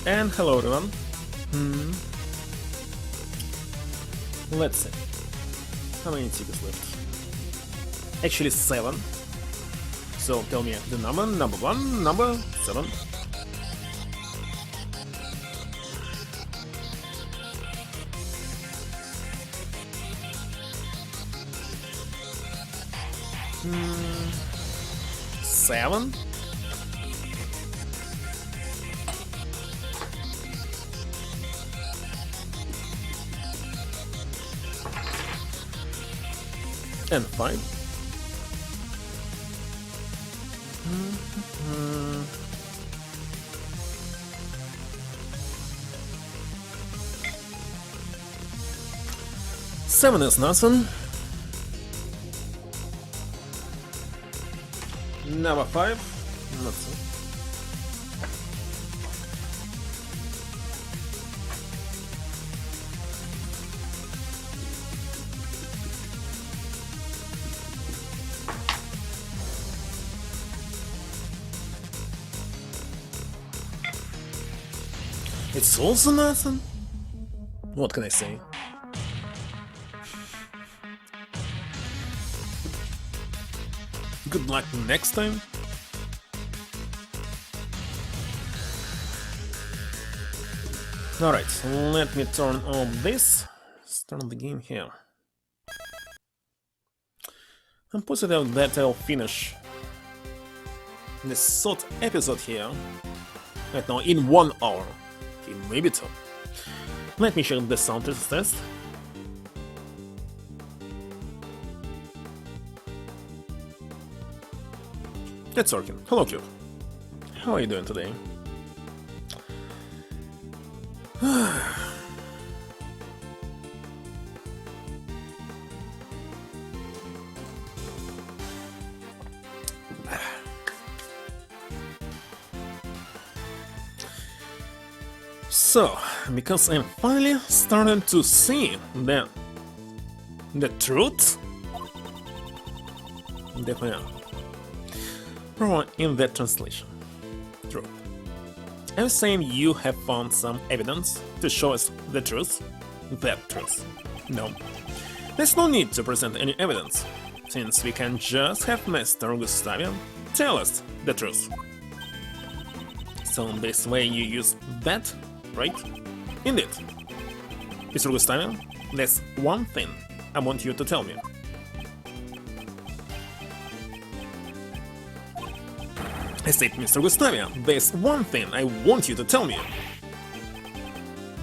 And hello everyone. Let's see. How many tickets left? Actually 7. So tell me the number 1, number 7. Seven. And 5. Seven is nothing. Number 5, nothing. It's also nothing. What can I say? Good luck next time. Alright, let me turn on this. Start the game here. I'm positive that I'll finish this third episode here right now in 1 hour. Okay, maybe 2. Let me check the sound test. It's working. Hello, Cube. How are you doing today? So, because I'm finally starting to see the truth? Definitely. Probably in that translation. Truth. Are you saying you have found some evidence to show us the truth? That truth. No. There's no need to present any evidence, since we can just have Mr. Gustavian tell us the truth. So this way you use that, right? Indeed. Mr. Gustavian, there's one thing I want you to tell me. I said, Mr. Gustavian, there's one thing I want you to tell me.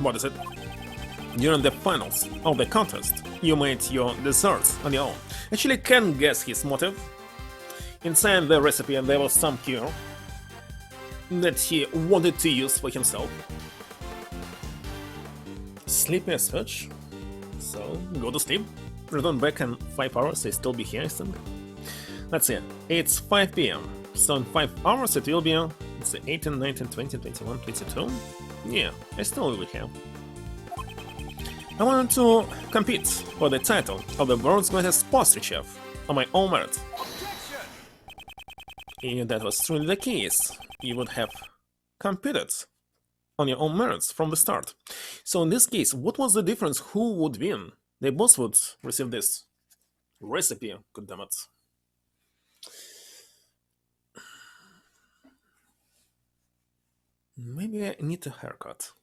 What is it? During the finals of the contest, you made your desserts on your own. Actually, can't guess his motive. Inside the recipe there was some cure that he wanted to use for himself. Sleepy as such. So, go to sleep. Return back in 5 hours, I still be here, I think. Let's see, it's 5 PM. So in 5 hours it will be, let's see, 18, 19, 20, 21, 22. Yeah, I still will be here. I wanted to compete for the title of the world's greatest pastry chef on my own merit. If that was truly the case, you would have competed on your own merits from the start. So in this case, what was the difference? Who would win? They both would receive this recipe, goddammit. Maybe I need a haircut.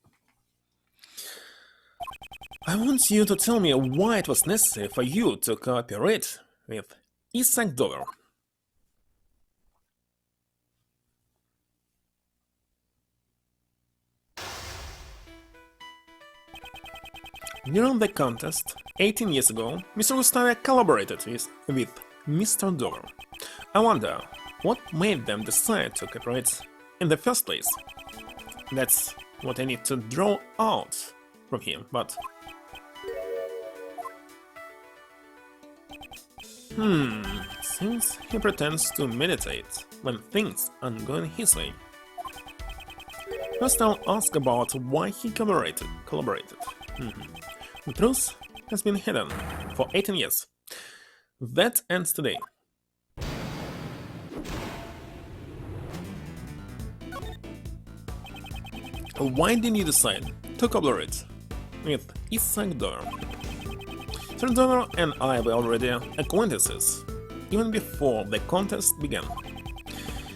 I want you to tell me why it was necessary for you to cooperate with Isaac Dover. During the contest, 18 years ago, Mr. Gustavia collaborated with Mr. Dover. I wonder, what made them decide to cooperate in the first place? That's what I need to draw out from him, but... since he pretends to meditate when things aren't going his way. First I'll ask about why he collaborated. The truth has been hidden for 18 years. That ends today. Why did you decide to collaborate with Isaac Dover? Sir Dover and I were already acquaintances, even before the contest began.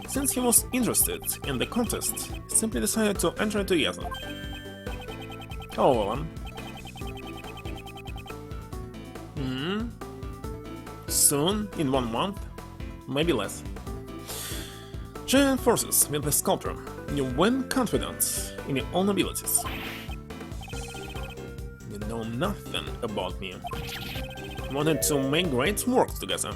Since he was interested in the contest, he simply decided to enter it together. However, soon, in 1 month, maybe less. Join forces with the sculptor. You win confidence in your own abilities. You know nothing about me. Wanted to make great work together.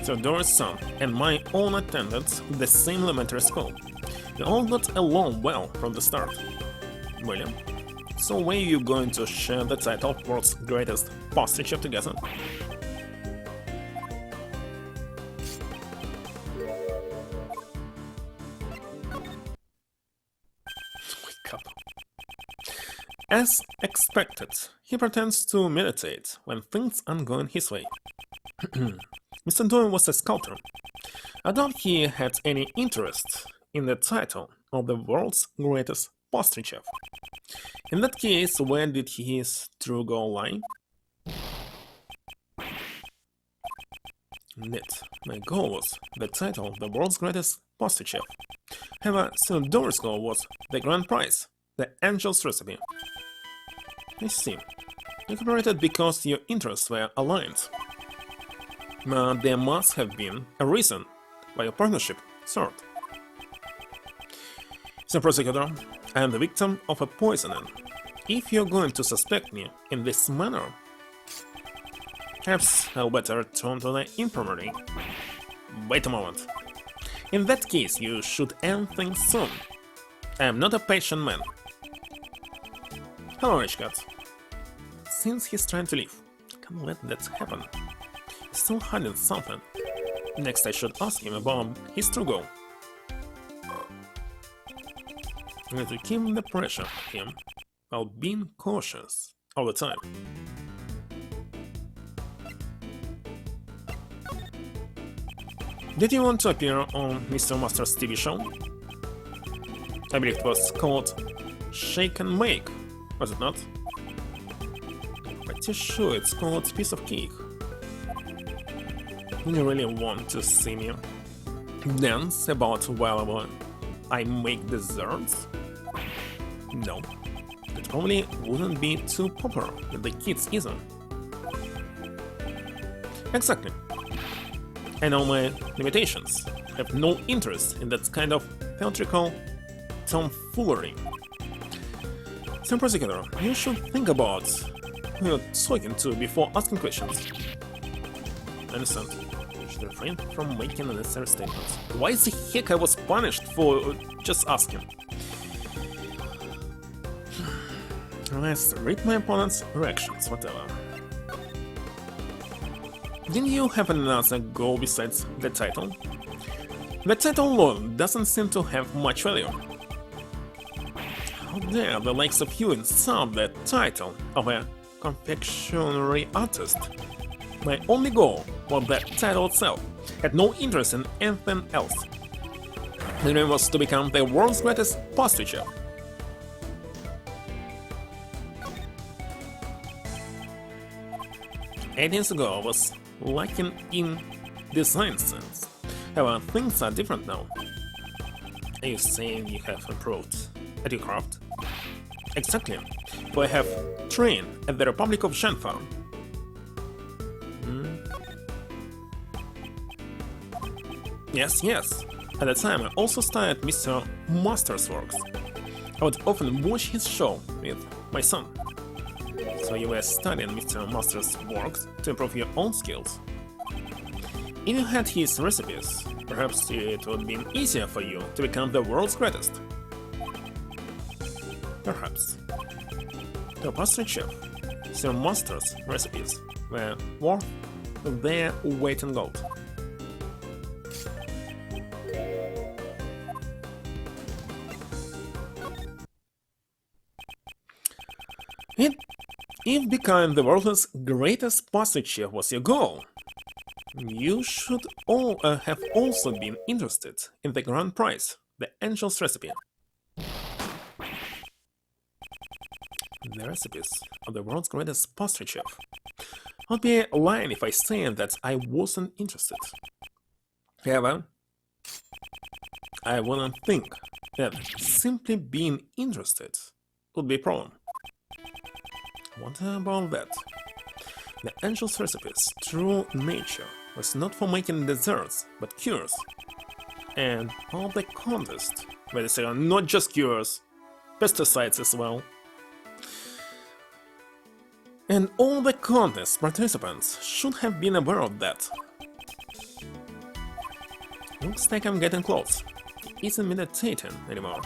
Theodore's son and my own attended the same elementary school. We all got along well from the start. William, so when are you going to share the title of world's greatest pastry chef together? As expected, he pretends to meditate when things aren't going his way. Mr. Doyle was a sculptor. I doubt he had any interest in the title of the world's greatest pastry chef. In that case, where did his true goal lie? Indeed, my goal was the title of the world's greatest pastry chef. However, Sir Doyle's goal was the grand prize, the angel's recipe. I see. You cooperated because your interests were aligned. But there must have been a reason why your partnership soared. Sir Prosecutor, I am the victim of a poisoning. If you're going to suspect me in this manner, perhaps I'll better return to the infirmary. Wait a moment. In that case, you should end things soon. I am not a patient man. Hello, Rich Cat. Since he's trying to leave, can't let that happen. He's still hiding something. Next I should ask him about his true goal. You need to keep the pressure on him while being cautious all the time. Did you want to appear on Mr. Master's TV show? I believe it was called Shake and Make, was it not? I'm pretty sure it's called Piece of Cake. Do you really want to see me dance about while I make desserts? No, it probably wouldn't be too popular with the kids either. Exactly. I know my limitations. I have no interest in that kind of theatrical tomfoolery. So, prosecutor, you should think about who you're talking to before asking questions. I understand. You should refrain from making unnecessary statements. Why the heck I was punished for just asking? Let's read my opponent's reactions, whatever. Didn't you have another goal besides the title? The title alone doesn't seem to have much value. How dare the likes of you insult the title of a confectionery artist? My only goal was the title itself, had no interest in anything else. The dream was to become the world's greatest pastry chef. 8 years ago I was lacking in design sense. However, things are different now. Are you saying you have improved at your craft? Exactly, for I have trained at the Republic of Shanfa. Yes. At the time I also started Mr. Master's works. I would often watch his show with my son. So you were studying Mr. Master's works to improve your own skills. If you had his recipes, perhaps it would have been easier for you to become the world's greatest. Perhaps. The pastry chef, Sir Master's recipes were worth their weight in gold. If becoming the world's greatest pastry chef was your goal, you should have also been interested in the grand prize, the Angel's recipe. The recipes of the world's greatest pastry chef. I'd be lying if I say that I wasn't interested. However, I wouldn't think that simply being interested would be a problem. What about that? The Angel's recipe's true nature was not for making desserts, but cures. And all the contests, where they say are not just cures, pesticides as well. And all the contest participants should have been aware of that. Looks like I'm getting close. He isn't meditating anymore.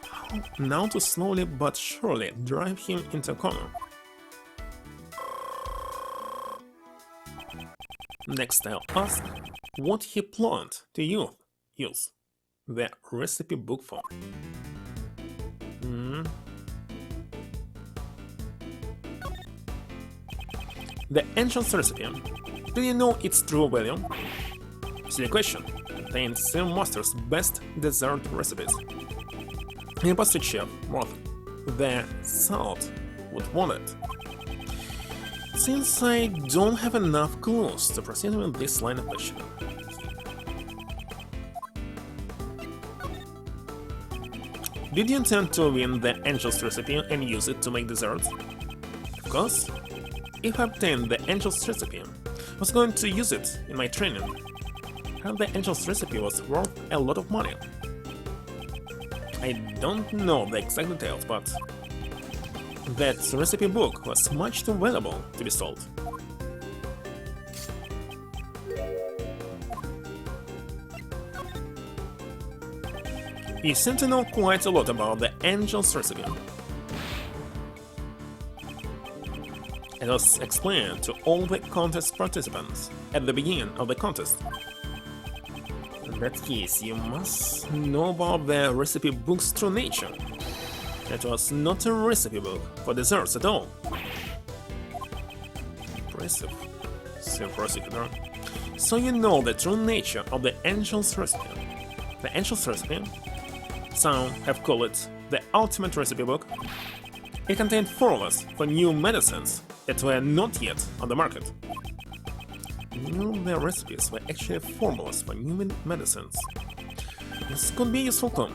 How now to slowly but surely drive him into a corner? Next I'll ask what he planned to use the recipe book for. The Angel's recipe. Do you know its true value? Silly question. Contains Sir Master's best dessert recipes. A pastry chef worth the salt would want it. Since I don't have enough clues to proceed with this line of questioning. Did you intend to win the Angel's recipe and use it to make desserts? Of course. If I obtained the Angel's recipe, I was going to use it in my training. And the Angel's recipe was worth a lot of money. I don't know the exact details, but that recipe book was much too valuable to be sold. You seem to know quite a lot about the Angel's recipe. It was explained to all the contest participants at the beginning of the contest. In that case, you must know about the recipe book's true nature. It was not a recipe book for desserts at all. Impressive, said Prosecutor. So you know the true nature of the Angel's recipe. The Angel's recipe? Some have called it the ultimate recipe book. It contained formulas for new medicines that were not yet on the market. The recipes were actually formulas for new medicines. This could be a useful clue.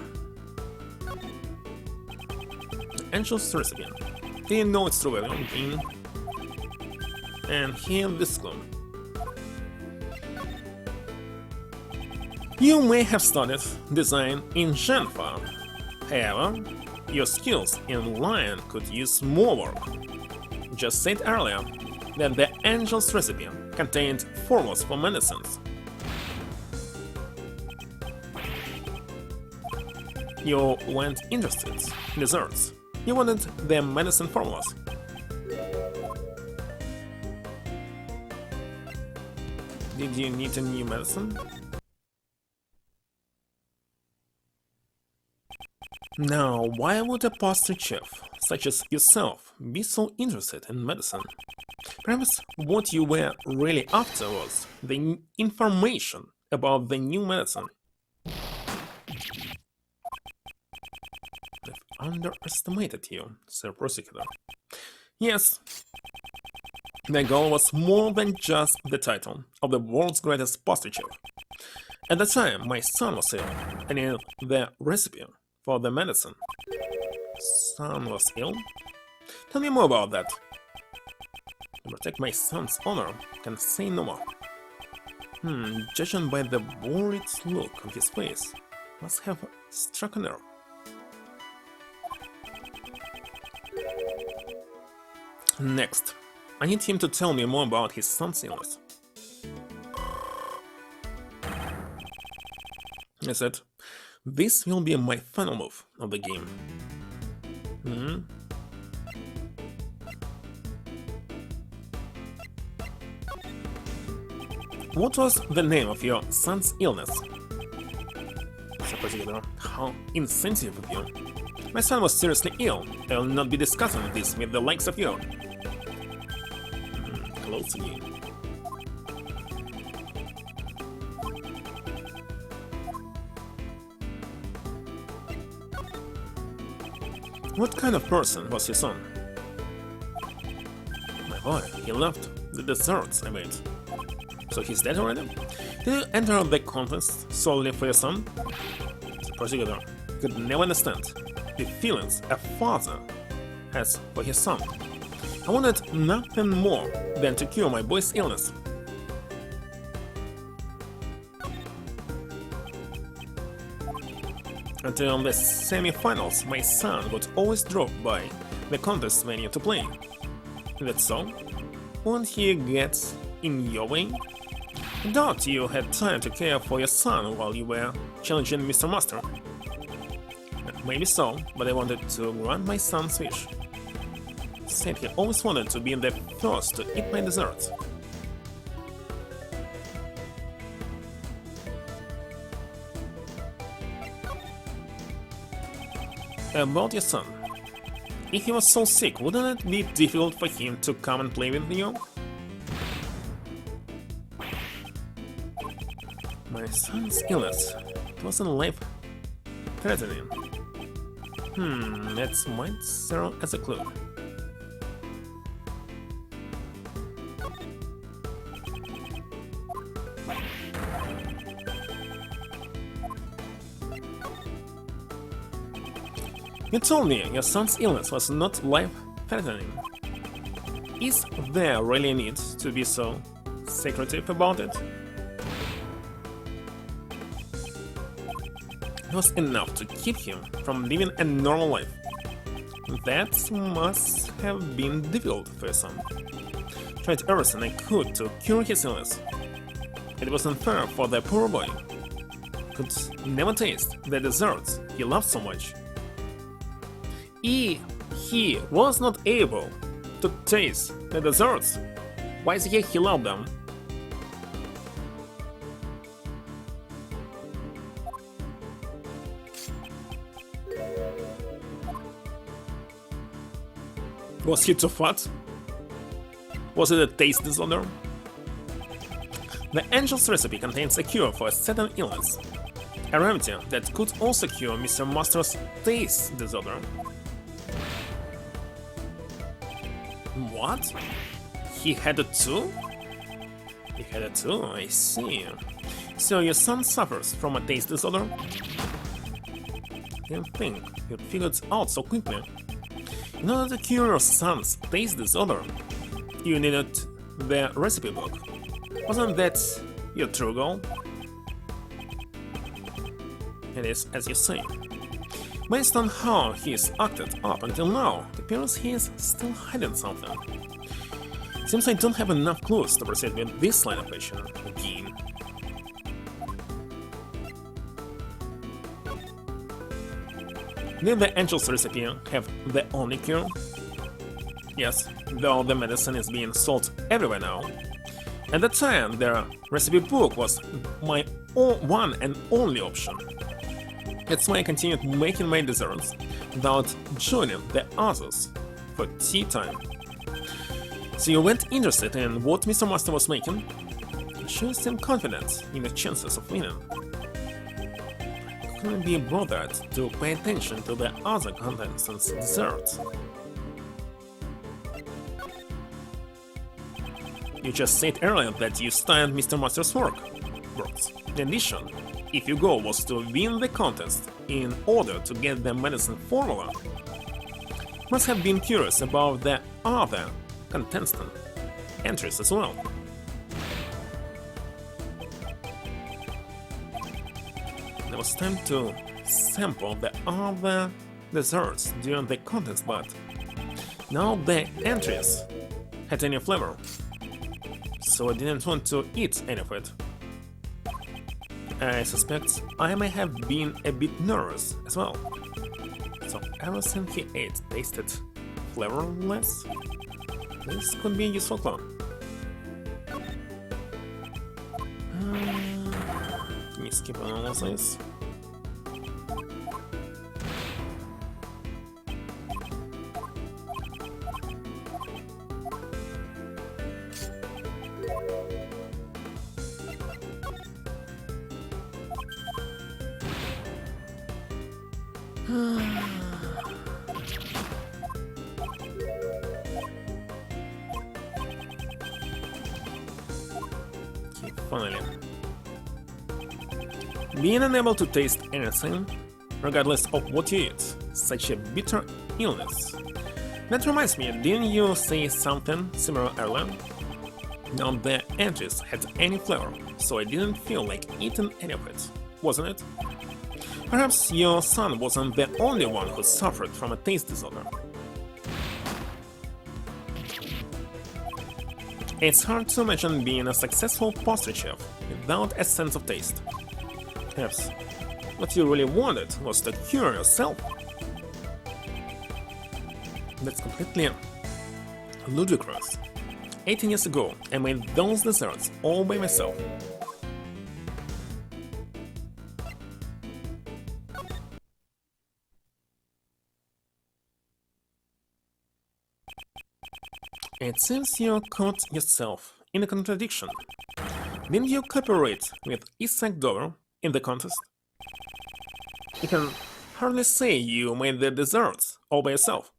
The Angel's recipe. Didn't know its true value. And here this clue. You may have studied design in Genfa. However, your skills in Lion could use more work. Just said earlier that the Angel's recipe contained formulas for medicines. You weren't interested in desserts. You wanted the medicine formulas. Did you need a new medicine? Now, why would a pastry chef, such as yourself, be so interested in medicine? Perhaps what you were really after was the information about the new medicine. I've underestimated you, Sir Prosecutor. Yes, the goal was more than just the title of the world's greatest pastry chef. At the time, my son was ill, and I needed the recipe for the medicine. Son was ill? Tell me more about that. To protect my son's honor, can say no more. Judging by the worried look on his face, must have struck a nerve. Next, I need him to tell me more about his son's illness. I said, this will be my final move of the game. What was the name of your son's illness? How insensitive of you. My son was seriously ill. I will not be discussing this with the likes of you. Close again. What kind of person was your son? My boy, he loved the desserts I made. So he's dead already? Did you enter the contest solely for your son? The prosecutor could never understand the feelings a father has for his son. I wanted nothing more than to cure my boy's illness. Until the semi-finals, my son would always drop by the contest venue to play. That's so? Won't he get in your way? I doubt you had time to care for your son while you were challenging Mr. Master. Maybe so, but I wanted to grant my son's wish. He said he always wanted to be the first to eat my dessert. About your son. If he was so sick, wouldn't it be difficult for him to come and play with you? My son's illness wasn't life-threatening. That might serve as a clue. You told me your son's illness was not life-threatening. Is there really a need to be so secretive about it? It was enough to keep him from living a normal life. That must have been difficult for your son. Tried everything I could to cure his illness. It was unfair for the poor boy. Could never taste the desserts he loved so much. He was not able to taste the desserts. Why is he loved them? Was he too fat? Was it a taste disorder? The angel's recipe contains a cure for a certain illness, a remedy that could also cure Mr. Master's taste disorder. What? He had it too? He had it too, I see. So your son suffers from a taste disorder? Didn't think you'd figured it out so quickly. In order to cure your son's taste disorder, you needed the recipe book. Wasn't that your true goal? It is as you say. Based on how he's acted up until now, it appears he is still hiding something. Seems I don't have enough clues to proceed with this line of questioning again. Did the angel's recipe have the only cure? Yes, though the medicine is being sold everywhere now. At the time, the recipe book was my one and only option. That's why I continued making my desserts without joining the others for tea time. So you weren't interested in what Mr. Master was making? You sure seemed confident in your chances of winning. Couldn't be bothered to pay attention to the other contestants' desserts. You just said earlier that you studied Mr. Master's works. In addition, if your goal was to win the contest in order to get the medicine formula, you must have been curious about the other contestant entries as well. There was time to sample the other desserts during the contest, but now the entries had any flavor, so I didn't want to eat any of it. I suspect I may have been a bit nervous as well, so everything he ate tasted flavorless. This could be a useful clue. Can you skip analysis? Finally. Being unable to taste anything, regardless of what you eat, such a bitter illness. That reminds me, didn't you say something similar earlier? None of the entries had any flavor, so I didn't feel like eating any of it, wasn't it? Perhaps your son wasn't the only one who suffered from a taste disorder. It's hard to imagine being a successful pastry chef without a sense of taste. Perhaps what you really wanted was to cure yourself. That's completely ludicrous. 18 years ago, I made those desserts all by myself. It seems you caught yourself in a contradiction. Didn't you cooperate with Isaac Dover in the contest? You can hardly say you made the desserts all by yourself.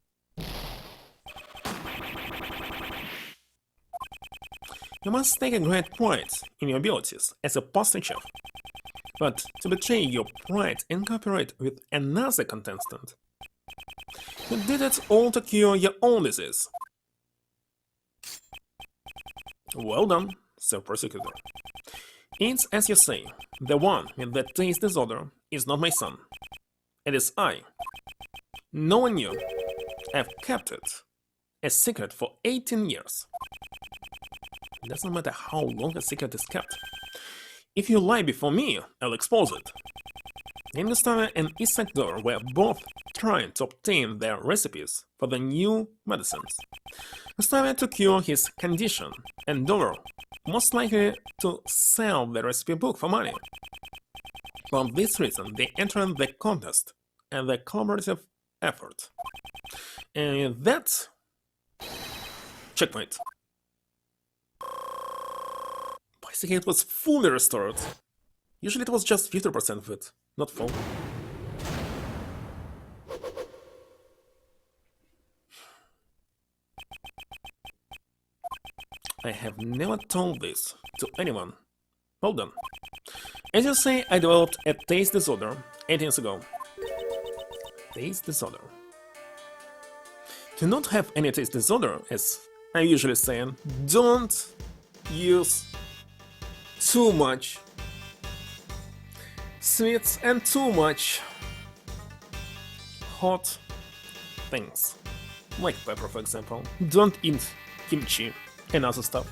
You must take a great pride in your abilities as a pastry chef, but to betray your pride and cooperate with another contestant, you did it all to cure your own disease. Well done, Sir Prosecutor. It's as you say, the one with the taste disorder is not my son. It is I. No one knew. I've kept it a secret for 18 years. It doesn't matter how long a secret is kept. If you lie before me, I'll expose it. Gustave and Isaac Dover were both trying to obtain their recipes for the new medicines. Gustave to cure his condition, and Dover most likely to sell the recipe book for money. For this reason, they entered the contest and the collaborative effort. And that Checkmate. Basically, it was fully restored. Usually it was just 50% of it, not full. I have never told this to anyone. Well done. As you say, I developed a taste disorder 8 years ago. Taste disorder. To not have any taste disorder, as I'm usually saying, don't use too much sweets and too much hot things. Like pepper, for example. Don't eat kimchi and other stuff.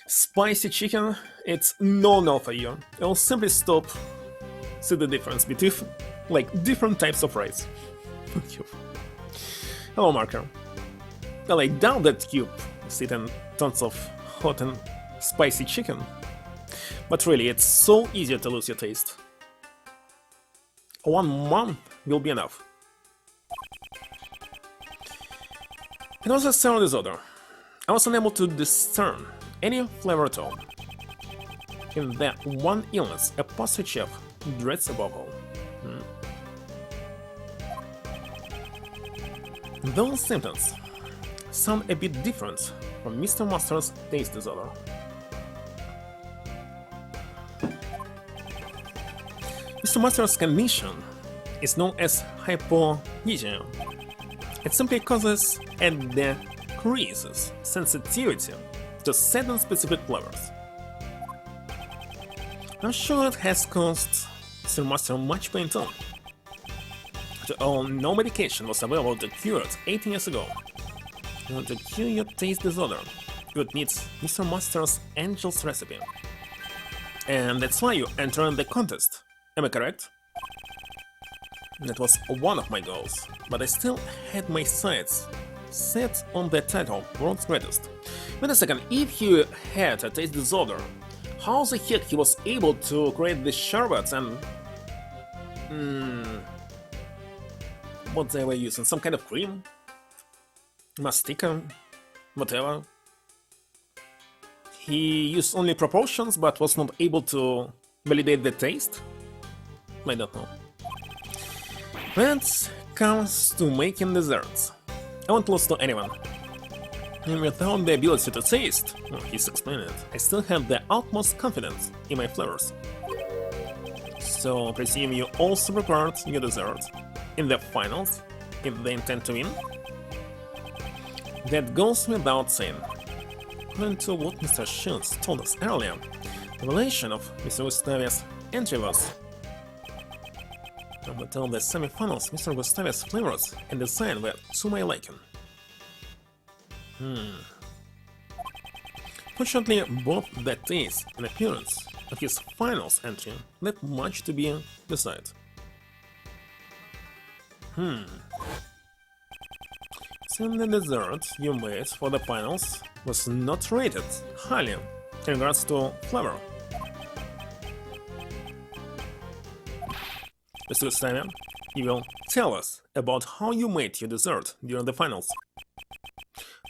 Spicy chicken, it's no for you. I'll simply stop. See the difference between like different types of rice. Hello, Marker. Well, I doubt that you've eaten tons of hot and spicy chicken. But really, it's so easy to lose your taste. 1 month will be enough. It was a sour disorder. I was unable to discern any flavor at all. In that one illness, a pastry chef dreads above all. Those symptoms sound a bit different from Mr. Master's taste disorder. Mr. Master's condition is known as hypoglycemia. It simply causes and decreases sensitivity to certain specific flavors. I'm sure it has caused Mr. Master much pain too. After all, no medication was available to cure it 18 years ago. In order to cure your taste disorder, you would need Mr. Master's Angel's recipe. And that's why you entered the contest. Am I correct? That was one of my goals, but I still had my sights set on the title World's Greatest. Wait a second, if he had a taste disorder, how the heck he was able to create these sherbets and... what they were using? Some kind of cream? Mastica? Whatever. He used only proportions but was not able to validate the taste? I don't know. When it comes to making desserts, I won't lose to anyone. And without the ability to taste, he's explaining it, I still have the utmost confidence in my flavors. So I presume you also prepared your dessert in the finals, if they intend to win? That goes without saying. According to what Mr. Shields told us earlier, the relation of Mr. Gustavia's entry was... But till the semi-finals, Mr. Gustavia's flavors and design were to my liking. Fortunately, both the taste and appearance of his finals entry left much to be desired. Since the dessert you made for the finals was not rated highly in regards to flavor. Mr. Gustavia, you will tell us about how you made your dessert during the finals.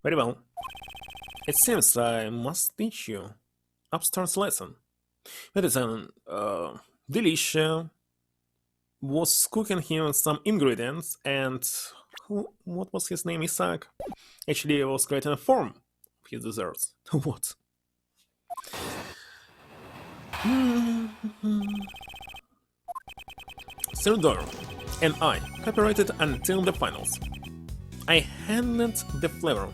Very well. It seems I must teach you upstairs lesson. It is an Delicia was cooking him some ingredients and what was his name? Isaac? Actually, he was creating a form of his desserts. What? Sir Doro and I cooperated until the finals. I handled the flavor.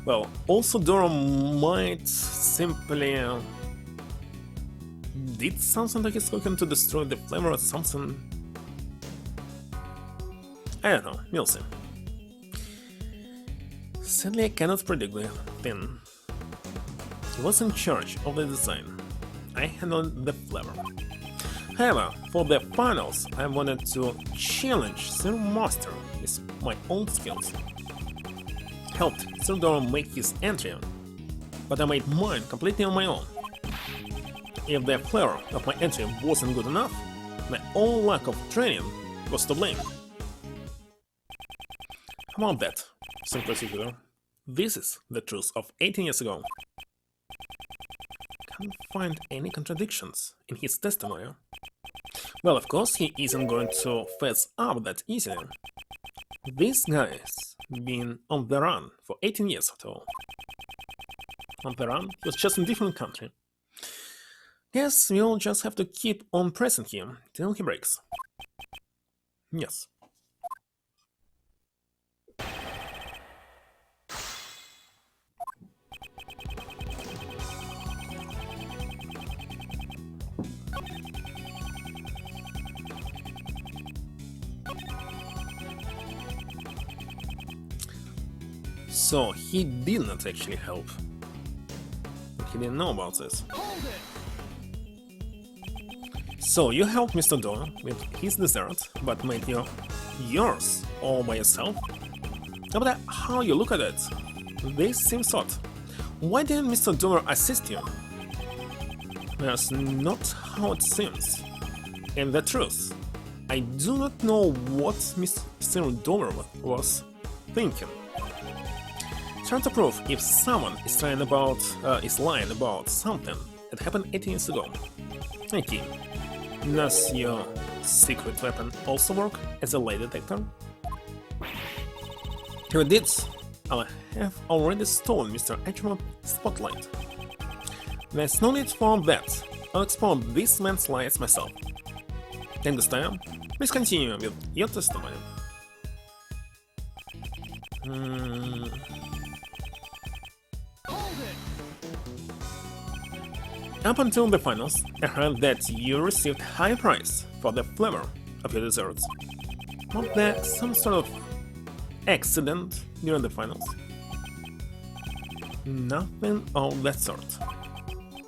Well, also Doro might simply did something to his cooking to destroy the flavor or something. I don't know, we'll see. Sadly, I cannot predict the thing. He was in charge of the design. I handled the flavor. However, for the finals, I wanted to challenge Sir Master with my own skills. Helped Sir Doro make his entry, but I made mine completely on my own. If the flavor of my entry wasn't good enough, my own lack of training was to blame. How about that, Sir Prosecutor? This is the truth of 18 years ago. Can't find any contradictions in his testimony. Well, of course, he isn't going to fess up that easily. This guy's been on the run for 18 years at all. On the run, he was just in a different country. Guess we'll just have to keep on pressing him till he breaks. Yes. So he did not actually help. He didn't know about this. So you helped Mr. Doe with his dessert, but made yours all by yourself? No matter how you look at it, this seems odd. Why didn't Mr. Doe assist you? That's not how it seems. And the truth, I do not know what Mr. Doe was thinking. Trying to prove if someone is lying about something that happened 18 years ago. Okay. Does your secret weapon also work as a lie detector? If it did, I have already stolen Mr. Achim's spotlight. There's no need for that. I'll explore this man's lies myself. And this time, please continue with your testimony. Up until the finals, I heard that you received high price for the flavor of your desserts. Was there some sort of accident during the finals? Nothing of that sort.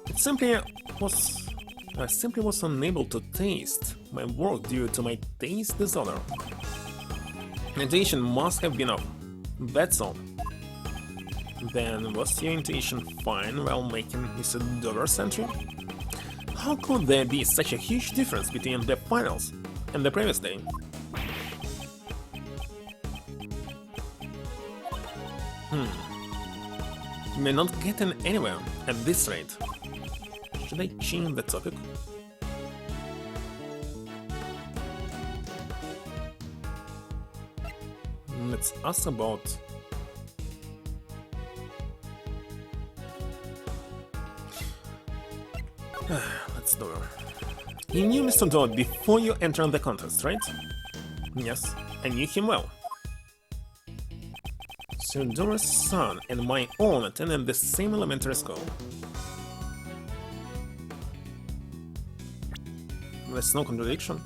I simply was unable to taste my work due to my taste disorder. Intuition must have been off. That's all. Then was your intuition fine while making Mr. Dover's entry? How could there be such a huge difference between the finals and the previous day? We're not getting anywhere at this rate. Should I change the topic? Let's ask about... Let's do it. You knew Mr. Dodd before you entered the contest, right? Yes, I knew him well. Sir Dora's son and my own attended the same elementary school. There's no contradiction.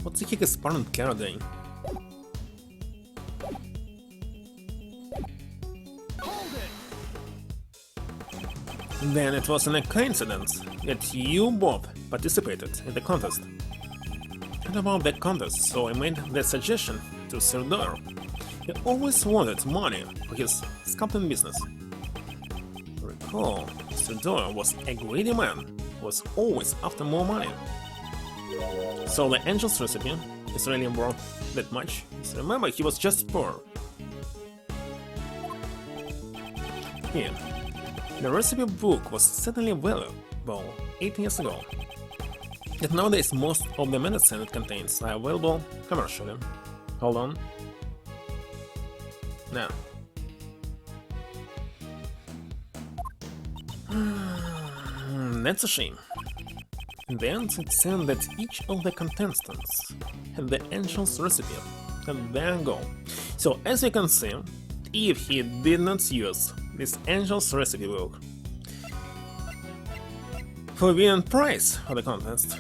What the heck is Parent Cara doing? Then it wasn't a coincidence that you both participated in the contest. And about that contest, so I made the suggestion to Sir Dor. He always wanted money for his sculpting business. Recall, Sir Dor was a greedy man who was always after more money. So the angel's recipe is really worth that much. So remember, he was just poor. Here. The recipe book was certainly valuable 18 years ago. Yet nowadays most of the medicine it contains are available commercially. Hold on. Now. That's a shame. In the end, it seemed that each of the contestants had the angel's recipe and their goal. So as you can see, if he did not use this angel's recipe book for winning prize for the contest,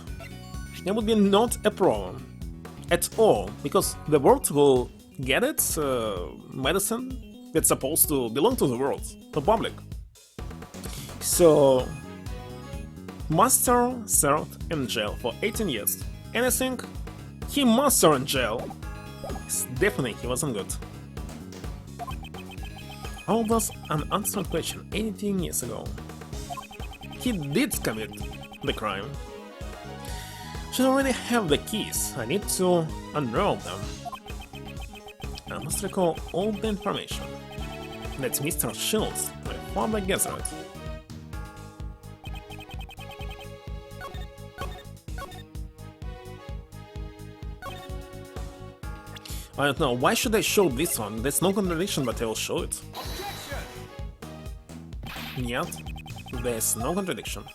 it would be not a problem at all, because the world will get its medicine that's supposed to belong to the world, the public. So, Master served in jail for 18 years, and I think he must serve in jail. Definitely he wasn't good. All was an unanswered question 18 years ago. He did commit the crime. Should already have the keys. I need to unroll them. I must recall all the information. That's Mr. Shields, my father gathered. I don't know, why should I show this one? There's no contradiction, but I will show it. Yet, there's no contradiction.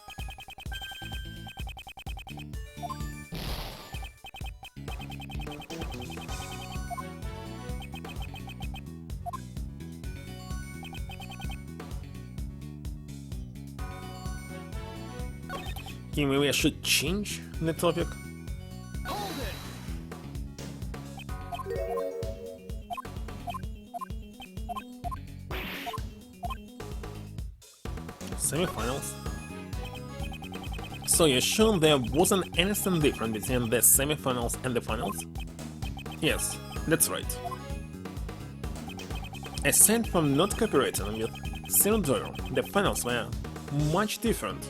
Okay, maybe I should change the topic. Semifinals. So you're sure there wasn't anything different between the semifinals and the finals? Yes, that's right. Aside from not cooperating with Zero, the finals were much different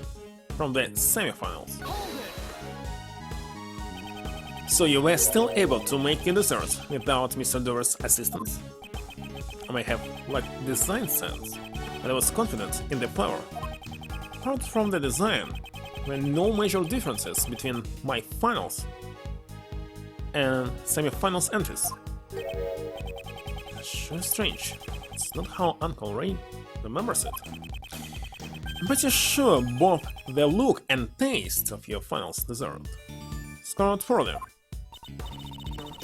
from the semifinals. So you were still able to make your desserts without Mr. Dora's assistance? I may have lacked design sense, but I was confident in the power. Apart from the design, there were no major differences between my finals and semi-finals entries. Sure strange. It's not how Uncle Ray remembers it. I'm pretty sure both the look and taste of your finals dessert scored further.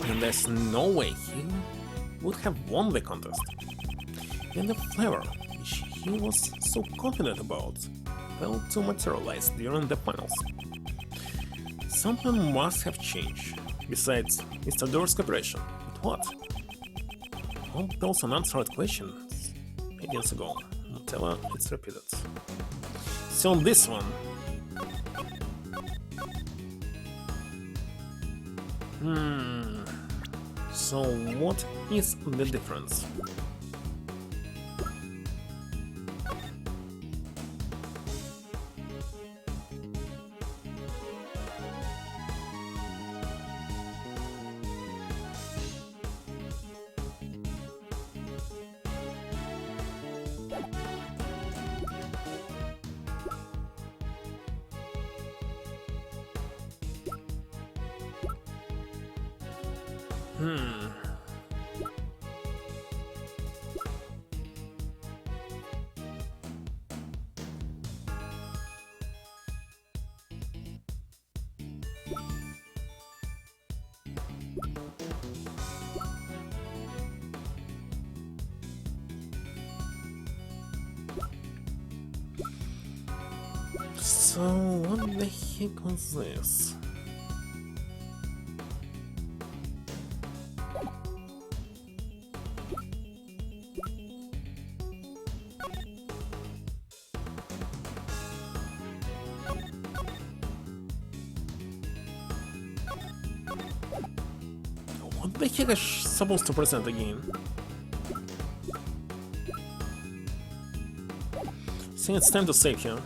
And there's no way he would have won the contest. And the flavor, which he was so confident about, failed to materialize during the finals. Something must have changed, besides Mr. Dora's cooperation. But what? All those unanswered questions 8 years ago, until it's repeated. So this one. So what is the difference? So what the heck was this? What the heck is supposed to present again? I think it's time to save here.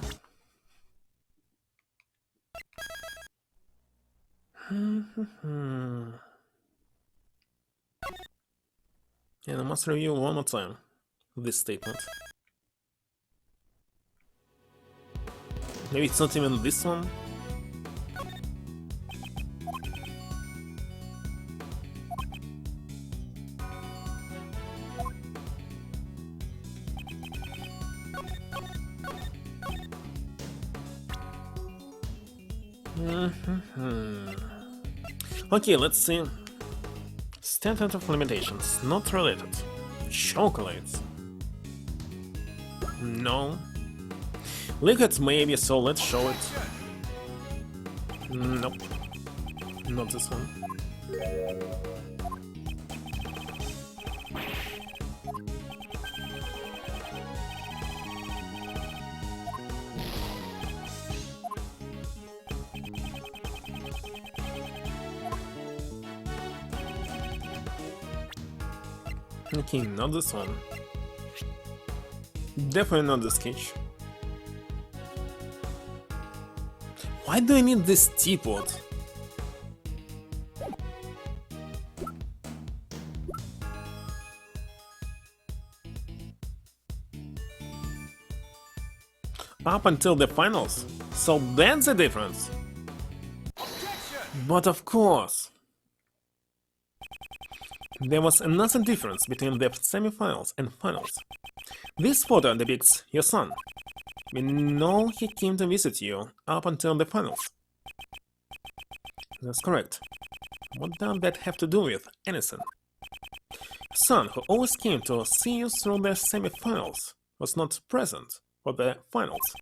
And I must review one more time this statement. Maybe it's not even this one? Okay, let's see. Standard of limitations, not related. Chocolates. No. Liquids maybe, so let's show it. Nope. Not this one. Okay, not this one. Definitely not the sketch. Why do I need this teapot? up until the finals, so that's the difference. But of course, there was another difference between the semifinals and finals. This photo depicts your son. We know he came to visit you up until the finals. That's correct. What does that have to do with anything? Son, who always came to see you through the semifinals, was not present for the finals.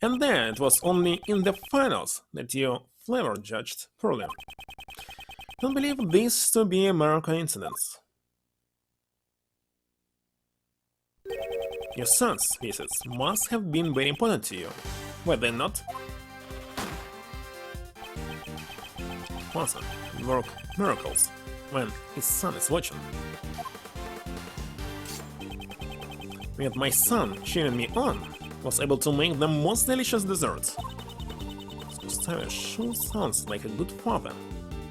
And then it was only in the finals that your flavor judged poorly. Don't believe this to be a mere coincidence. Your son's visits must have been very important to you, were they not? Father work miracles when his son is watching. Yet my son, cheering me on, was able to make the most delicious desserts. Gustavus sure sounds like a good father,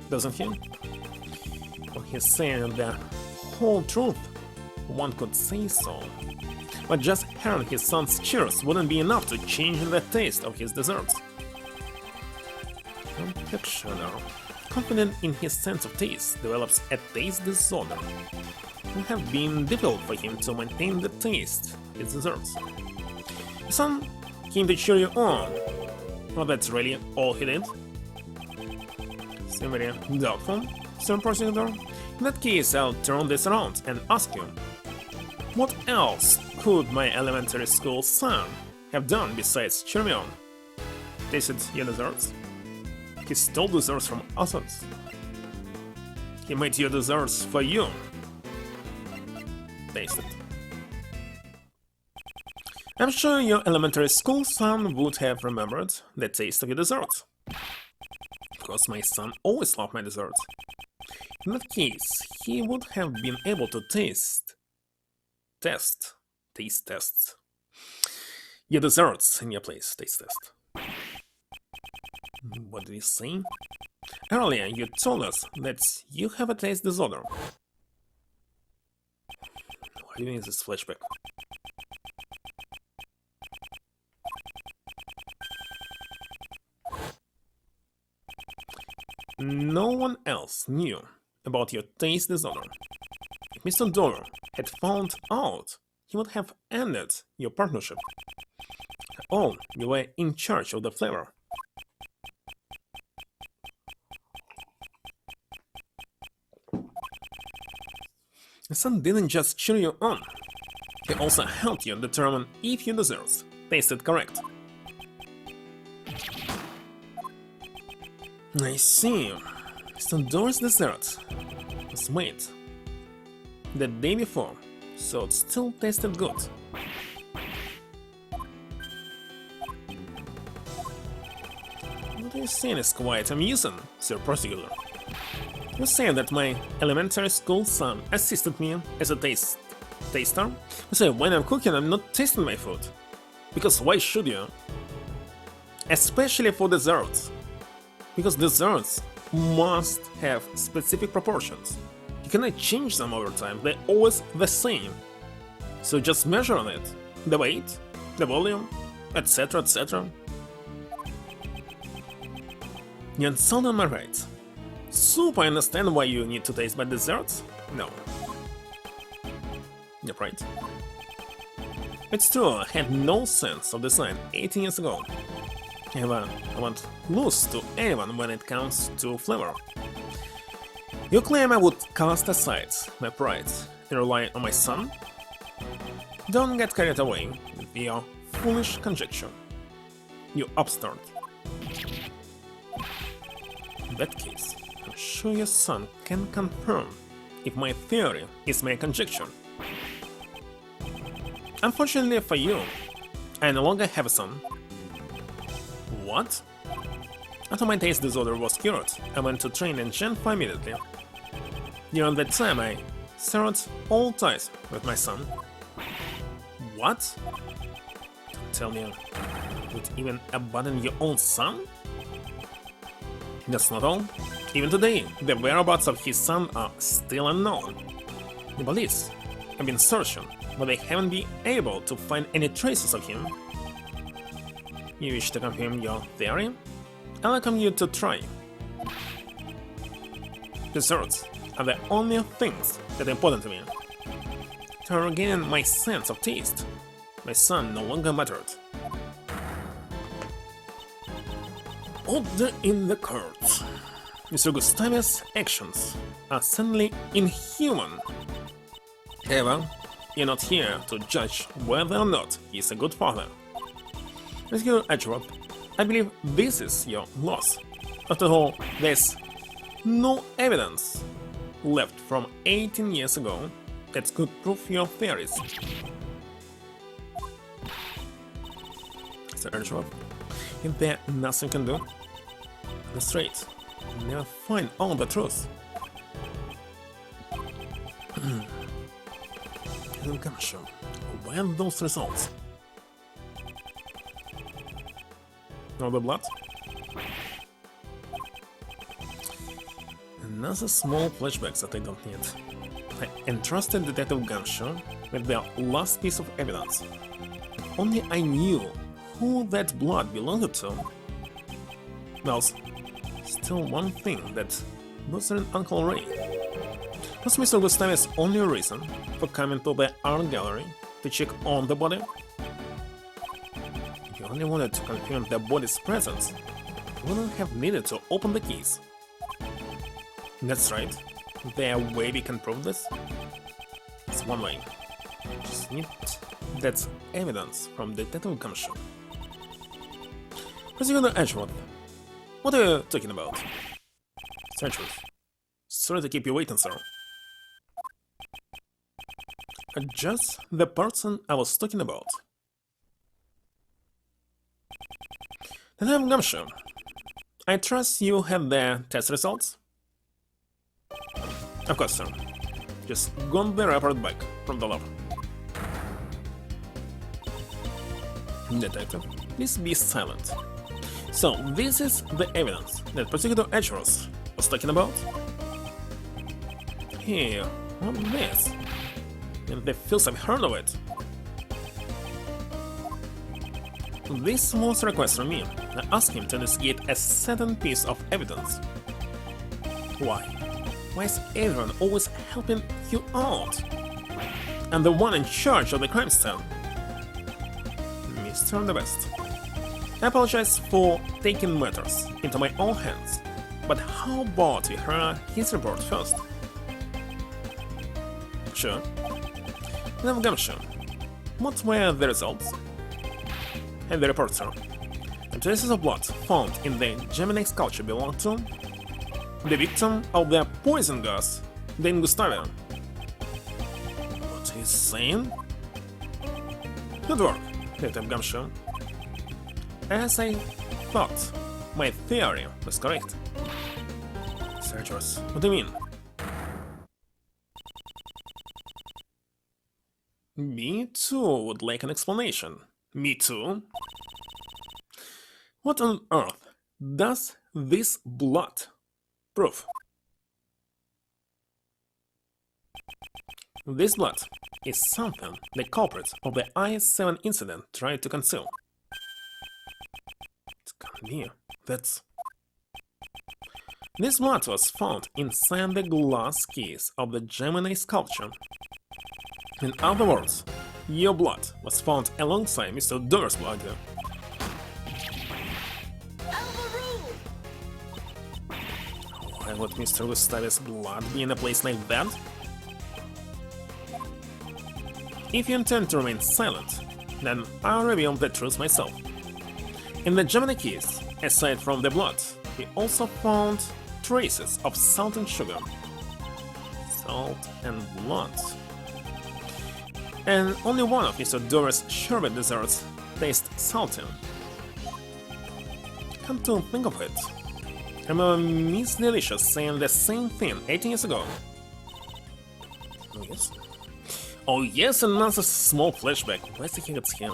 doesn't he? When he's saying the whole truth, one could say so. But just hearing his son's cheers wouldn't be enough to change the taste of his desserts. Confectioner, confident in his sense of taste, develops a taste disorder. It would have been difficult for him to maintain the taste of his desserts. His son came to cheer you on. Well, that's really all he did. Seem very doubtful, Sir Prosecutor. In that case, I'll turn this around and ask you, what else could my elementary school son have done besides cheer me on? Tasted your desserts? He stole desserts from others. He made your desserts for you. Taste it. I'm sure your elementary school son would have remembered the taste of your desserts. Because my son always loved my desserts. In that case, he would have been able to taste tests. Your desserts in your place, taste test. What did you say? Earlier you told us that you have a taste disorder. Why do you need this flashback? No one else knew about your taste disorder. If Mr. Doyle had found out, he would have ended your partnership. Oh, you were in charge of the flavor. Your son didn't just cheer you on, he also helped you determine if your desserts tasted correct. I see. Mr. Doyle's dessert was made the day before, so it still tasted good. What you're saying is quite amusing, Sir Prosecutor. You say that my elementary school son assisted me as a taster? You say when I'm cooking I'm not tasting my food. Because why should you? Especially for desserts. Because desserts must have specific proportions. You cannot change them over time, they're always the same. So just measure on it. The weight, the volume, etc, etc. You insult on my rights. Soup, I understand why you need to taste, but desserts? No. You're right. It's true, I had no sense of design 18 years ago. However, I won't lose to anyone when it comes to flavor. You claim I would cast aside my pride and rely on my son? Don't get carried away with your foolish conjecture. You upstart. In that case, I'm sure your son can confirm if my theory is my conjecture. Unfortunately for you, I no longer have a son. What? After my taste disorder was cured, I went to train in Gen 5 immediately. During that time, I severed all ties with my son. What? Don't tell me you would even abandon your own son? That's not all. Even today, the whereabouts of his son are still unknown. The police have been searching, but they haven't been able to find any traces of him. You wish to confirm your theory? I welcome you to try. Desserts are the only things that are important to me. To regain my sense of taste, my son no longer mattered. Order in the court. Mr. Gustavia's actions are suddenly inhuman. However, you're not here to judge whether or not he's a good father. Mr. Edgeworth, I believe this is your loss. After all, there's no evidence left from 18 years ago that could prove your theories. Mr. Edgeworth, is there nothing you can do? The straight, never find all the truth. Gosh, where are those results? All the blood? Another small flashbacks that I don't need. I entrusted Detective Gansho with their last piece of evidence. If only I knew who that blood belonged to. Well, still one thing that bothering Uncle Ray. Was Mr. Gustavia's only reason for coming to the art gallery to check on the body? If you only wanted to confirm the body's presence, you wouldn't have needed to open the keys. That's right. There a way we can prove this? It's one way. Just need that evidence from Detective Commission. Prosecutor Edgeworth, what are you talking about? Searchers. Sorry to keep you waiting, sir. Just the person I was talking about. Detective Gumshoe, I trust you have the test results? Of course, sir. Just got the report back from the lab. Detective, please be silent. So, this is the evidence that Prosecutor Edgeworth was talking about? Here, what's this? And the feels I've heard of it. This was a request from me. I asked him to investigate a certain piece of evidence. Why? Why is everyone always helping you out? I'm the one in charge of the crime scene. Mr. The Best. I apologize for taking matters into my own hands, but how about we hear his report first? Sure. Madam Gumshoe, what were the results? And the report, sir. The traces of blood found in the Gemini sculpture belong to the victim of the poison gas, Dane Gustavia. What he's saying? Good work, Detective Gumshoe. As I thought, my theory was correct. Searchers, what do you mean? Me too would like an explanation. Me too? What on earth does this blood prove? This blood is something the culprit of the I-7 incident tried to conceal. It can't be. That's... This blood was found inside the glass case of the Gemini sculpture. In other words, your blood was found alongside Mr. Doer's blood. Why would Mr. Gustavia's blood be in a place like that? If you intend to remain silent, then I'll reveal the truth myself. In the Gemini case, aside from the blood, we also found traces of salt and sugar. Salt and blood. And only one of Mr. Doer's sherbet desserts tastes salty. Come to think of it, I remember Miss Delicious saying the same thing 18 years ago. Oh yes? Oh yes, another small flashback. Where's the heck it's here?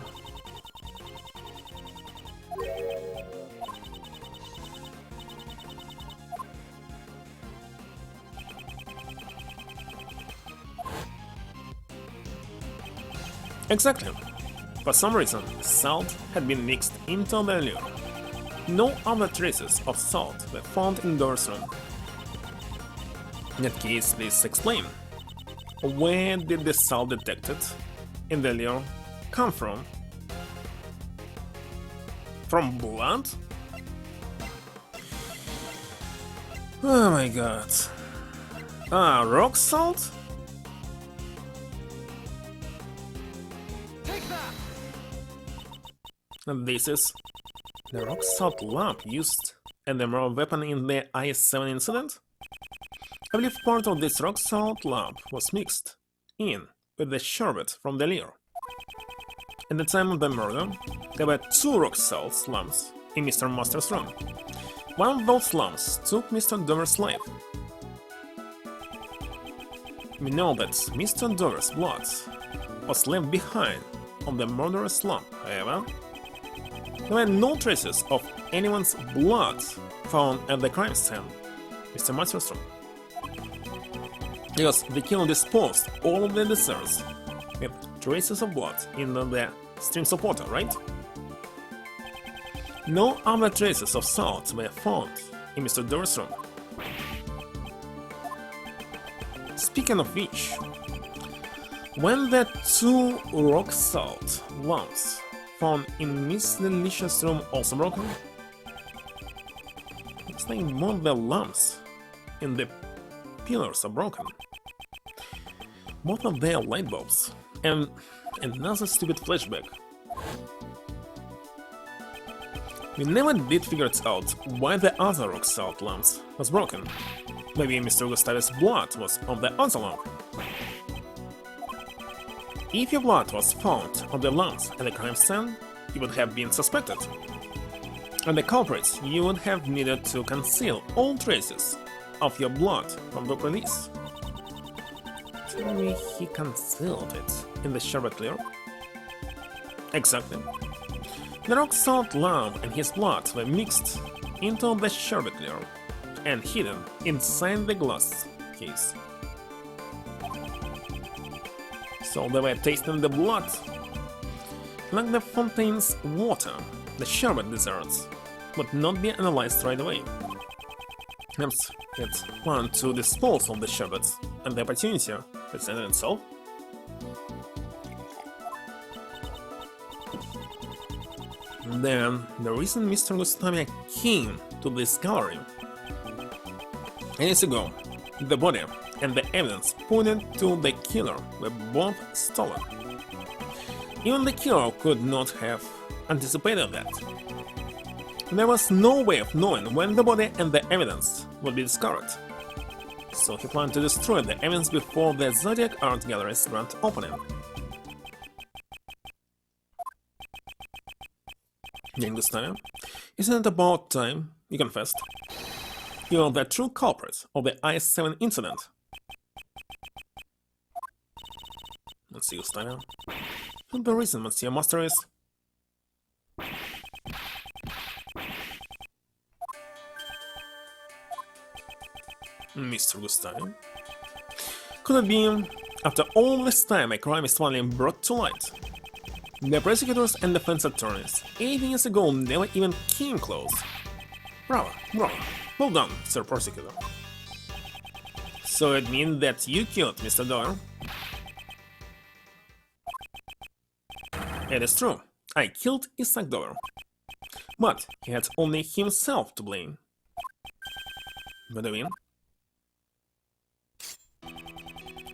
Exactly. For some reason, salt had been mixed into the lure. No other traces of salt were found in Dora's room. In that case, please explain. Where did the salt detected in the lure come from? From blood? Oh my god. Ah, rock salt? Take that! And this is the rock salt lamp used as the moral weapon in the IS-7 incident? I believe part of this rock salt lamp was mixed in with the sherbet from the lure. At the time of the murder, there were 2 rock salt lamps in Mr. Master's room. One of those lamps took Mr. Dover's life. We know that Mr. Dover's blood was left behind on the murderous lamp, however. There were no traces of anyone's blood found at the crime scene, Mr. Master's room. Because the killer disposed all of the desserts with traces of blood in the streams of water, right? No other traces of salt were found in Mr. Dover's room. Speaking of which, when the 2 rock salt lamps found in Miss Delicia's room also broken, it's like more of the lamps in the pillars are broken. Both of their light bulbs, and another stupid flashback. We never did figure it out why the other rock salt lamps was broken. Maybe Mr. Gustave's blood was on the other lamp. If your blood was found on the lamps at the crime scene, you would have been suspected. And the culprits, you would have needed to conceal all traces of your blood from the police. Tell me he concealed it in the sherbet clear? Exactly. The rock salt lamp and his blood were mixed into the sherbet clear and hidden inside the glass case. So they were tasting the blood. Like the fontaine's water, the sherbet desserts would not be analyzed right away. Hence, it planned to dispose of the sherbets, and the opportunity presented itself. Then, the reason Mr. Gustave came to this gallery years ago, the body and the evidence pointed to the killer were both stolen. Even the killer could not have anticipated that. There was no way of knowing when the body and the evidence would be discovered, so he planned to destroy the evidence before the Zodiac Art Gallery's grand opening. Young Gustave, isn't it about time you confessed? You are the true culprit of the IS-7 incident. Let's see, Gustave. And the reason Monsieur Master is... Mr. Gustave? Could it be, after all this time, a crime is finally brought to light? The prosecutors and defense attorneys 8 years ago never even came close. Bravo, bravo. Well done, Sir Prosecutor. So it means that you killed Mr. Doyle? It is true. I killed Isaac Doyle. But he had only himself to blame. What do you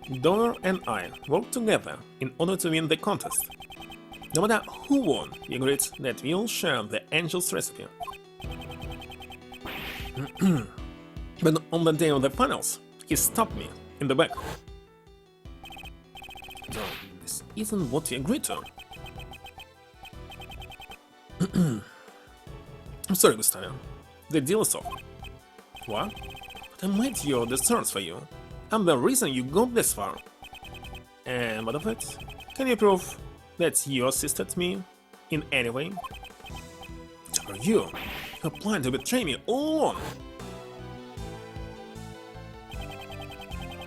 mean? Doyle and I worked together in order to win the contest. No matter who won, we agreed that we'll share the angel's recipe. But on the day of the finals, he stopped me in the back. No, this isn't what we agreed to. I'm sorry, Gustavo. The deal is off. What? But I made your desserts for you. I'm the reason you got this far. And what of it? Can you prove that you assisted me in any way? Or you planned to betray me all along?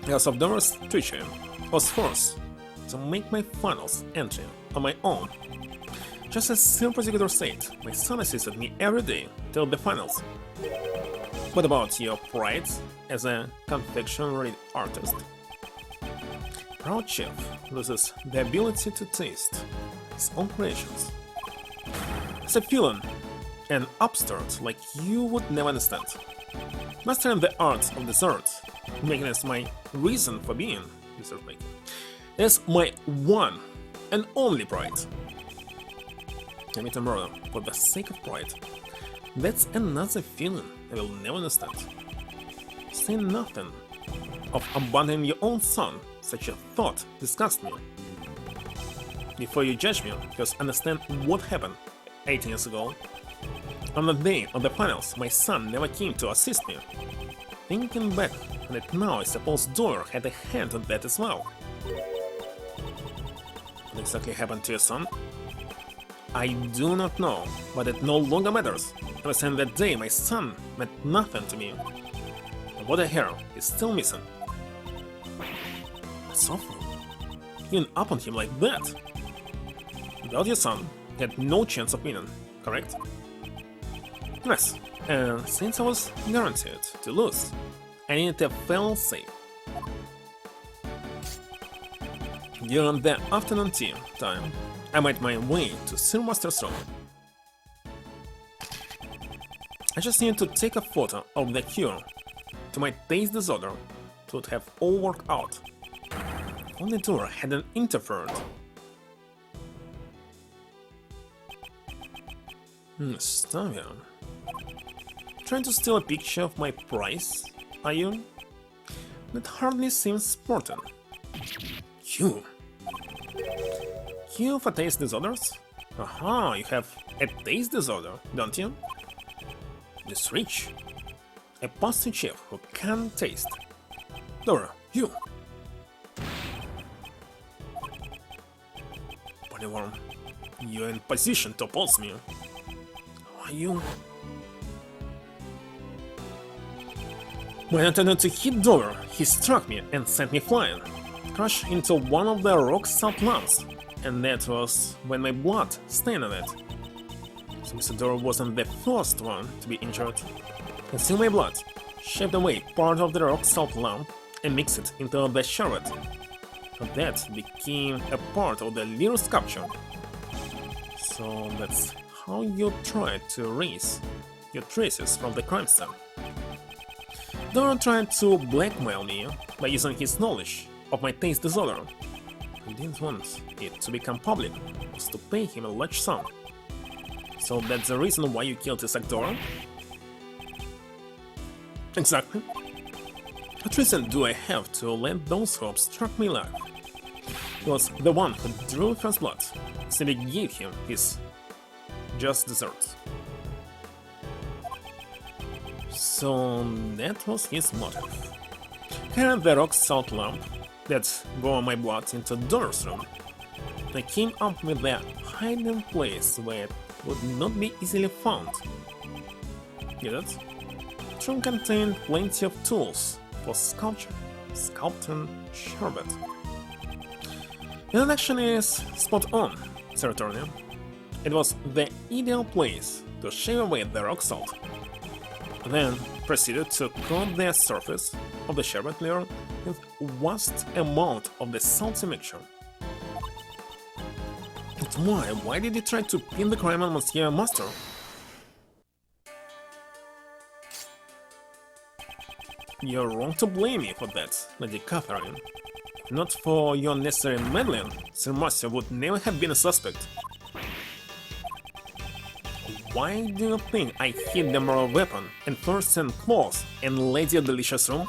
As of Dora's treachery was forced to make my finals entry on my own. Just as Sir Prosecutor said, my son assisted me every day till the finals. What about your pride as a confectionery artist? Proud chef loses the ability to taste his own creations. As a villain, an upstart like you would never understand. Mastering the art of dessert, making is my reason for being dessert making, is my one and only pride. Commit a murder for the sake of pride. That's another feeling I will never understand. Say nothing of abandoning your own son. Such a thought disgusts me. Before you judge me, just understand what happened 18 years ago. On the day of the finals, my son never came to assist me. Thinking back on it now, I suppose Doer had a hand on that as well. What exactly happened to your son? I do not know, but it no longer matters. Ever since that day, my son meant nothing to me. And what I hear is still missing. That's awful. Giving up on him like that. Without your son, he had no chance of winning, correct? Yes, and since I was guaranteed to lose, I needed a fail-safe. During the afternoon tea time, I made my way to Sir Master's room. I just needed to take a photo of the cure to my taste disorder. It would have all worked out. If only Dora hadn't interfered. Stavia. Trying to steal a picture of my prize, are you? That hardly seems sporting. You. You for taste disorders? Aha, you have a taste disorder, don't you? This rich. A pastry chef who can taste. Dora, you. Polyworm, you're in position to oppose me. How are you? When I intended to hit Dora, he struck me and sent me flying. Crashed into one of the rock salt lamps, and that was when my blood stained on it. So Mr. Dora wasn't the first one to be injured. Concealed my blood, shaved away part of the rock salt lamp, and mixed it into the sherbet. And that became a part of the little sculpture. So that's how you tried to erase your traces from the crime scene. Dora tried to blackmail me by using his knowledge of my taste disorder. He didn't want it to become public, was to pay him a large sum. So that's the reason why you killed his Dora? Exactly. What reason do I have to let those hopes struck me alive? He was the one who drew first blood, so we gave him his just desserts. So that was his motive. Carried the rock salt lamp that bore my blood into Dora's room. I came up with a hiding place where it would not be easily found. Get it? The room contained plenty of tools for sculpture, sculpting, sherbet. The action is spot on, Sir Attorney. It was the ideal place to shave away the rock salt. Then proceeded to coat the surface of the sherbet layer with vast amount of the salty mixture. But why did he try to pin the crime on Monsieur Master? You're wrong to blame me for that, Lady Catherine. If not for your necessary meddling, Sir Master would never have been a suspect. Why do you think I hid the murder weapon and first sent clothes in Lady Delicia's room?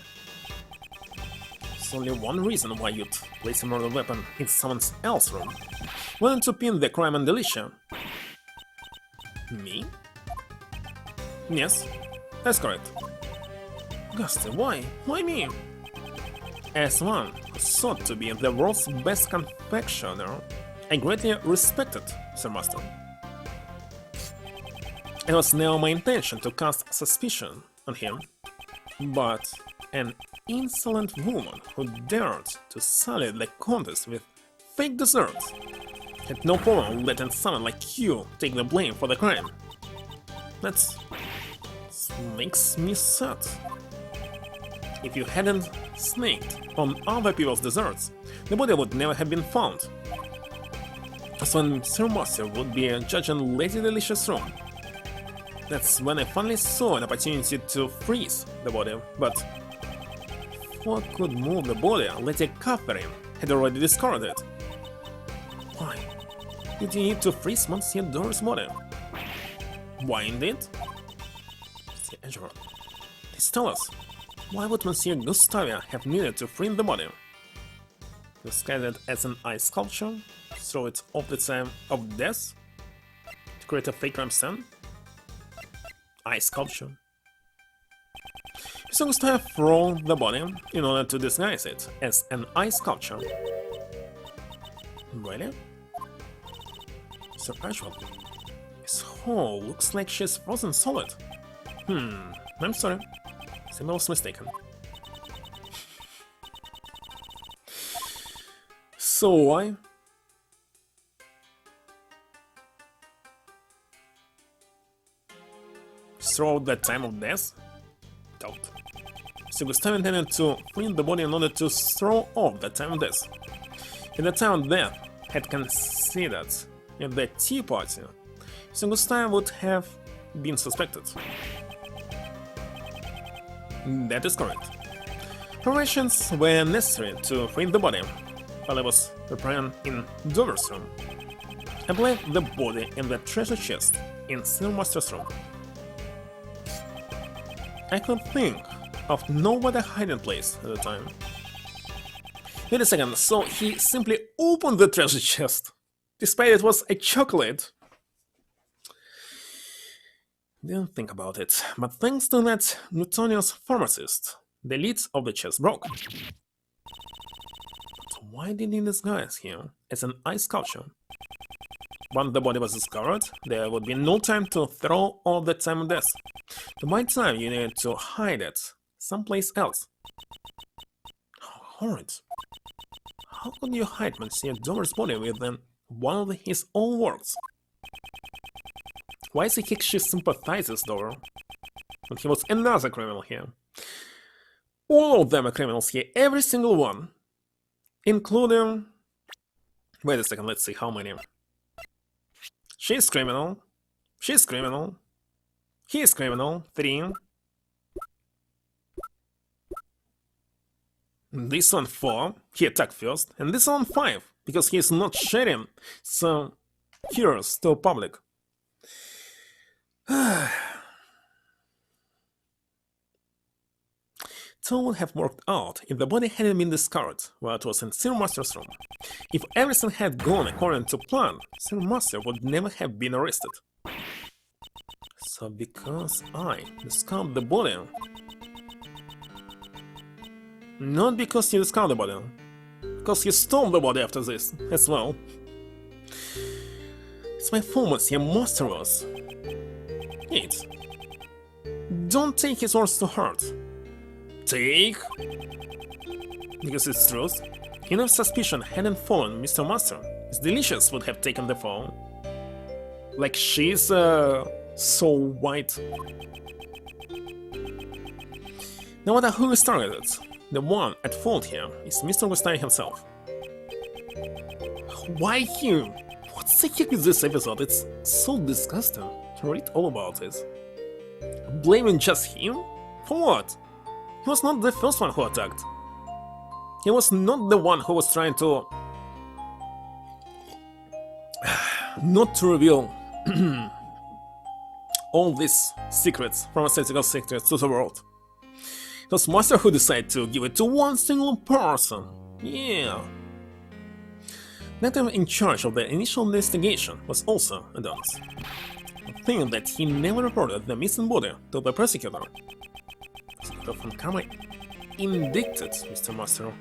There's only one reason why you'd place a murder weapon in someone else's room. Wanting to pin the crime on Delicia. Me? Yes, that's correct. Gusty, why? Why me? As one who sought to be the world's best confectioner, I greatly respected Sir Master. It was never my intention to cast suspicion on him, but an insolent woman who dared to sully the contest with fake desserts Had no problem letting someone like you take the blame for the crime. That makes me sad. If you hadn't snaked on other people's desserts, the body would never have been found. So Sir Master would be judging Lady Delicious' room. That's when I finally saw an opportunity to freeze the body, but what could move the body? Lady Catherine had already discovered it. Why did you need to freeze Monsieur Doris' body? Why indeed? Monsieur Edgeworth, please tell us, why would Monsieur Gustavia have needed to freeze the body? Disguise it as an ice sculpture? Throw it off the time of death? To create a fake crime scene? Ice sculpture. Monsieur Gustavia threw the body in order to disguise it as an ice sculpture. Really? Sir Edgeworth, his whole looks like she's frozen solid. I'm sorry. I was mistaken. So why? Throughout that time of death? Doubt. So Gustav intended to freeze the body in order to throw off the time of death. If the time of death had considered at the tea party, so Gustav would have been suspected. That is correct. Preparations were necessary to freeze the body while I was preparing in Dover's room. I placed the body in the treasure chest in Silvermaster's room. I could think of no other hiding place at the time. Wait a second, so he simply opened the treasure chest, despite it was a chocolate? Didn't think about it, but thanks to that notorious pharmacist, the lid of the chest broke. But why did he disguise him as an ice sculpture? Once the body was discovered, there would be no time to throw all the time of death. By the time you needed to hide it someplace else. How horrid. How could you hide Monsieur Dover's body within one of his own works? Why is he she sympathizes Dover? But he was another criminal here. All of them are criminals here, every single one. Including... Wait a second, let's see how many. She's criminal. She's criminal. He is criminal. 3. This one 4. He attacked first. And this one 5. Because he is not sharing some cures to public. It all would have worked out if the body hadn't been discovered while it was in Sir Master's room. If everything had gone according to plan, Sir Master would never have been arrested. So because I discovered the body... Not because you discovered the body, because you stole the body after this, as well. It's my fault, Monsieur Master was. It. Don't take his words to heart. Take? Because it's truth. Even if suspicion hadn't fallen Mr. Master, Miss Delicious would have taken the fall. Like she's so white. No matter who is targeted, the one at fault here is Mr. Gustav himself. Why him? What's the heck with this episode? It's so disgusting to read all about it. Blaming just him? For what? He was not the first one who attacked. He was not the one who was trying to... not to reveal all these secrets, pharmaceutical secrets to the world. It was Master who decided to give it to one single person. Yeah. That man in charge of the initial investigation was also a dunce. The thing that he never reported the missing body to the prosecutor. Prosecutor from Karma indicted Mr. Master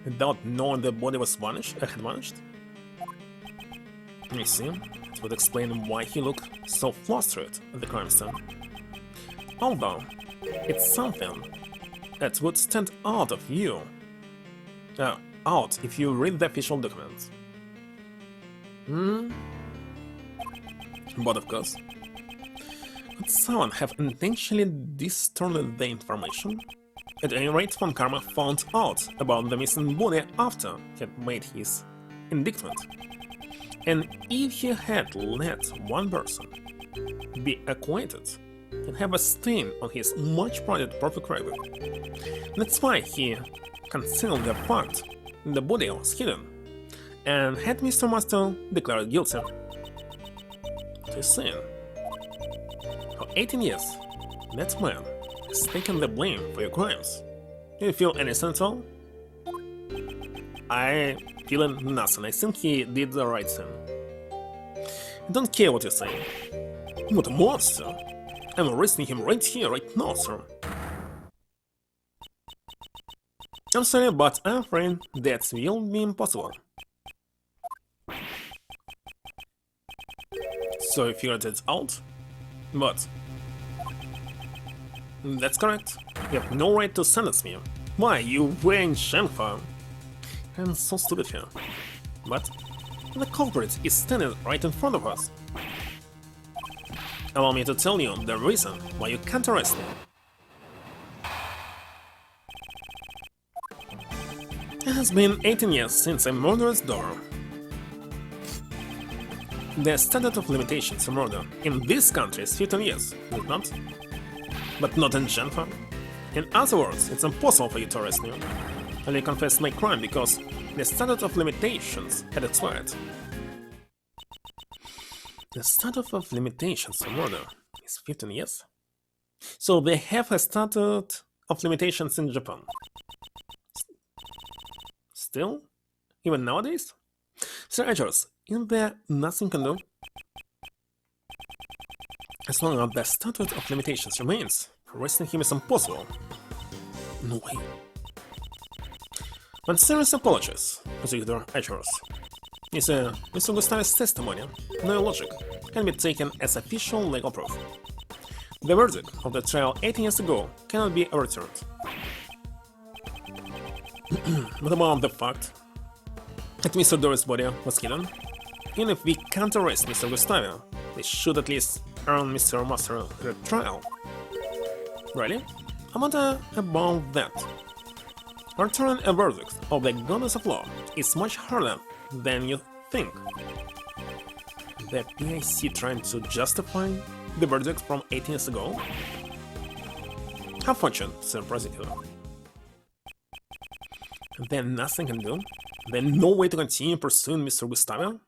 without knowing the body was had vanished. You see, it would explain why he looked so flustered at the crime scene. Although, it's something that would stand out if you read the official documents. Hmm? But of course, could someone have intentionally distorted the information? At any rate, Von Karma found out about the missing body after he had made his indictment. And if he had let one person be acquainted and have a stain on his much prized perfect record, that's why he concealed the fact the body was hidden and had Mr. Master declared guilty. What is saying? For 18 years, that man has taken the blame for your crimes. Do you feel innocent at all? I feel nothing. I think he did the right thing. I don't care what you say. What a monster! I'm arresting him right here, right now, sir. I'm sorry, but I'm afraid that will be impossible. So you figured it out? But that's correct. You have no right to sentence me. Why, you wearing Shenfa? I'm so stupid here. But the culprit is standing right in front of us. Allow me to tell you the reason why you can't arrest me. It has been 18 years since I murdered his daughter. The statute of limitations for murder in this country is 15 years, is it not? But not in Genfa. In other words, it's impossible for you to arrest me. I only confessed my crime because the statute of limitations had expired. The statute of limitations for murder is 15 years? So they have a statute of limitations in Japan. Still? Even nowadays? Sir Edgers, isn't there nothing can do? As long as the statute of limitations remains, arresting him is impossible. No way. But serious apologies, Prosecutor Edgers. You see, Mr. Gustave's testimony, no logic, can be taken as official legal proof. The verdict of the trial 18 years ago cannot be overturned. What about the fact that Mr. Doris' body was hidden? Even if we can't arrest Mr. Gustave, we should at least earn Mr. Master a trial. Really? I wonder about that. Returning a verdict of the goddess of law is much harder than you think. The PIC trying to justify the verdict from 18 years ago? Have fortune, Sir Prosecutor. Then nothing can do? Then no way to continue pursuing Mr. Gustave?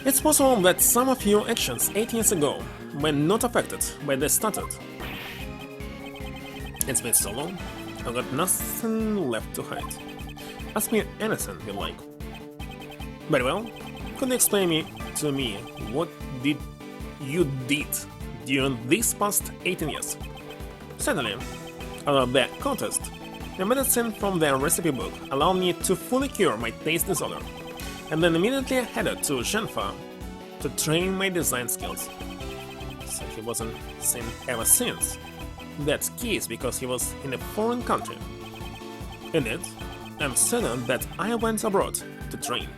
It's possible that some of your actions 8 years ago were not affected by the statute. It's been so long, I've got nothing left to hide. Ask me anything you like. Very well, could you explain to me what you did during these past 18 years? Certainly. About the contest, the medicine from the recipe book allowed me to fully cure my taste disorder, and then immediately headed to Shenfa to train my design skills. So he wasn't seen ever since. That's key because he was in a foreign country. Indeed, I'm certain that I went abroad to train.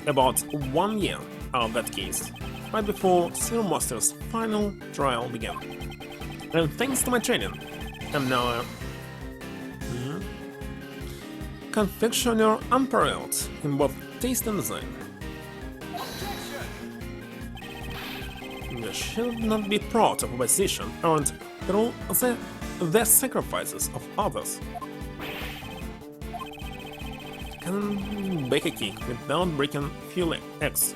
About 1 year out of that case, right before Sir Master's final trial began. And thanks to my training, I'm now a confectioner unparalleled in both taste and design. You should not be proud of a position earned through the sacrifices of others. You can bake a cake without breaking few eggs.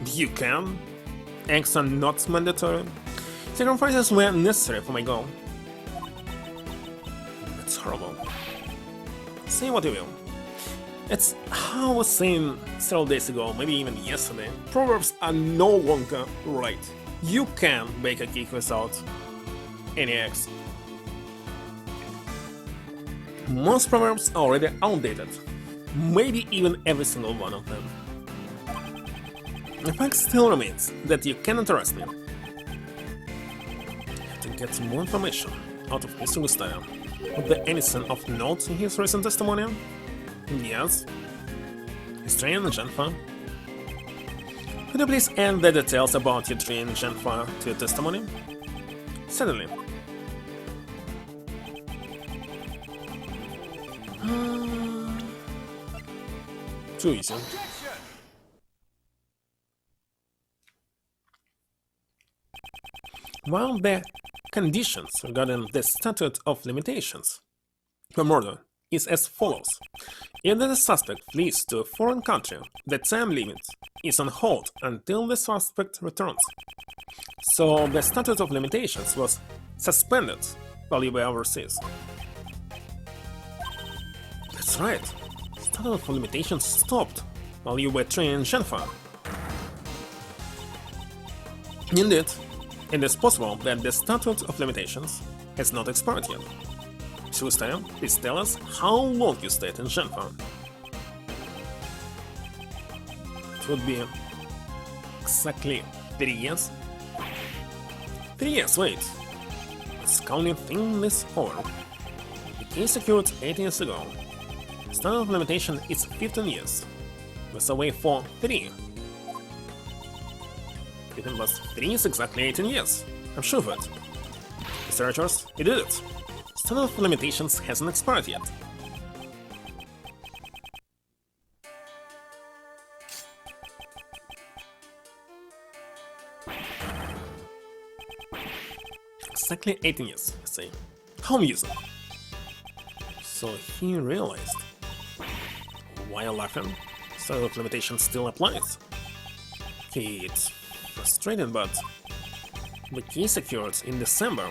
You can? Eggs are not mandatory. Sacrifices were necessary for my goal. It's horrible. Say what you will. It's how I was saying several days ago, maybe even yesterday. Proverbs are no longer right. You can bake a cake without any eggs. Most proverbs are already outdated, maybe even every single one of them. The fact still remains that you cannot arrest me. To get more information out of Mr. Gustavo, would there anything of note in his recent testimony? Yes. History in Genfa. Could you please add the details about your tree in Genfa to your testimony? Certainly. Too easy. While the conditions regarding the statute of limitations for murder is as follows. If the suspect flees to a foreign country, the time limit is on hold until the suspect returns. So the statute of limitations was suspended while you were overseas. That's right. Statute of limitations stopped while you were training in Genfa. Indeed, it is possible that the statute of limitations has not expired yet. Gustavo, please tell us how long you stayed in Genfa. It would be exactly 3 years. 3 years, wait. Let's calmly think this over. The case occurred 8 years ago. The statute of limitation is 15 years. Let's wait for 3. 15 plus 3 is exactly 18 years. I'm sure of it. Researchers, you did it. Statute of limitations hasn't expired yet. Exactly 18 years, I say. How amusing. So he realized. While laughing, statute of limitations still applies. It's frustrating, but the case occurred in December.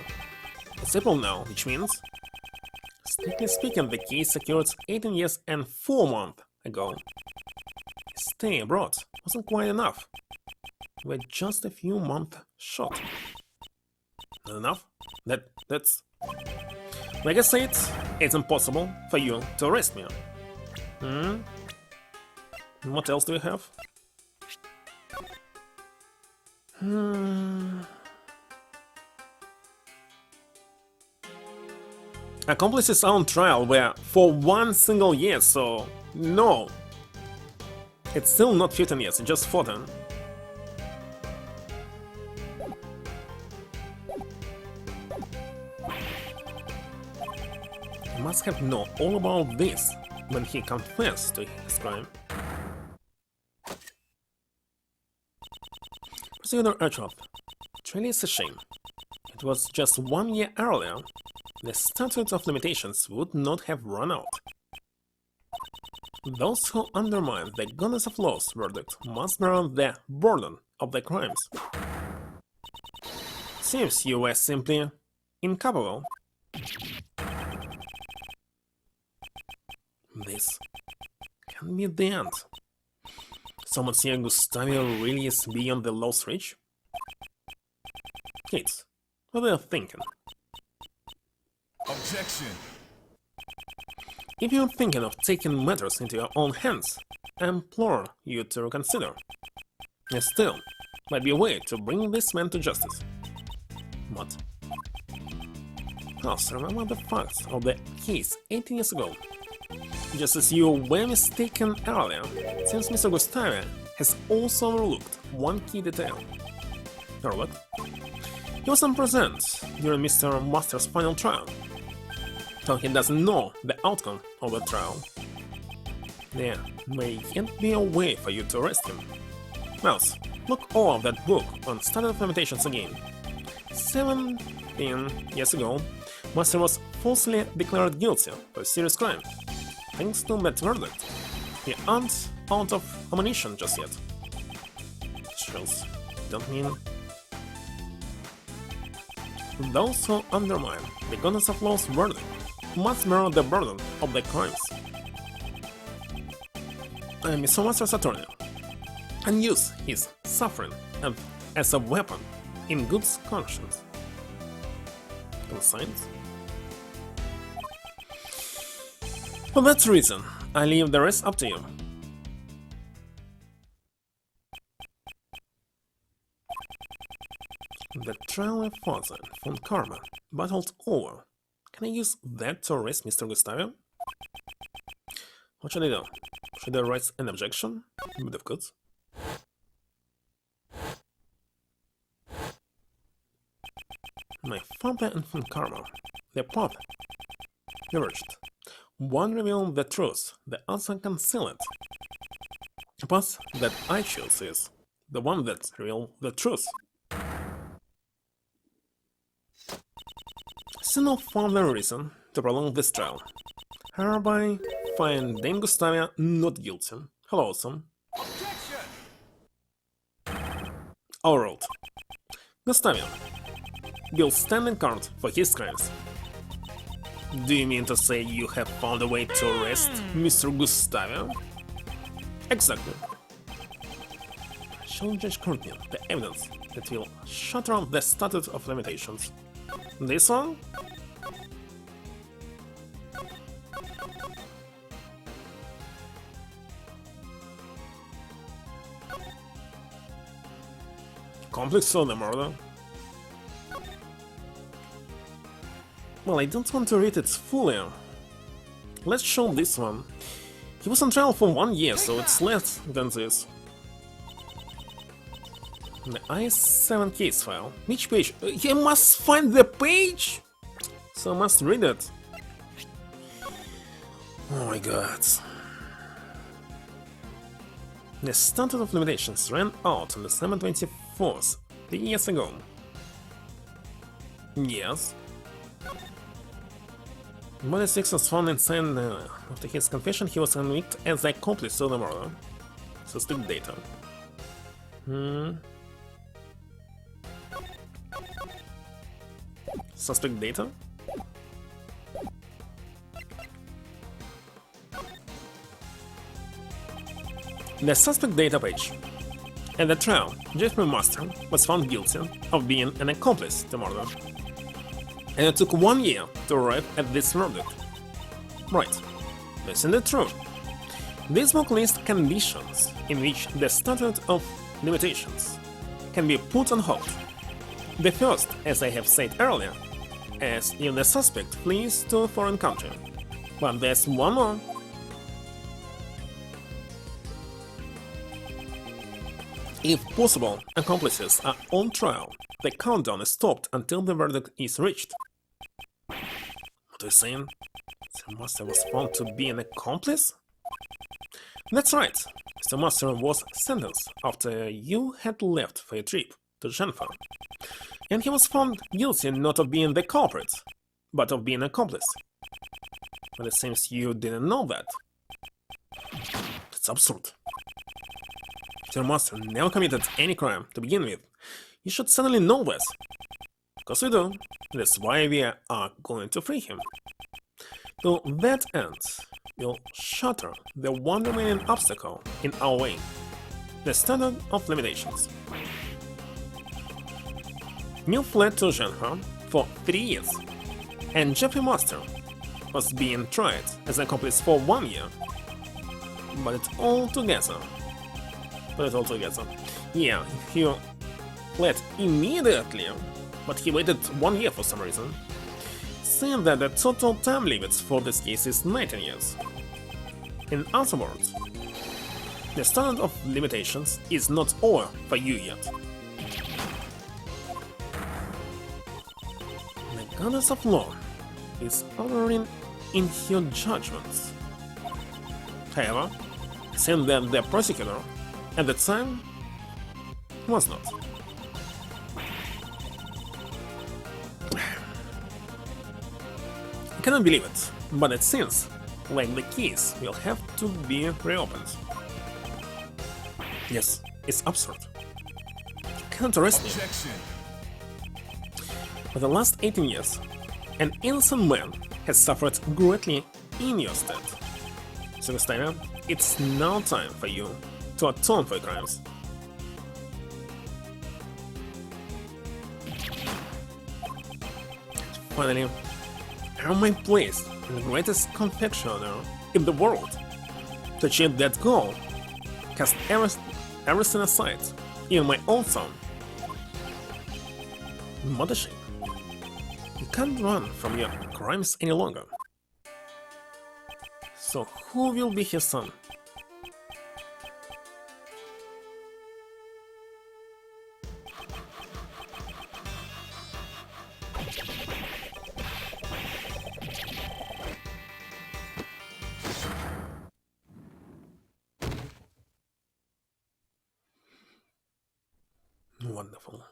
It's April now, which means, strictly speaking, the case occurred 18 years and 4 months ago. Stay abroad wasn't quite enough. We're just a few months short. Not enough? That's... Like I said, it's impossible for you to arrest me. What else do you have? Accomplices on trial were for 1 single year, so no. It's still not 15 years, it's just 14. He must have known all about this when he confessed to his crime. Prosecutor Urchov, it really is a shame. It was just 1 year earlier. The statute of limitations would not have run out. Those who undermine the goodness of law's verdict must bear the burden of their crimes. Seems you were simply incapable. This can be the end. So Monsieur Gustavo really is beyond the law's reach? Kids, what are you thinking? Objection. If you're thinking of taking matters into your own hands, I implore you to reconsider. There still might be a way to bring this man to justice. What? Plus, remember the facts of the case 18 years ago. Just as you were mistaken earlier, since Mr. Gustavo has also overlooked one key detail. Overlooked? He wasn't present during Mr. Master's final trial, so he doesn't know the outcome of the trial. There may yet be a way for you to arrest him. Mouse, look over that book on statute of limitations again. 17 years ago, Master was falsely declared guilty of a serious crime. Thanks to that verdict, he aren't out of ammunition just yet. Shells don't mean... Those who undermine the goodness of law's verdict must bear the burden of their crimes. I am Mr. Master's attorney, and use his suffering as a weapon in good conscience. Conscience? For that reason, I leave the rest up to you. The trial of Father von Karma battled over. Can I use that to arrest Mr. Gustavio? What should I do? Should I raise an objection? But of course. My father and von Karma, the path diverged. One revealed the truth, the other concealed it. The path that I choose is the one that reveals the truth. See no further reason to prolong this trial. Hereby find Dame Gustavia not guilty. Hello, son. Overruled. Gustavia will stand in court for his crimes. Do you mean to say you have found a way to arrest Mr. Gustavia? Exactly. Shall Judge Courtney the evidence that will shatter the statute of limitations? This one? Complex of the murder? Well, I don't want to read it fully. Let's show this one. He was on trial for 1 year, so it's less than this. The I-7 case file. Which page? He must find the page? So I must read it. Oh my god. The statute of limitations ran out on December 24th, 3 years ago. Yes. Body 6 was found insane. After his confession, he was convicted as the accomplice to the murder. Suspect data. Suspect data? The suspect data page. At the trial, Jeffrey Master was found guilty of being an accomplice to murder. And it took 1 year to arrive at this verdict. Right, isn't it true? This book lists conditions in which the statute of limitations can be put on hold. The first, as I have said earlier, is if the suspect flees to a foreign country. But there's one more. If possible accomplices are on trial, the countdown is stopped until the verdict is reached. What are you saying? Mr. Master was found to be an accomplice? That's right. Mr. Master was sentenced after you had left for a trip to Geneva. And he was found guilty not of being the culprit, but of being an accomplice. But it seems you didn't know that. That's absurd. Mr. Master never committed any crime to begin with. You should certainly know this. Because we do. That's why we are going to free him. To that end, we'll shatter the one remaining obstacle in our way. The statute of limitations. You fled to Geneva for 3 years, and Jeffrey Master was being tried as an accomplice for 1 year. But it's all together. Yeah, he fled immediately, but he waited 1 year for some reason. Saying that the total time limit for this case is 19 years. In other words, the statute of limitations is not over for you yet. The goddess of law is ordering in her judgments. However, it seems that the prosecutor at the time was not. I cannot believe it, but it seems like the case will have to be reopened. Yes, it's absurd. You cannot arrest me. For the last 18 years, an innocent man has suffered greatly in your stead. So, Gustavia, it's now time for you to atone for your crimes. Finally, I am my place in the greatest confectioner in the world to achieve that goal. Cast everything aside, even my own son. Mothership. You can't run from your crimes any longer. So who will be his son? Wonderful.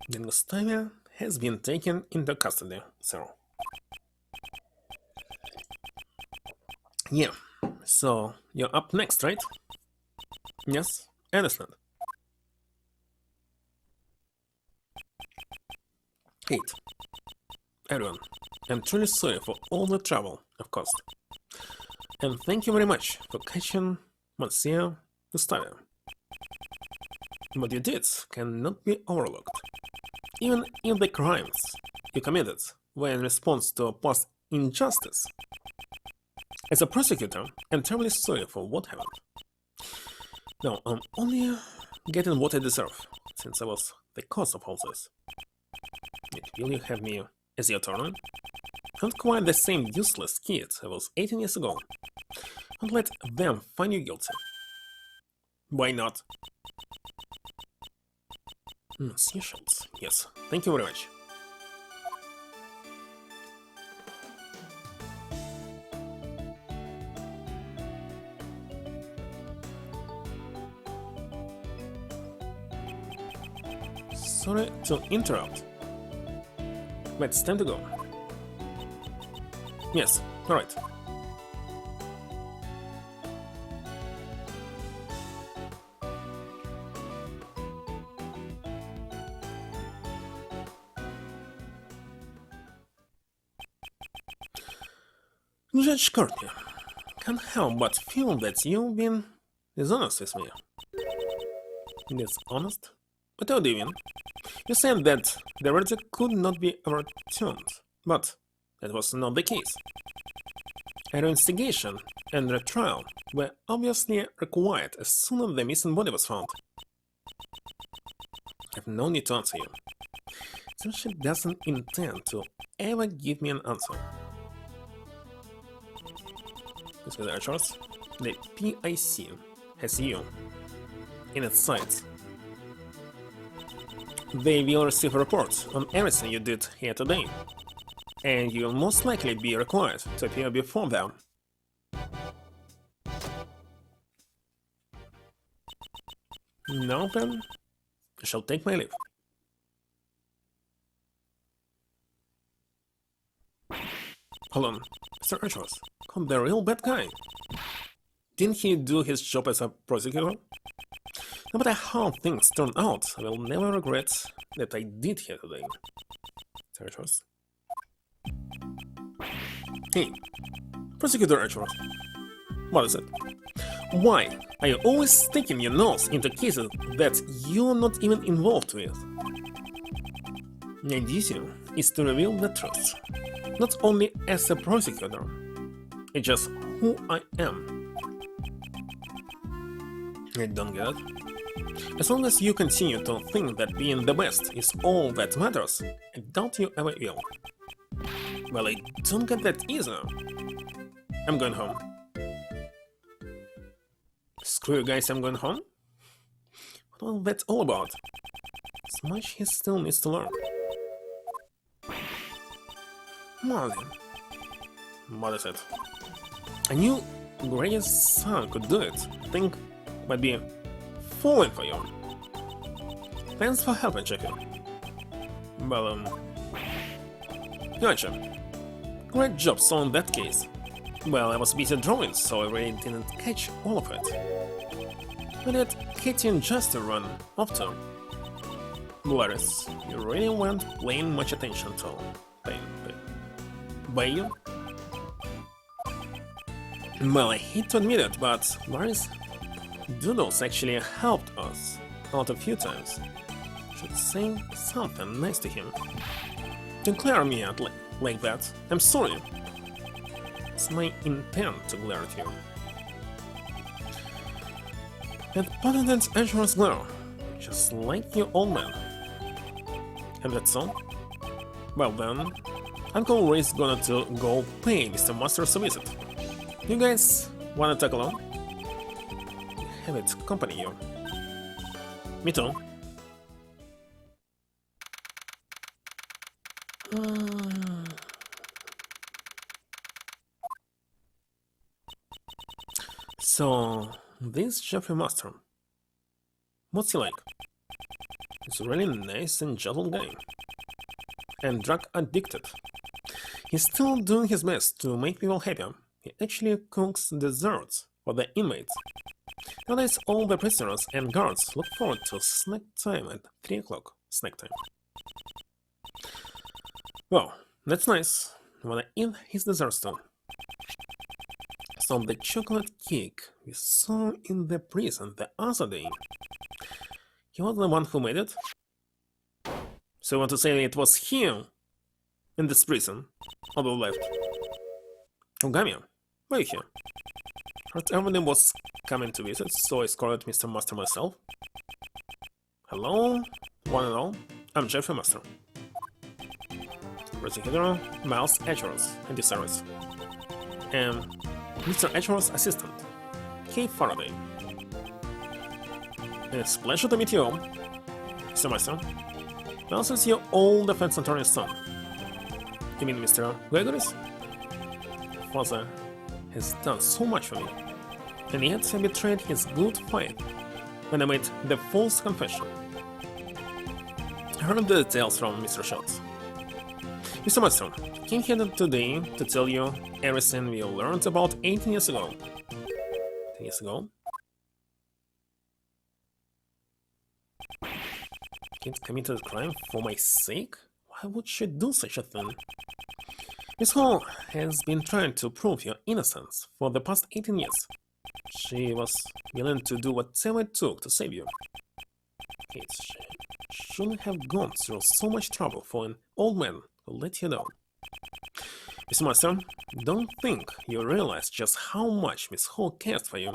Then Gustavia has been taken into custody, sir. Yeah, so you're up next, right? Yes, I understand. 8. Everyone, I'm truly sorry for all the trouble I've caused. And thank you very much for catching Monsieur Gustavia. What you did cannot be overlooked. Even if the crimes you committed were in response to a past injustice. As a prosecutor, I'm terribly sorry for what happened. Now, I'm only getting what I deserve, since I was the cause of all this. Yet will you have me as your attorney? Not quite the same useless kid I was 18 years ago. And let them find you guilty. Why not? Monsieur Schultz, yes, thank you very much. Sorry to interrupt, but it's time to go. Yes, alright. Judge Courtney, can't help but feel that you've been dishonest with me. Dishonest? What do you mean? You said that the verdict could not be overturned, but that was not the case. A investigation and a trial were obviously required as soon as the missing body was found. I have no need to answer you, since she doesn't intend to ever give me an answer. Mr. Archers, the PIC has you in its sights. They will receive a report on everything you did here today, and you will most likely be required to appear before them. Now then, I shall take my leave. Hold on, Mr. Archers, caught the real bad guy. Didn't he do his job as a prosecutor? No matter how things turn out, I will never regret that I did here today. Mr. Archers. Hey, Prosecutor Archers. What is it? Why are you always sticking your nose into cases that you're not even involved with? My duty is to reveal the truth, not only as a prosecutor, it's just who I am. I don't get it. As long as you continue to think that being the best is all that matters, I doubt you ever will. Well, I don't get that either. I'm going home. Screw you guys, I'm going home? What was that all about? As much he still needs to learn. Marlin. What is it? I knew Gray's son could do it. I think might be falling for you. Thanks for helping, Jackie. Well, gotcha. Great job solving that case. Well, I was busy drawing, so I really didn't catch all of it. But did Katie and Justin run off to? Gladys, you really weren't paying much attention to by you? Well, I hate to admit it, but Larry's doodles actually helped us out a few times. Should say something nice to him. To clear me at like that. I'm sorry. It's my intent to glare at you. And Paladin's Edgeworth glare, just like you, old man. And that's all? Well then, Uncle Ray's gonna to go pay Mr. Masters a visit. You guys wanna tag along? Have it accompany you. Me too. So, this Jeffrey Master, what's he like? He's a really nice and gentle guy. And drug addicted. He's still doing his best to make people happy. He actually cooks desserts for the inmates. Nowadays all the prisoners and guards look forward to snack time at 3 o'clock, snack time. Well, that's nice. I wanna eat his desserts too. So the chocolate cake we saw in the prison the other day. He was the one who made it? So you want to say it was him in this prison on the left? Ogami, why are you here? Heard everyone was coming to visit, so I escorted Mr. Master myself. Hello, one and all, I'm Jeffrey Master. Prosecutor Miles Edgeworth and the service. And Mr. Edgeworth's assistant, Kate Faraday. It's a pleasure to meet you all, Mr. Master. I also see your old defense attorney's son. You mean Mr. Gregory's? Father has done so much for me, and yet I betrayed his good faith when I made the false confession. I heard the details from Mr. Schultz. Mr. Master, came here today to tell you everything we learned about 18 years ago. 10 years ago? Kid committed a crime for my sake? Why would she do such a thing? Miss Hall has been trying to prove your innocence for the past 18 years. She was willing to do whatever it took to save you. Kate, she shouldn't have gone through so much trouble for an old man who let you down. Mr. Master, don't think you realize just how much Miss Hall cares for you.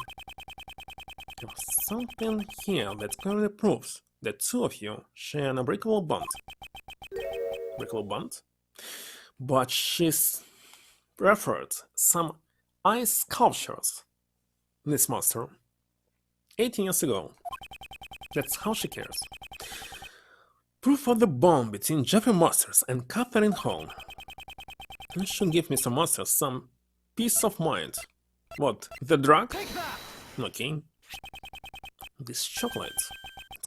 There's something here that clearly proves the two of you share an unbreakable bond. Unbreakable bond? But she's preferred some ice sculptures, Miss Master. 18 years ago. That's how she cares. Proof of the bond between Jeffrey Masters and Catherine Hall. I should give Mr. Masters some peace of mind. What, the drug? Okay. These chocolates.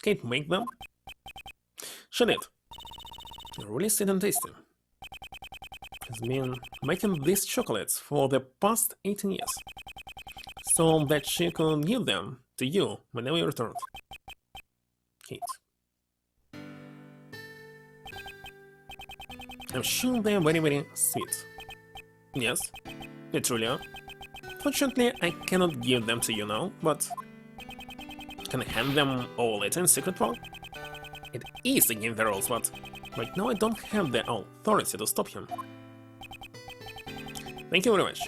Can't make them? She did. Really sweet and tasty. Has been making these chocolates for the past 18 years, so that she could give them to you whenever you returned. Kate. I'm sure they're very sweet. Yes, they truly are. Fortunately, I cannot give them to you now, but can I hand them all later in secret vault? It is against the rules, but right now I don't have the authority to stop him. Thank you very much.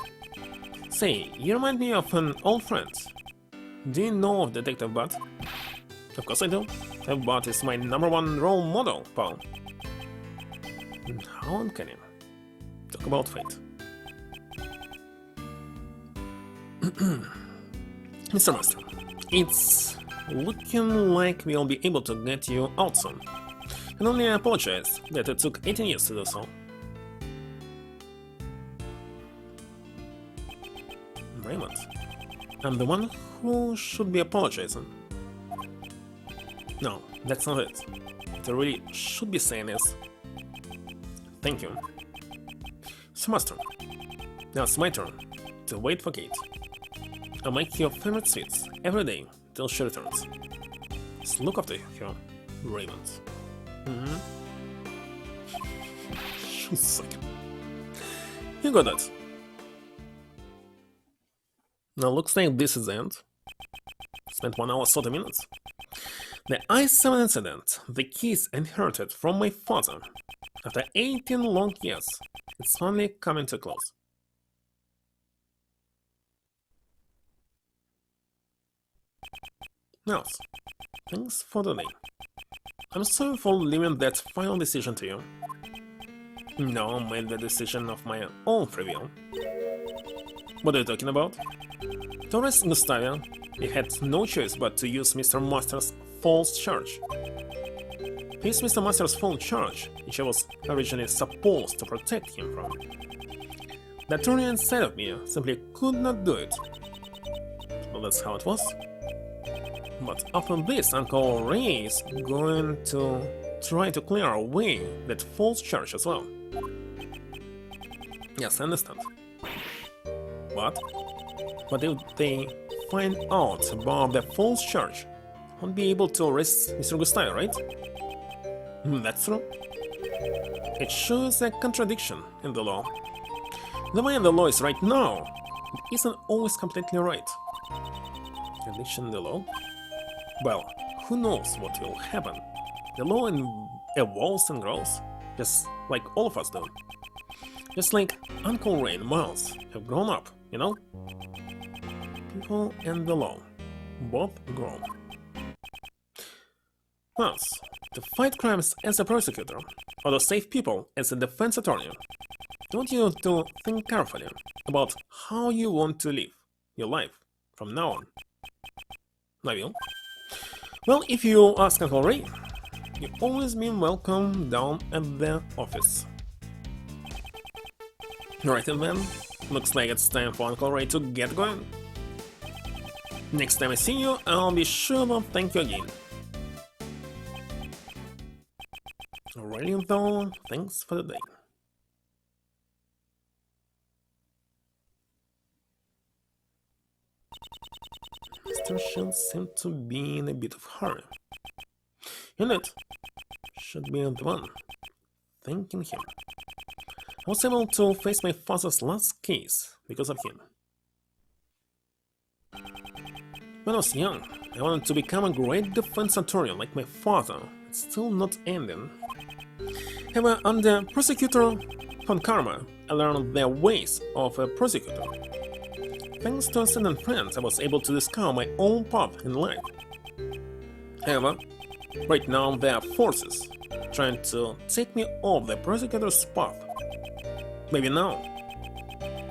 Say, you remind me of an old friend. Do you know of Detective Butt? Of course I do. Detective Butt is my #1 role model, pal. How uncanny. Talk about fate. Mr. Master, it's looking like we'll be able to get you out soon. I can only apologize that it took 18 years to do so. Raymond, I'm the one who should be apologizing. No, that's not it. What I really should be saying is thank you. So, Master, now it's my turn to wait for Kate. I'll make your favorite sweets every day till she returns. Just look after her, Raymond. You suck. You got that. Now looks like this is the end. spent 1 hour 30 minutes. The I-7 incident, the keys inherited from my father. After 18 long years, it's finally coming to a close. Nels, thanks for the day. I'm sorry for leaving that final decision to you. No, I made the decision of my own free will. What are you talking about? To arrest Gustavia, he had no choice but to use Mr. Master's false charge. He used Mr. Master's false charge, which I was originally supposed to protect him from. The attorney inside of me simply could not do it. Well, that's how it was. But after this, Uncle Ray is going to try to clear away that false charge as well. Yes, I understand. But if they find out about the false charge, won't be able to arrest Mr. Gustavio, right? That's true. It shows a contradiction in the law. The way the law is right now, it isn't always completely right. Contradiction in the law? Well, who knows what will happen? The law evolves and grows, just like all of us do. Just like Uncle Ray and Miles have grown up, you know? People and the law, both grown. Thus, to fight crimes as a prosecutor, or to save people as a defense attorney, I want you to think carefully about how you want to live your life from now on. I will. Well, if you ask Uncle Ray, you've always been welcome down at the office. Alright then, looks like it's time for Uncle Ray to get going. Next time I see you, I'll be sure to thank you again. Alrighty though, thanks for the day. Mr. Shield seemed to be in a bit of hurry. Unit should be the one thanking him. I was able to face my father's last case because of him. When I was young, I wanted to become a great defense attorney like my father. It's still not ending. However, under Prosecutor von Karma, I learned the ways of a prosecutor. Thanks to certain friends, I was able to discover my own path in life. However, right now there are forces trying to take me off the prosecutor's path. Maybe now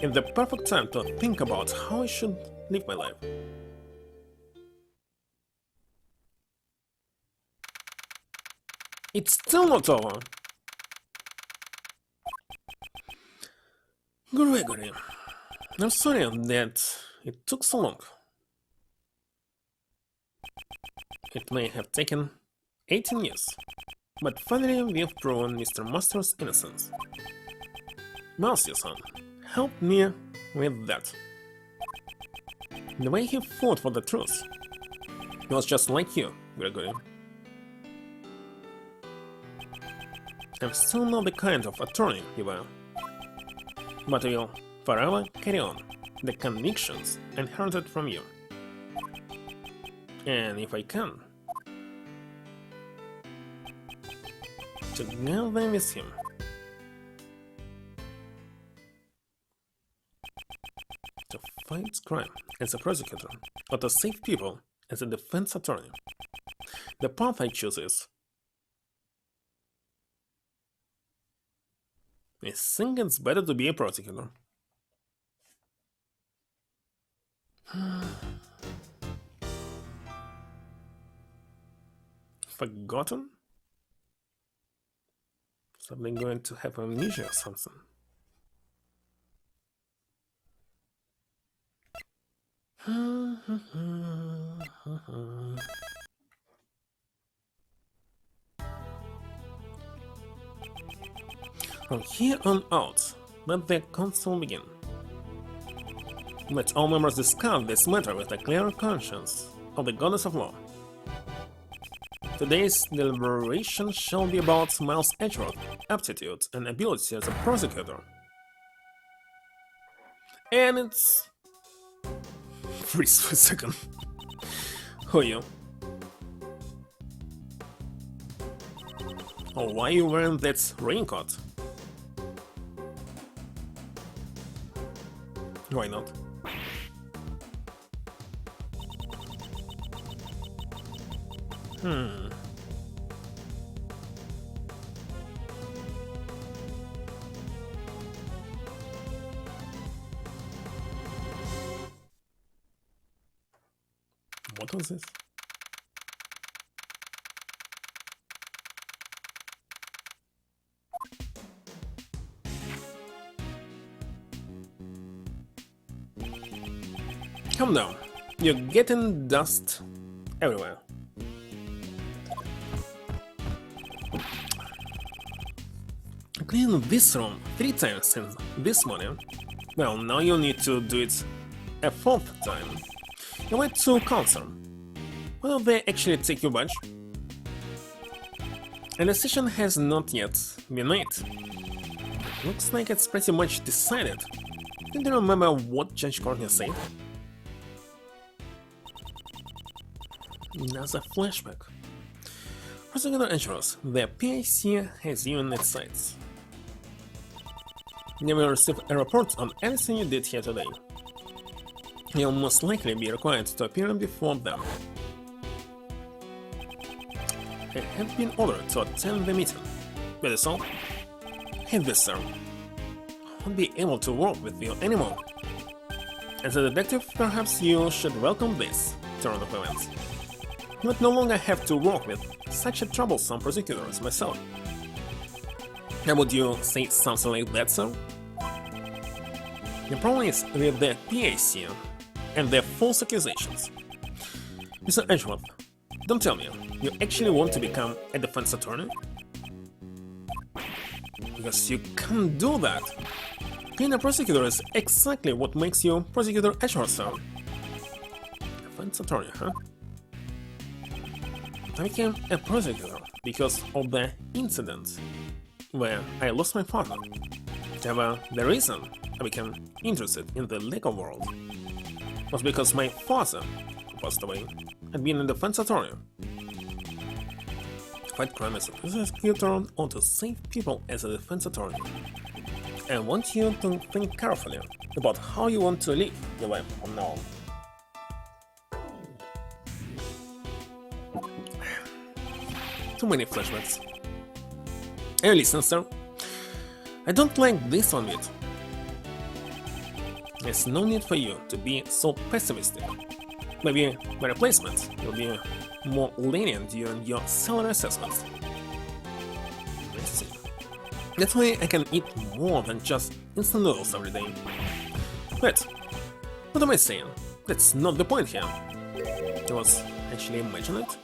is the perfect time to think about how I should live my life. It's still not over. Gregory, I'm sorry that it took so long. It may have taken 18 years, but finally we've proven Mr. Master's innocence. Mercy, son, help me with that. The way he fought for the truth, he was just like you, Gregory. I'm still not the kind of attorney you were, but I will forever carry on the convictions inherited from you. And if I can, together with him, to fight crime as a prosecutor, or to save people as a defense attorney. The path I choose is, I think it's better to be a prosecutor. Forgotten? Something going to have amnesia or something. From here on out, let the council begin. Let all members discuss this matter with a clear conscience of the goddess of law. Today's deliberation shall be about Miles' Edgeworth's aptitude and ability as a prosecutor. And it's... freeze for a second. Who are you? Oh, why are you wearing that raincoat? Why not? What was this? Calm down. You're getting dust everywhere. I cleaned this room 3 times since this morning. Well, now you need to do it a 4th time. You went to council. Why don't they actually take your badge? And the decision has not yet been made. Looks like it's pretty much decided. Do you remember what Judge Courtney said? Another flashback. Prosecutor Angelos, the PIC has you in its sights. You will receive a report on anything you did here today. You'll most likely be required to appear before them. I have been ordered to attend the meeting. That is all. Hey, this sir. I won't be able to work with you anymore. As a detective, perhaps you should welcome this turn of events. You would no longer have to work with such a troublesome prosecutor as myself. How would you say something like that, sir? The problem is with the PAC and their false accusations. Mr. Edgeworth, don't tell me you actually want to become a defense attorney? Because you can't do that. Being a prosecutor is exactly what makes you Prosecutor Edgeworth, sir. Defense attorney, huh? I became a prosecutor because of the incident where I lost my father. However, the reason I became interested in the legal world was because my father, who passed away, had been a defense attorney. To fight crime as a prosecutor or to save people as a defense attorney. I want you to think carefully about how you want to live your life from now on. Too many flashbacks. Hey, listen, sir. I don't like this one bit. There's no need for you to be so pessimistic. Maybe my replacement will be more lenient during your salary assessments. I see. That way I can eat more than just instant noodles every day. Wait, what am I saying? That's not the point here. I was actually imagining it.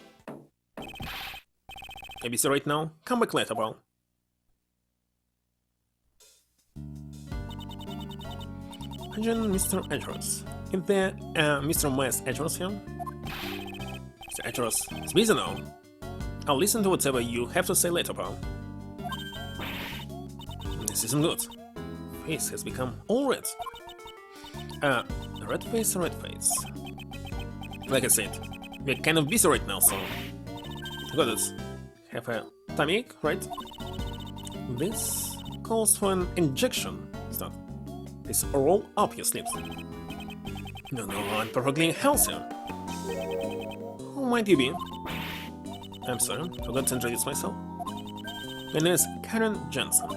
Maybe see right now, come back later, bro. Agent Mr. Edgeworth. Is there Mr. Miles Edgeworth here? Mr. Edgeworth is busy now. I'll listen to whatever you have to say later, bro. This isn't good. Face has become all red. Red face. Like I said, we're kind of busy right now, so... Got it. Have a tummy ache, right? This calls for an injection. Stop. This roll up your sleeves. No, I'm perfectly healthy. Who might you be? I'm sorry, forgot to introduce myself. My name is Karen Jensen.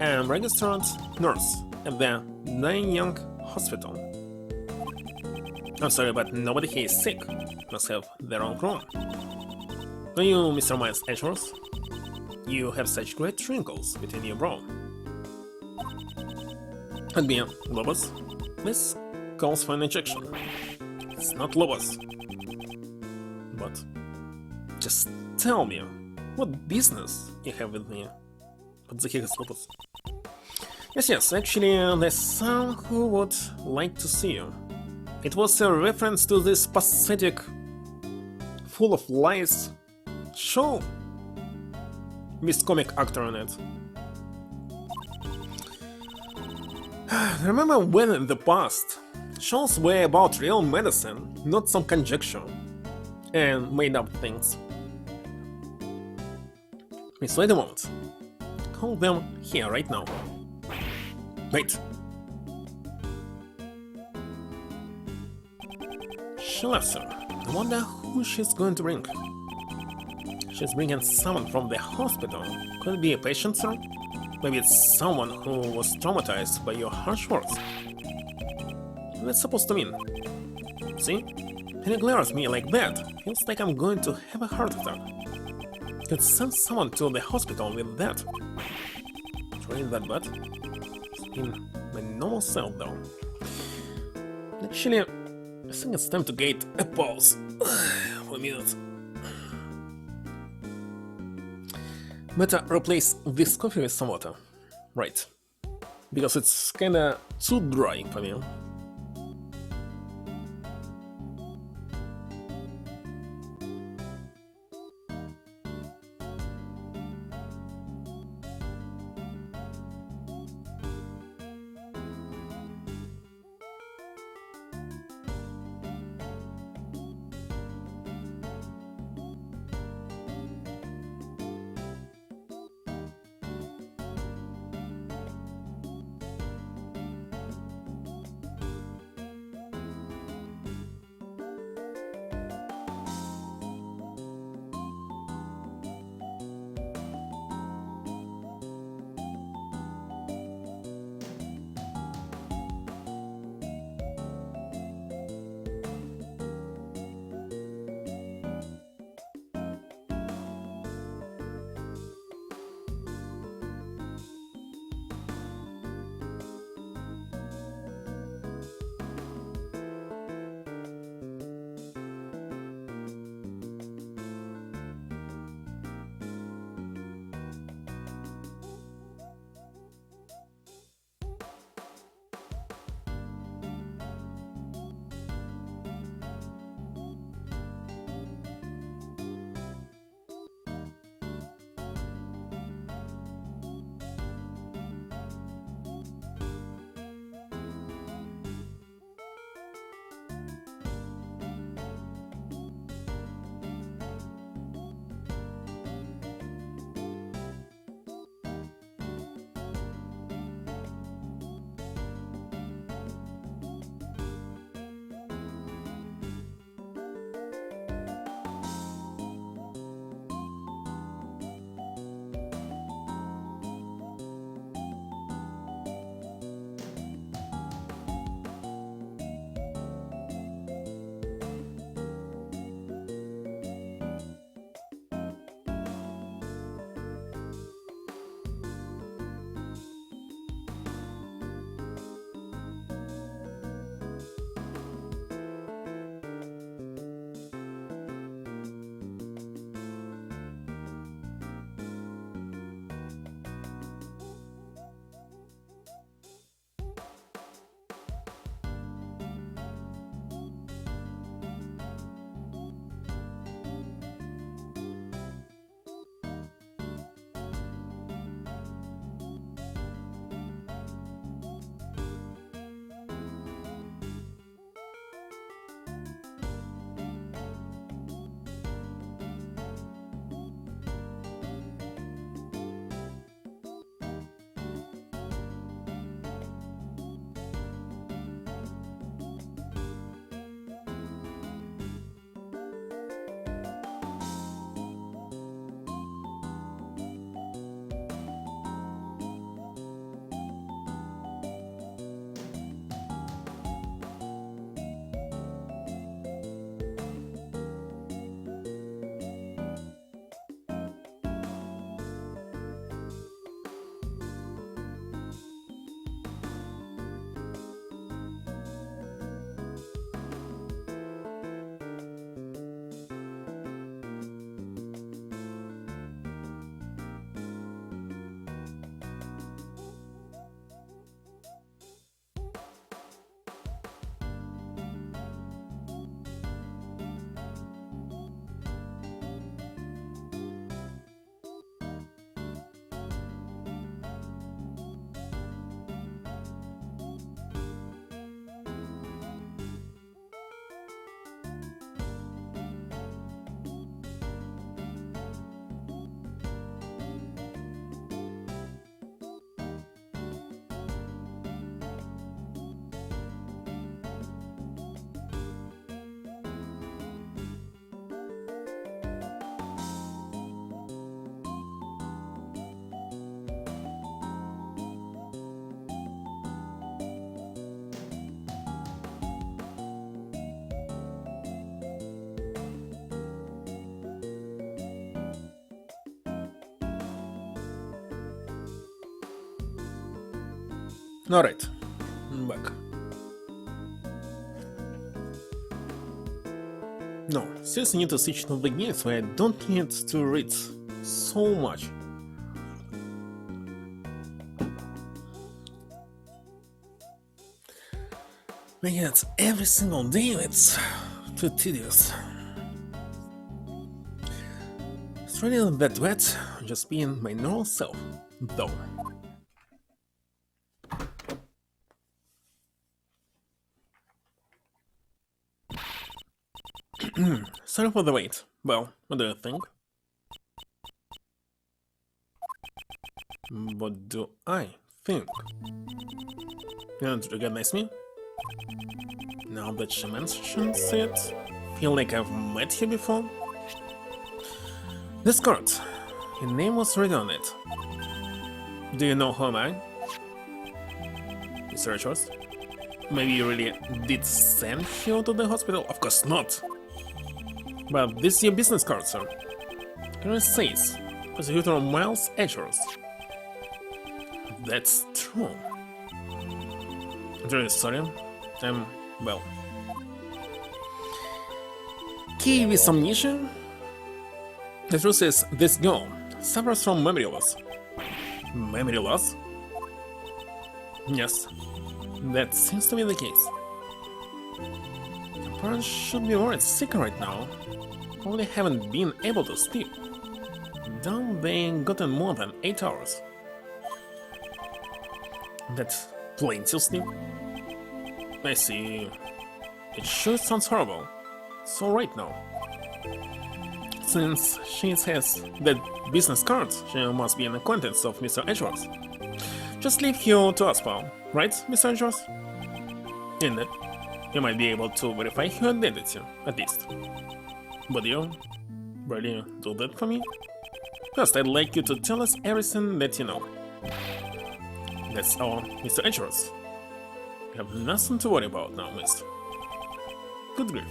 I'm registered nurse at the Nanyang Hospital. I'm sorry, but nobody here is sick. Must have their own room. Are you Mr. Miles Edgeworth? You have such great wrinkles between your brow. And be lupus. This calls for an injection. It's not lupus. But just tell me, what business you have with me? What the heck is lupus? Yes, actually, there's someone who would like to see you. It was a reference to this pathetic, full of lies show with comic actor on it. Remember when in the past shows were about real medicine, not some conjecture. and made up things. Miss, wait a moment. Call them here right now. Wait. She left, sir. I wonder who she's going to bring. She's bringing someone from the hospital. Could it be a patient, sir? Maybe it's someone who was traumatized by your harsh words. What's supposed to mean? See? When you glare at me like that, feels like I'm going to have a heart attack. Could send someone to the hospital with that. Train that butt. In my normal cell, though. Actually, I think it's time to get a pause for a minute. Better replace this coffee with some water. Right. Because it's kinda too dry for me. Alright, back. No, seriously need to switch to the games where I don't need to read so much. But yet, every single day it's too tedious. It's really not that wet, just being my normal self, though. Sorry for the wait. Well, what do you think? What do I think? You don't recognize me? Now that she mentions it, feel like I've met you before? This card, your name was written on it. Do you know who am I? Mr. Richards? Maybe you really did send you to the hospital? Of course not! But this is your business card, sir. Here it says, Prosecutor Miles Edgers. That's true. I'm really sorry. Well... Key with amnesia? The truth is, this girl suffers from memory loss. Memory loss? Yes, that seems to be the case. Your parents should be worried sick right now. Probably haven't been able to sleep. Don't they gotten more than 8 hours? That's plenty of sleep. I see. It sure sounds horrible. So right now, since she has that business card, she must be an acquaintance of Mr. Edgeworth. Just leave you to us, pal, right, Mr. Edgeworth? Indeed, you might be able to verify her identity, at least. Would you really do that for me? First, I'd like you to tell us everything that you know. That's all, Mr. Edgeworth. You have nothing to worry about now, mister. Good grief.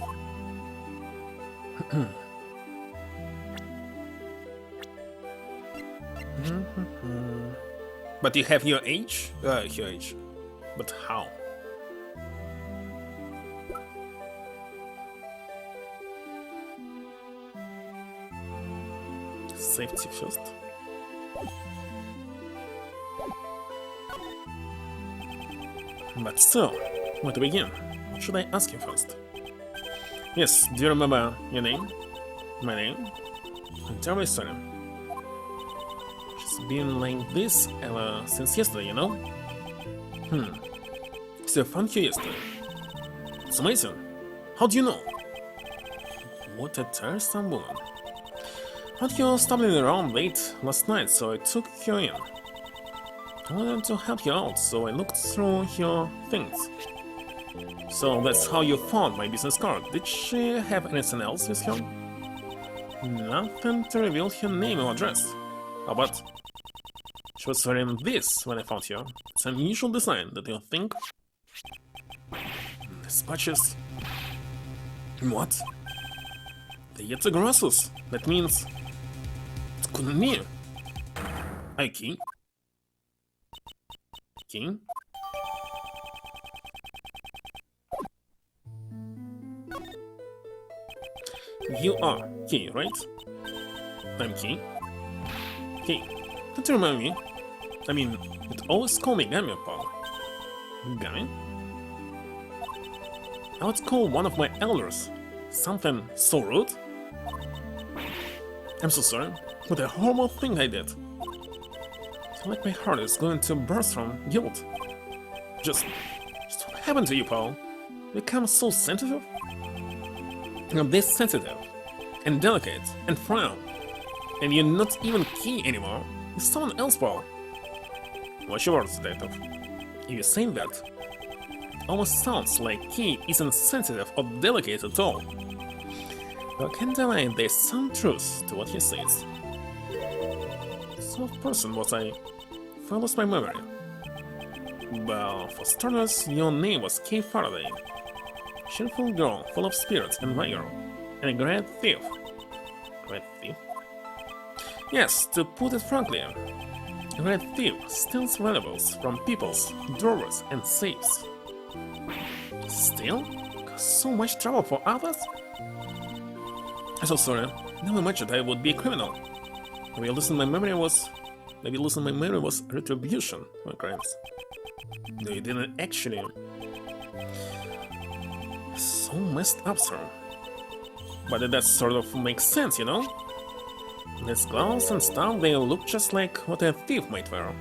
But you have your age? Her age. But how? Safety first. But still, where to begin? What should I ask you first? Yes, do you remember your name? My name? Tell me, sorry. She's been like this ever since yesterday, you know? So I found you yesterday. It's amazing. How do you know? What a tiresome woman. Found you stumbling around late last night, so I took you in. I wanted to help you out, so I looked through your things. So that's how you found my business card. Did she have anything else with her? Nothing to reveal her name or address. How about? She was wearing this when I found her. It's an unusual design, don't you think? These patches... What? They get aggressive. That means... It couldn't be. Are you key? Key? You are Key, right? I'm Key. Key, don't you remember me? I mean, you'd always call me Gami, pal. Gami? I would call one of my elders something so rude? I'm so sorry, what a horrible thing I did. I feel like my heart is going to burst from guilt. Just what happened to you, pal? You become so sensitive? You're this sensitive, and delicate, and frail, and you're not even Key anymore. You're someone else, pal. What's your words, detective? If you say that, it almost sounds like Key isn't sensitive or delicate at all. But I can't deny there's some truth to what he says. What sort of person was I? If I lost my memory. Well, for starters, your name was Kay Faraday. Cheerful girl, full of spirit and vigor, and a great thief. Great thief? Yes, to put it frankly, A red thief steals valuables from people's drawers and safes. Steal? Cause so much trouble for others? I'm so sorry. Never imagined I would be a criminal. Maybe losing my memory was retribution for crimes. No, you didn't actually. So messed up, sir. But that sort of makes sense, you know? These clothes and stuff, they look just like what a thief might wear.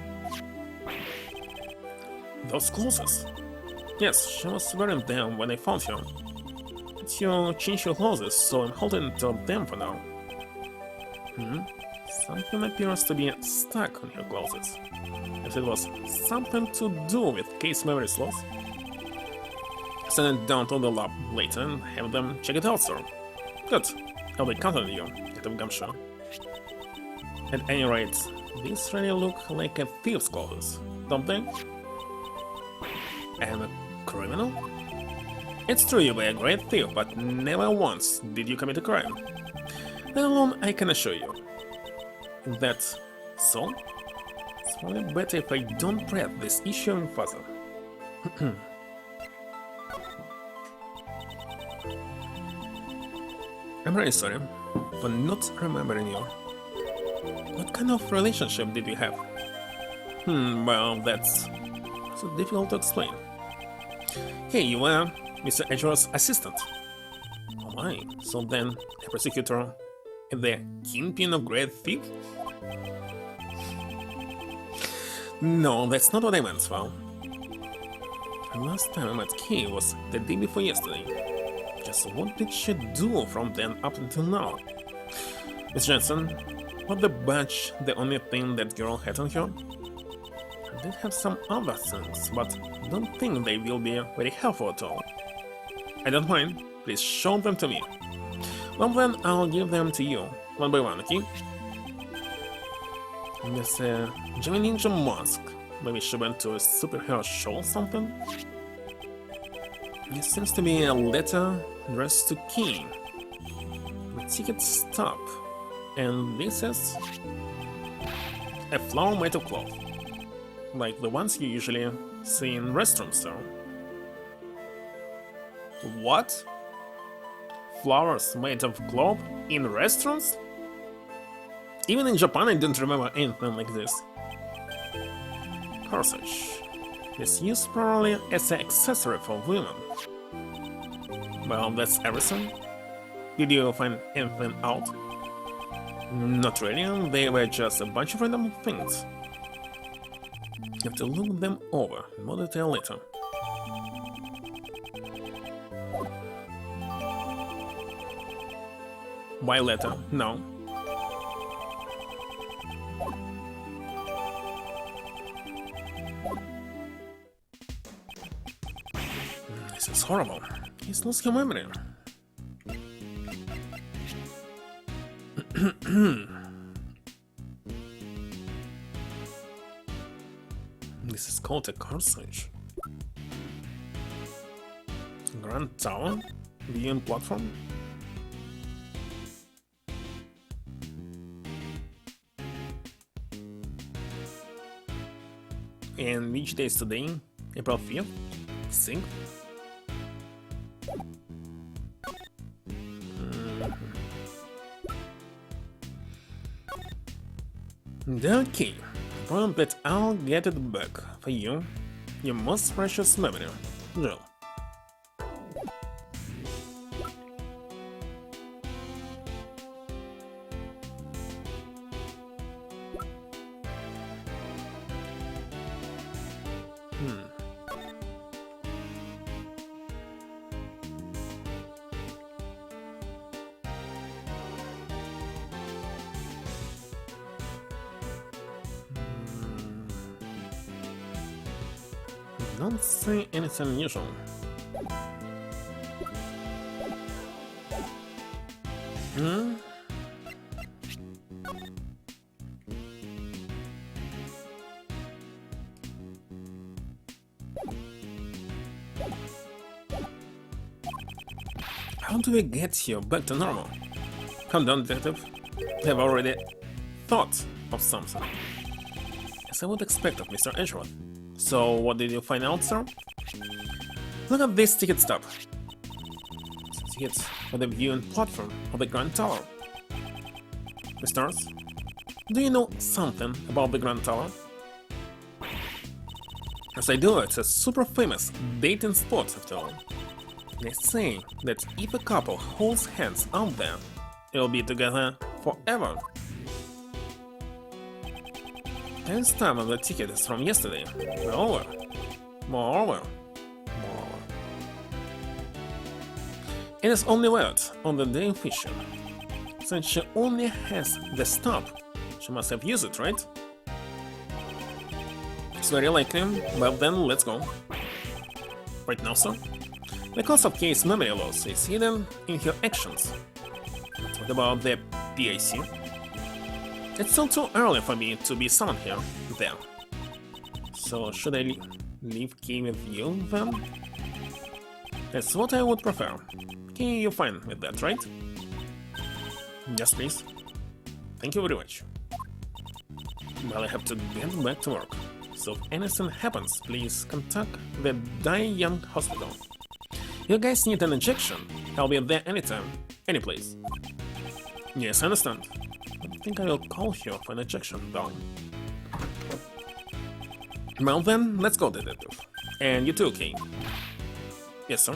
Those clothes. Yes, she was wearing them when I found her. But you changed your clothes, so I'm holding to them for now. Something appears to be stuck on your clothes. If it was something to do with case memory loss, send it down to the lab later and have them check it out, sir. Good. I'll be counting on you, Captain Gumshoe. At any rate, these really look like a thief's clothes, don't they? And a criminal? It's true you were a great thief, but never once did you commit a crime. That alone I can assure you. That's so? It's probably better if I don't press this issue any further. I'm really sorry for not remembering you. What kind of relationship did we have? Well, that's so difficult to explain. Hey, you were Mr. Edgeworth's assistant. Oh my, so then a prosecutor and the kingpin of great thief? No, that's not what I meant, Val. The last time I met Kay was the day before yesterday. Just what did she do from then up until now? Miss Jensen, was the badge the only thing that girl had on her? I did have some other things, but don't think they will be very helpful at all. I don't mind, please show them to me. Well then, I'll give them to you, one by one, okay? There's a Gemini Ninja mask. Maybe she went to a superhero show or something? There seems to be a letter addressed to King. The ticket stop. And this is a flower made of cloth. Like the ones you usually see in restaurants, sir. What? Flowers made of cloth in restaurants? Even in Japan I don't remember anything like this. Corsage. It's used probably as an accessory for women. Well, that's everything. Did you find anything out? Not really, they were just a bunch of random things. You have to look them over in more detail later. Why later? No. This is horrible. He's lost your memory. This is called a corsage. Grand Tower? Viewing platform? And which day is today? April 5th? 6th? Okay, problem that I'll get it back for you, your most precious memory, Jill. Don't say anything unusual. How do we get you back to normal? Calm down, detective. I've already thought of something. as I would expect of Mr. Edgeworth. So, what did you find out, sir? Look at this ticket stub. Tickets for the viewing platform of the Grand Tower. Mr. Do you know something about the Grand Tower? As I do, it's a super famous dating spot after all. They say that if a couple holds hands out there, they'll be together forever. And time of the ticket is from yesterday. Moreover. It is only valid on the day of fishing. Since she only has the stub, she must have used it, right? It's very likely, well then let's go. Right now, sir? The cause of case memory loss is hidden in her actions. What about the PIC? It's still too early for me to be summoned here, there. So should I leave key with you, then? That's what I would prefer. Okay, you're fine with that, right? Yes, please. Thank you very much. Well, I have to get back to work. So if anything happens, please contact the Die Young Hospital. You guys need an injection? I'll be there anytime, any place. Yes, I understand. I think I will call here for an injection, though. Well then, let's go, detective. And you too, Kane. Yes, sir.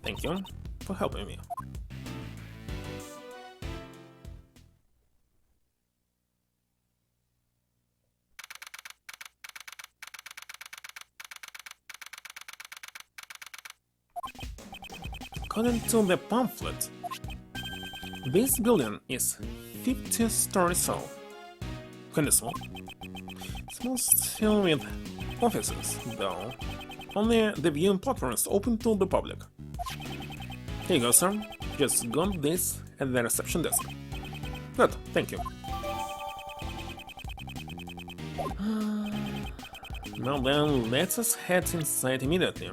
Thank you for helping me. According to the pamphlet, this building is 50 stories tall. Kinda small. It's most filled with offices, though. Only the viewing platform is open to the public. Here you go, sir. Just got this at the reception desk. Good, thank you. Now then, let us head inside immediately.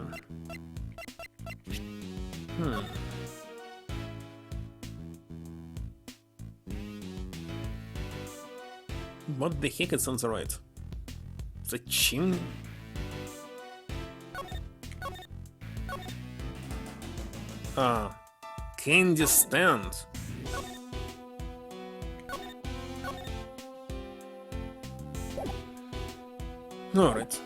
What the heck is on the right? The chimney? Ah, Kenji stand. Alright.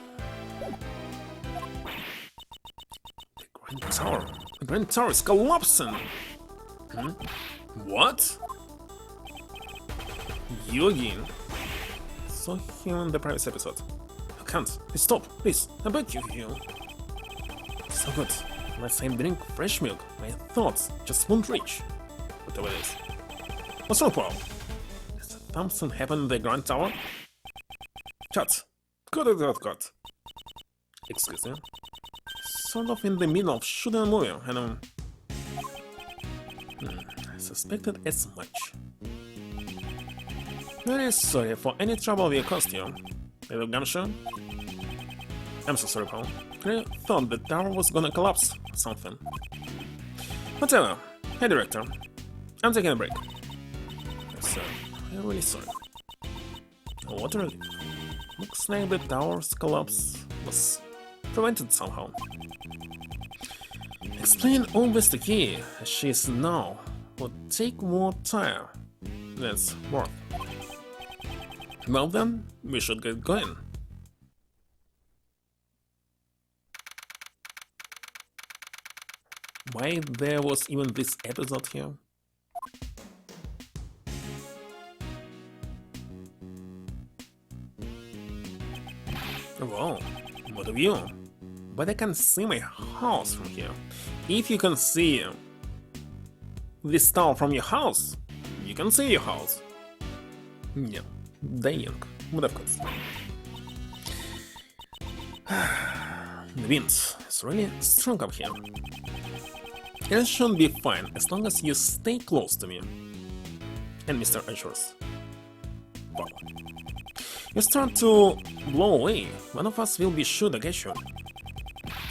The Grand Tower is collapsing! What? You again? Saw him in the previous episode. I can't. Please stop, please. I beg you. So good. Unless I drink fresh milk, my thoughts just won't reach. Whatever it is. What's wrong, Paul? Does something happen in the Grand Tower? Cut. Cut. Excuse me. Sort of in the middle of shooting a movie, and I suspected as much. Very sorry for any trouble we caused you, little Gumshoe. I'm so sorry, Paul. I thought the tower was gonna collapse or something. Whatever. Hey, director. I'm taking a break. Yes, I'm really sorry. What really? Looks like the tower's collapse was prevented somehow. Explain all this to Key, as she is now, would take more time than it's worth. Well then, we should get going. Why there was even this episode here? Wow, what a view! But I can see my house from here. If you can see this tower from your house, you can see your house. Yeah, Dayang, but of course. The wind is really strong up here. It should be fine as long as you stay close to me. And Mr. Edgeworth. Wow. You start to blow away, one of us will be sure to get you.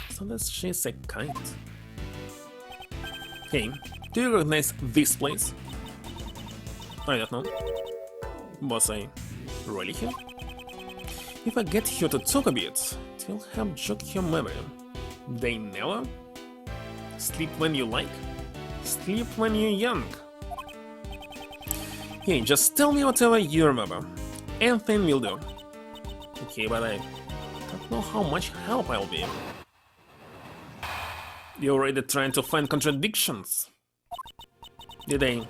So that she's a kind. Hey, do you recognize this place? I don't know. Was I really here? If I get you to talk a bit, it will help jog your memory. They never sleep when you like, sleep when you're young. Hey, just tell me whatever you remember. Anything will do. Okay, but I don't know how much help I'll be. You're already trying to find contradictions. Did I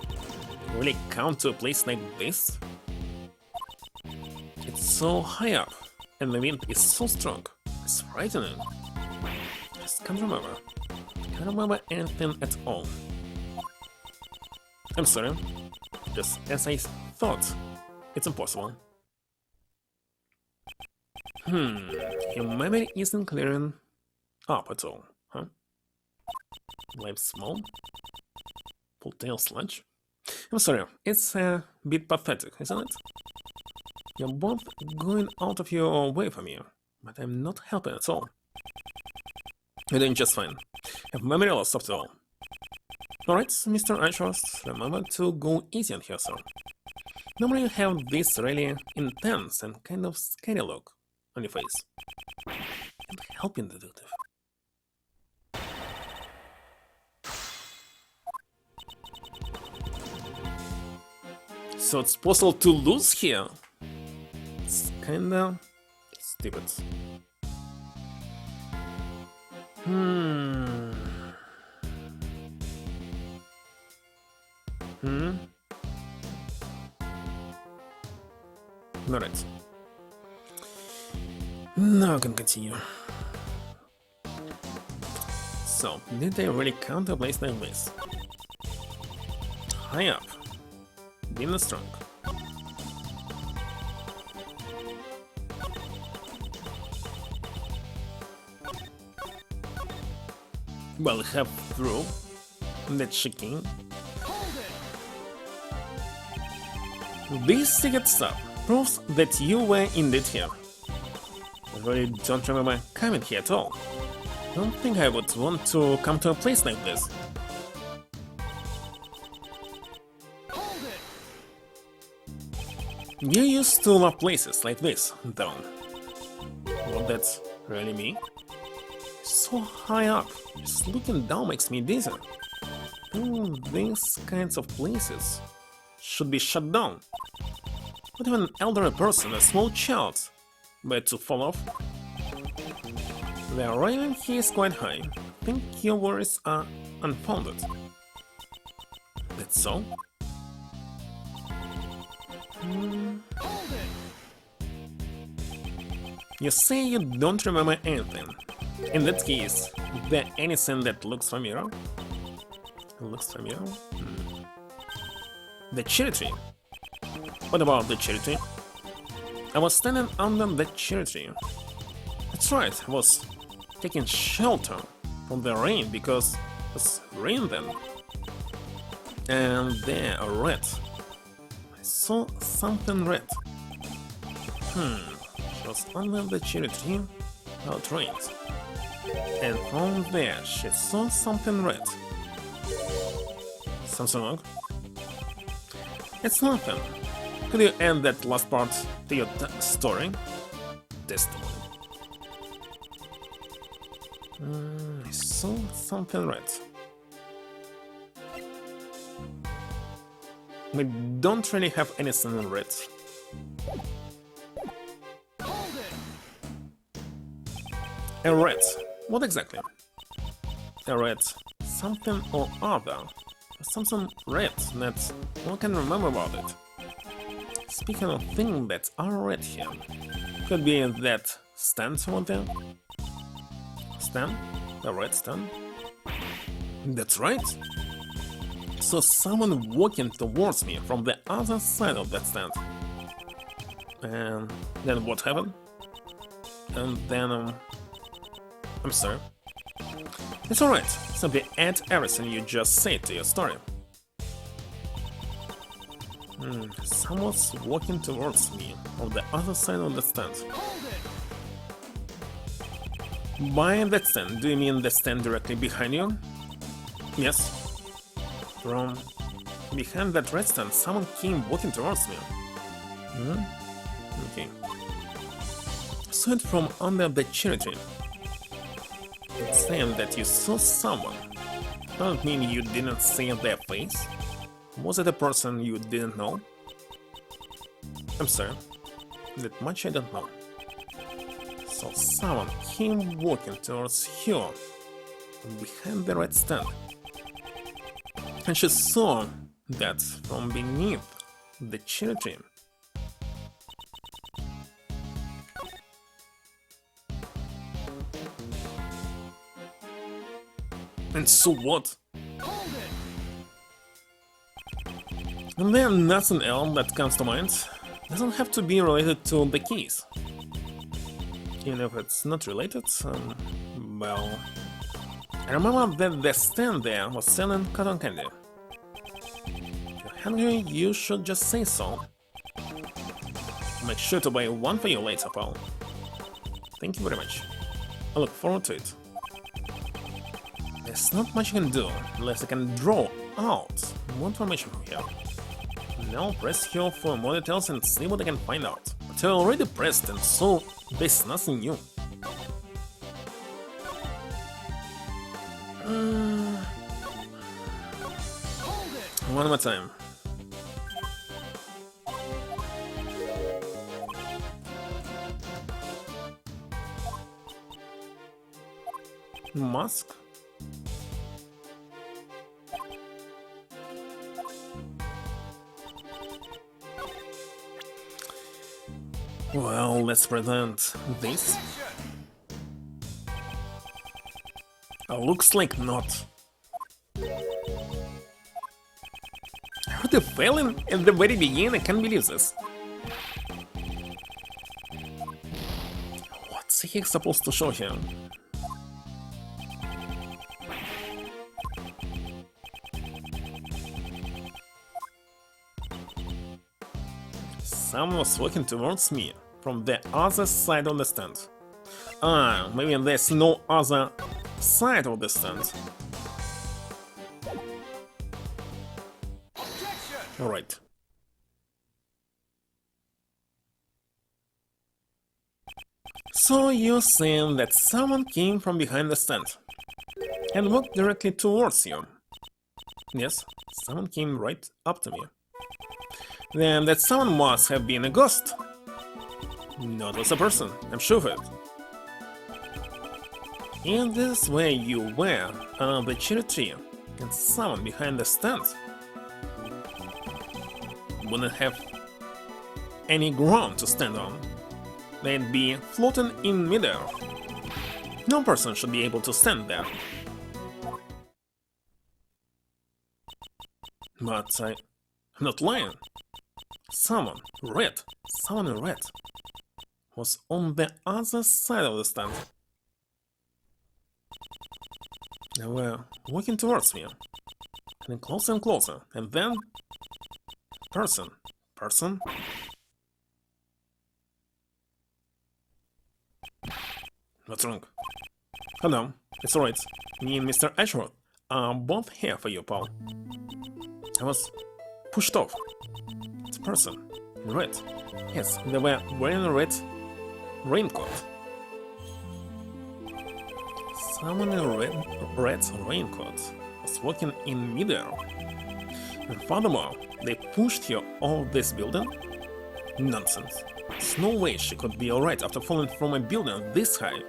really come to a place like this? It's so high up, and the wind is so strong. It's frightening. Just can't remember. Can't remember anything at all. I'm sorry. Just as I thought. It's impossible. Your memory isn't clearing up at all, huh? Life small? Full-tail sludge? I'm sorry, it's a bit pathetic, isn't it? You're both going out of your way for me, but I'm not helping at all. You're doing just fine. Have memory loss after all. Alright, Mr. Anxious, remember to go easy on here, sir. Normally you have this really intense and kind of scary look on your face. And helping the detective. So it's possible to lose here? It's kinda stupid. Alright. Now I can continue. So, did they really count a place like this? High up. Being strong. Well, have through that shaking. This secret stuff proves that you were indeed here. I really don't remember coming here at all. Don't think I would want to come to a place like this. You used to love places like this, though. Well, that's really me. So high up, just looking down makes me dizzy. These kinds of places should be shut down. Not even an elderly person, a small child, but to fall off. The railing here is quite high. I think your worries are unfounded. That's so? You say you don't remember anything. In that case, is there anything that looks familiar? Looks familiar? The cherry tree. What about the cherry tree? I was standing under the cherry tree. That's right, I was taking shelter from the rain because it was rain then. And there, a rat. I saw something red. She was under the cherry tree while it rained. And from there, she saw something red. Something wrong? It's nothing. Could you add that last part to your story? Testimony. I saw something red. We don't really have anything red. A rat. What exactly? A rat. Something or other. Something red that one can remember about it. Speaking of things that are red here, could be that stand over there? Stand? The red stand? That's right! So someone walking towards me from the other side of that stand. And then what happened? And then I'm sorry. It's alright, simply add everything you just said to your story. Someone's walking towards me on the other side of the stand. By that stand, do you mean the stand directly behind you? Yes. From behind that red stand, someone came walking towards me. Okay. saw it from under the cherry tree. Saying that you saw someone doesn't mean you didn't see their face. Was it a person you didn't know? I'm sorry, that much I don't know. So someone came walking towards you behind the red stand, and she saw that from beneath the cherry tree. And so what? And then nothing else that comes to mind. Doesn't have to be related to the keys. Even if it's not related, well... I remember that the stand there was selling cotton candy. If you're hungry, you should just say so. Make sure to buy one for you later, pal. Thank you very much. I look forward to it. There's not much I can do unless I can draw out more information from here. Now press here for more details and see what I can find out. But I already pressed and so there's nothing new. One more time. Mask? Well, let's present this. Looks like not. I heard a failing at the very beginning, I can't believe this. What's he supposed to show here? Someone was walking towards me from the other side of the stand. Ah, maybe there's no other side of the stand. Alright. So you're saying that someone came from behind the stand and walked directly towards you? Yes, someone came right up to me. Then that someone must have been a ghost. Not as a person, I'm sure of it. In this way you were under the cherry tree, and someone behind the stand wouldn't have any ground to stand on. They'd be floating in midair. No person should be able to stand there. But I'm not lying. Someone in red, was on the other side of the stand. They were walking towards me, getting closer and closer, and then... Person? What's wrong? Oh no, it's alright. Me and Mr. Ashworth are both here for you, pal. I was pushed off. It's a person in red. Yes, they were wearing a red raincoat. Someone in a red raincoat was walking in midair. And furthermore, they pushed her off this building? Nonsense. There's no way she could be alright after falling from a building this high.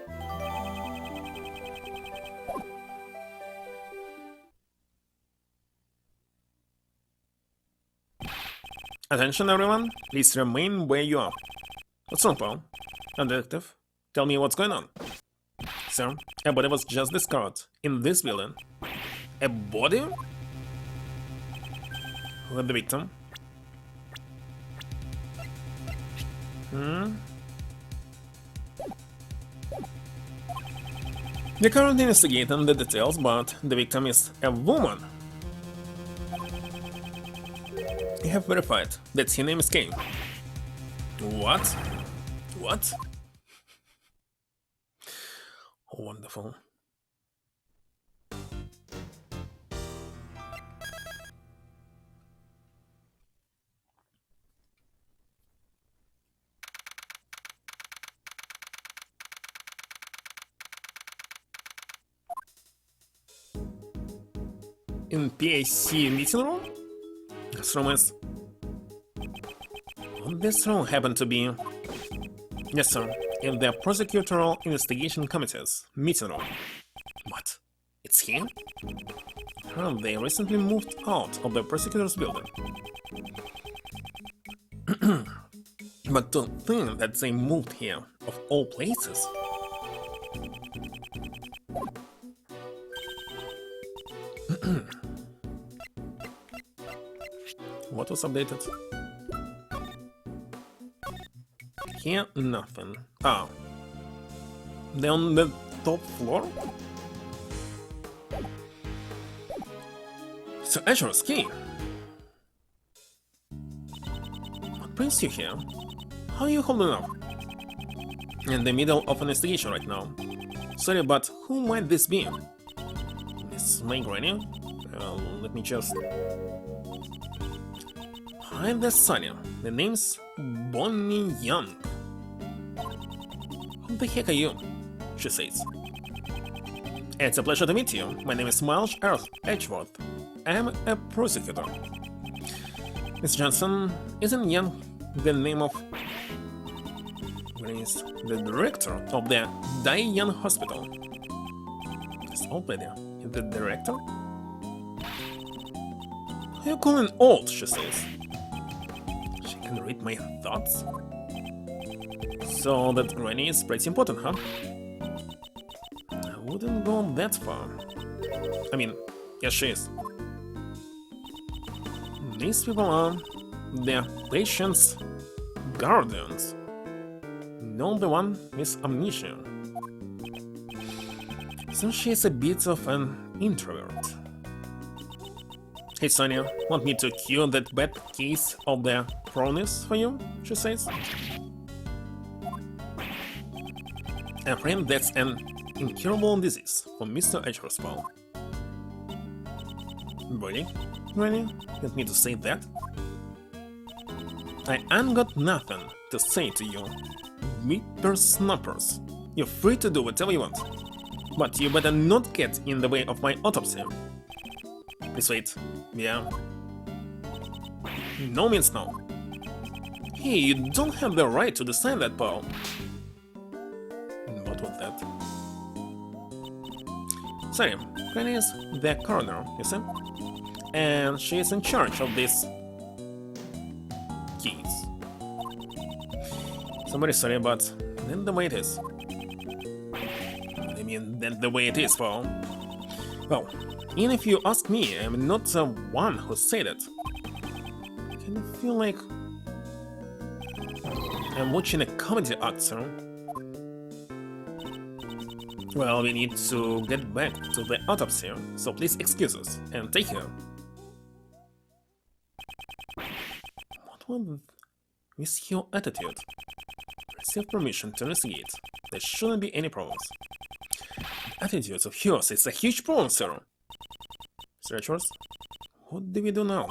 Attention everyone, please remain where you are. What's wrong, pal? Detective, tell me what's going on. Sir, a body was just discovered in this building. A body? With the victim? We're currently investigating the details, but the victim is a woman. I have verified that her name is Kane. What? What? Wonderful. in PAC meeting room? This room is... This room happened to be... Yes, sir, in the Prosecutorial Investigation Committee's meeting room. What? It's here? They recently moved out of the prosecutor's building. But to think that they moved here, of all places. What was updated? Here, nothing. Oh. They're on the top floor? So Azure's key. What brings you here? How are you holding up? In the middle of an investigation right now. Sorry, but who might this be? It's my granny? Let me just... Hi there, Sonia. The name's Bonnie Young. Who the heck are you? She says. It's a pleasure to meet you. My name is Miles Edgeworth. I'm a prosecutor. Miss Johnson, isn't Young the name of... Is the director of the Young Hospital? This old lady is the director? Are you calling old? She says. She can read my thoughts? So that granny is pretty important, huh? I wouldn't go that far. I mean, yes, she is. These people are their patients' guardians. Not the one with amnesia. So she's a bit of an introvert. Hey Sonia, want me to cure that bad case of the proneness for you? She says. I'm afraid that's an incurable disease for Mr. Edgeworth. Really? Granny? Want me to say that? I ain't got nothing to say to you. Whippersnappers. You're free to do whatever you want. But you better not get in the way of my autopsy. Please wait. Yeah. No means no. Hey, you don't have the right to decide that, Paul. What was that? Sorry, Granny is the coroner, you see? And she is in charge of these keys. So very sorry, but that's the way it is. I mean, that's the way it is, Paul. Well, even if you ask me, I'm not the one who said it. I kind of feel like I'm watching a comedy act, sir. Well, we need to get back to the autopsy, so please excuse us and take her. What was with your attitude? Receive permission to investigate. There shouldn't be any problems. Attitudes of yours is a huge problem, sir. Searchers, what do we do now?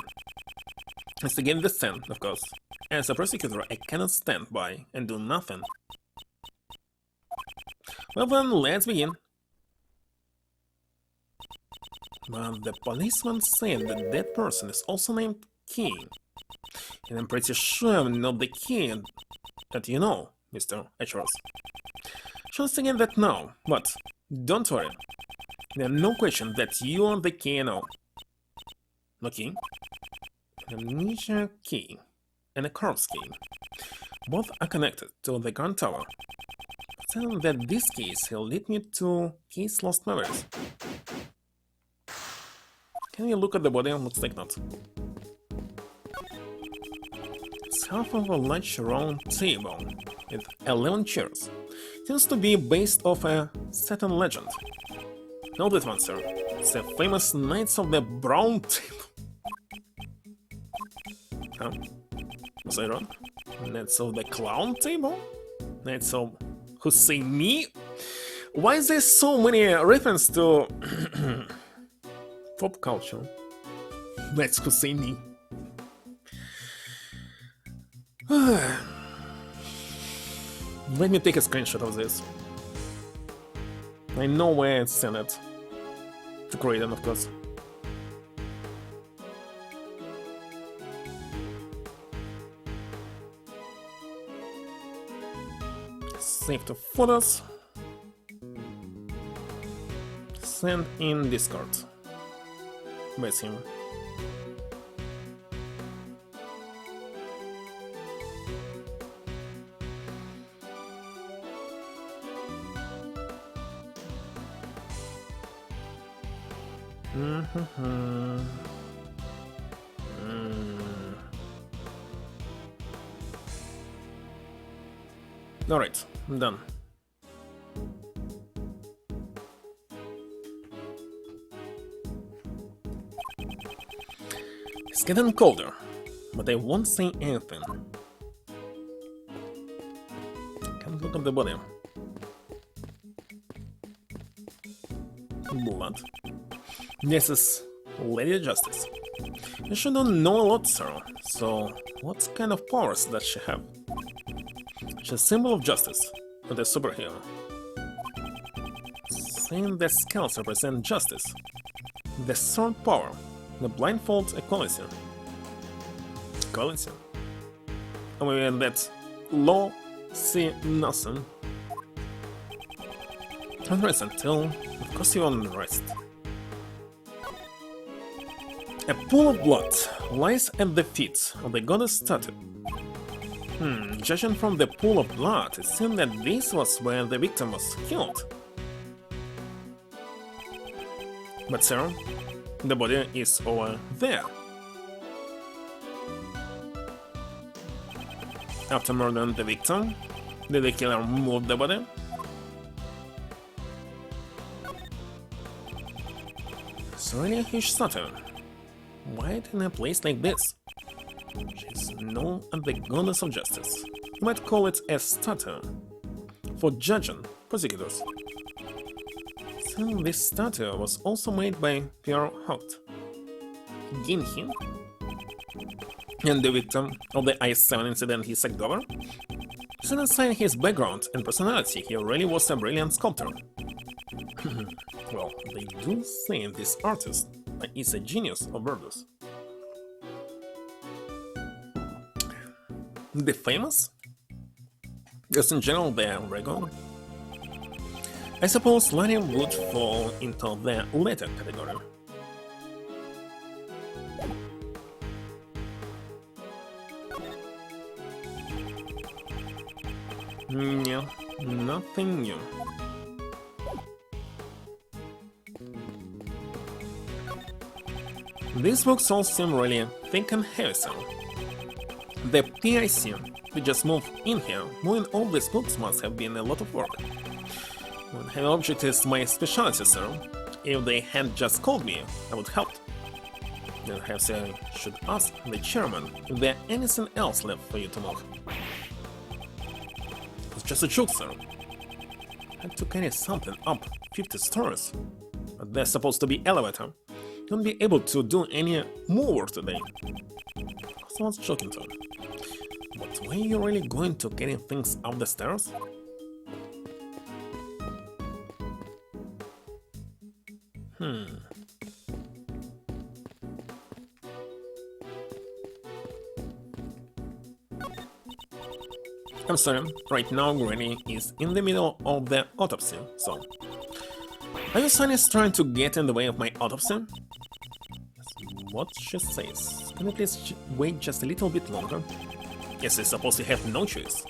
Investigate the stand, of course. As a prosecutor, I cannot stand by and do nothing. Well then, let's begin. But the policeman said that that person is also named King. And I'm pretty sure I'm not the King that you know, Mr. Edgeworth. Shall investigate that now, but don't worry. There's no question that you are the King now. No key. An amnesia key and a corpse key. Both are connected to the Grand Tower. Tell them that this case will lead me to Case Lost Memories. Can you look at the body? Looks like not. It's half of a large round table with 11 chairs. Seems to be based off a certain legend. Know that one, sir. It's the famous Knights of the Brown Table. Huh? Was I wrong? Knights of the Clown Table? Knights of Husseini? Why is there so many references to pop culture? Knights Husseini. Let me take a screenshot of this. I know where it's sent it. To create them, of course. Save to photos. Send in Discord. With him. Alright, I'm done. It's getting colder, but I won't say anything. Can't look at the body. Blood. This is Lady Justice. You should know a lot, sir. So, what kind of powers does she have? She's a symbol of justice, not a superhero. Saying the scales represent justice. The sword power. The blindfold equality. Equality? I mean, that law see nothing. Don't rest until it costs you on rest. A pool of blood lies at the feet of the goddess statue. Judging from the pool of blood, it seemed that this was where the victim was killed. But sir, the body is over there. After murdering the victim, did the killer move the body? It's really a huge statue. Why in a place like this? She's known as the goddess of justice. You might call it a statue for judging prosecutors. So this statue was also made by Pierre Hot, Ginhin, and the victim of the I-7 incident he sacked over. Set aside his background and personality, he really was a brilliant sculptor. Well, they do say this artist is a genius of Verdus. The famous? Just in general, they are regular. I suppose Lani would fall into the latter category. Yeah, nothing new. These books all seem really thick and heavy, so the PIC, we just moved in here. Moving all these books must have been a lot of work. When heavy object is my specialty, sir. If they had just called me, I would help. Then perhaps I should ask the chairman if there's anything else left for you to move. It's just a joke, sir. I had to carry something up 50 stories. But there's supposed to be elevator. Don't be able to do any more work today. Someone's joking too. But were you really going to carry things up the stairs? I'm sorry, right now Granny is in the middle of the autopsy, so... Are you Sunny's trying to get in the way of my autopsy? That's what she says. Can you please wait just a little bit longer? Yes, I suppose you have no choice.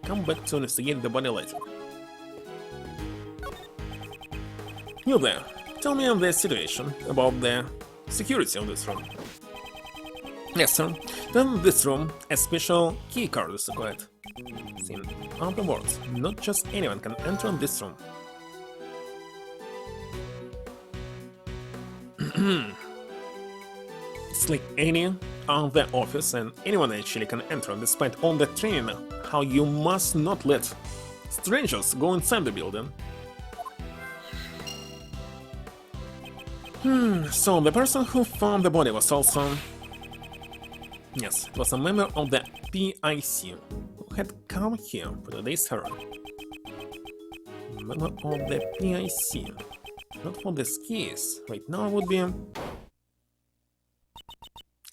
Come back to investigate the body later. You there, tell me on the situation about the security of this room. Yes, sir. Then this room, a special key card is required. In other words, not just anyone can enter this room. It's like any other office and anyone actually can enter despite all the training how you must not let strangers go inside the building. So the person who found the body was also... Yes, it was a member of the PIC who had come here for today's hearing. Member of the PIC. Not for the skis. Right now would be...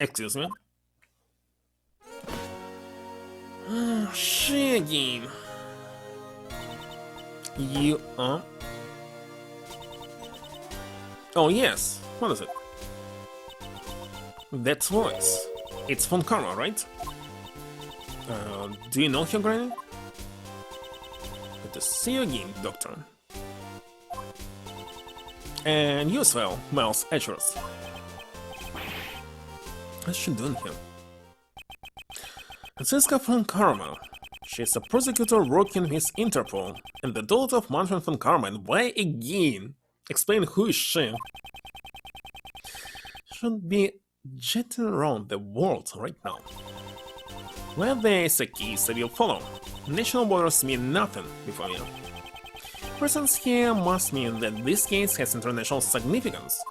Excuse me? Shaggy. You are... Oh yes, what is it? That voice. It's from Karma, right? Do you know her, Granny? Good to see you again, Doctor. And you as well, Miles Edgeworth. What's she doing here? Francisca von Karma. She's a prosecutor working with Interpol, and the daughter of Manfred von Karma. And why again? Explain who is she? Should be jetting around the world right now. Where there is a case that will follow. National borders mean nothing before you. Presence here must mean that this case has international significance.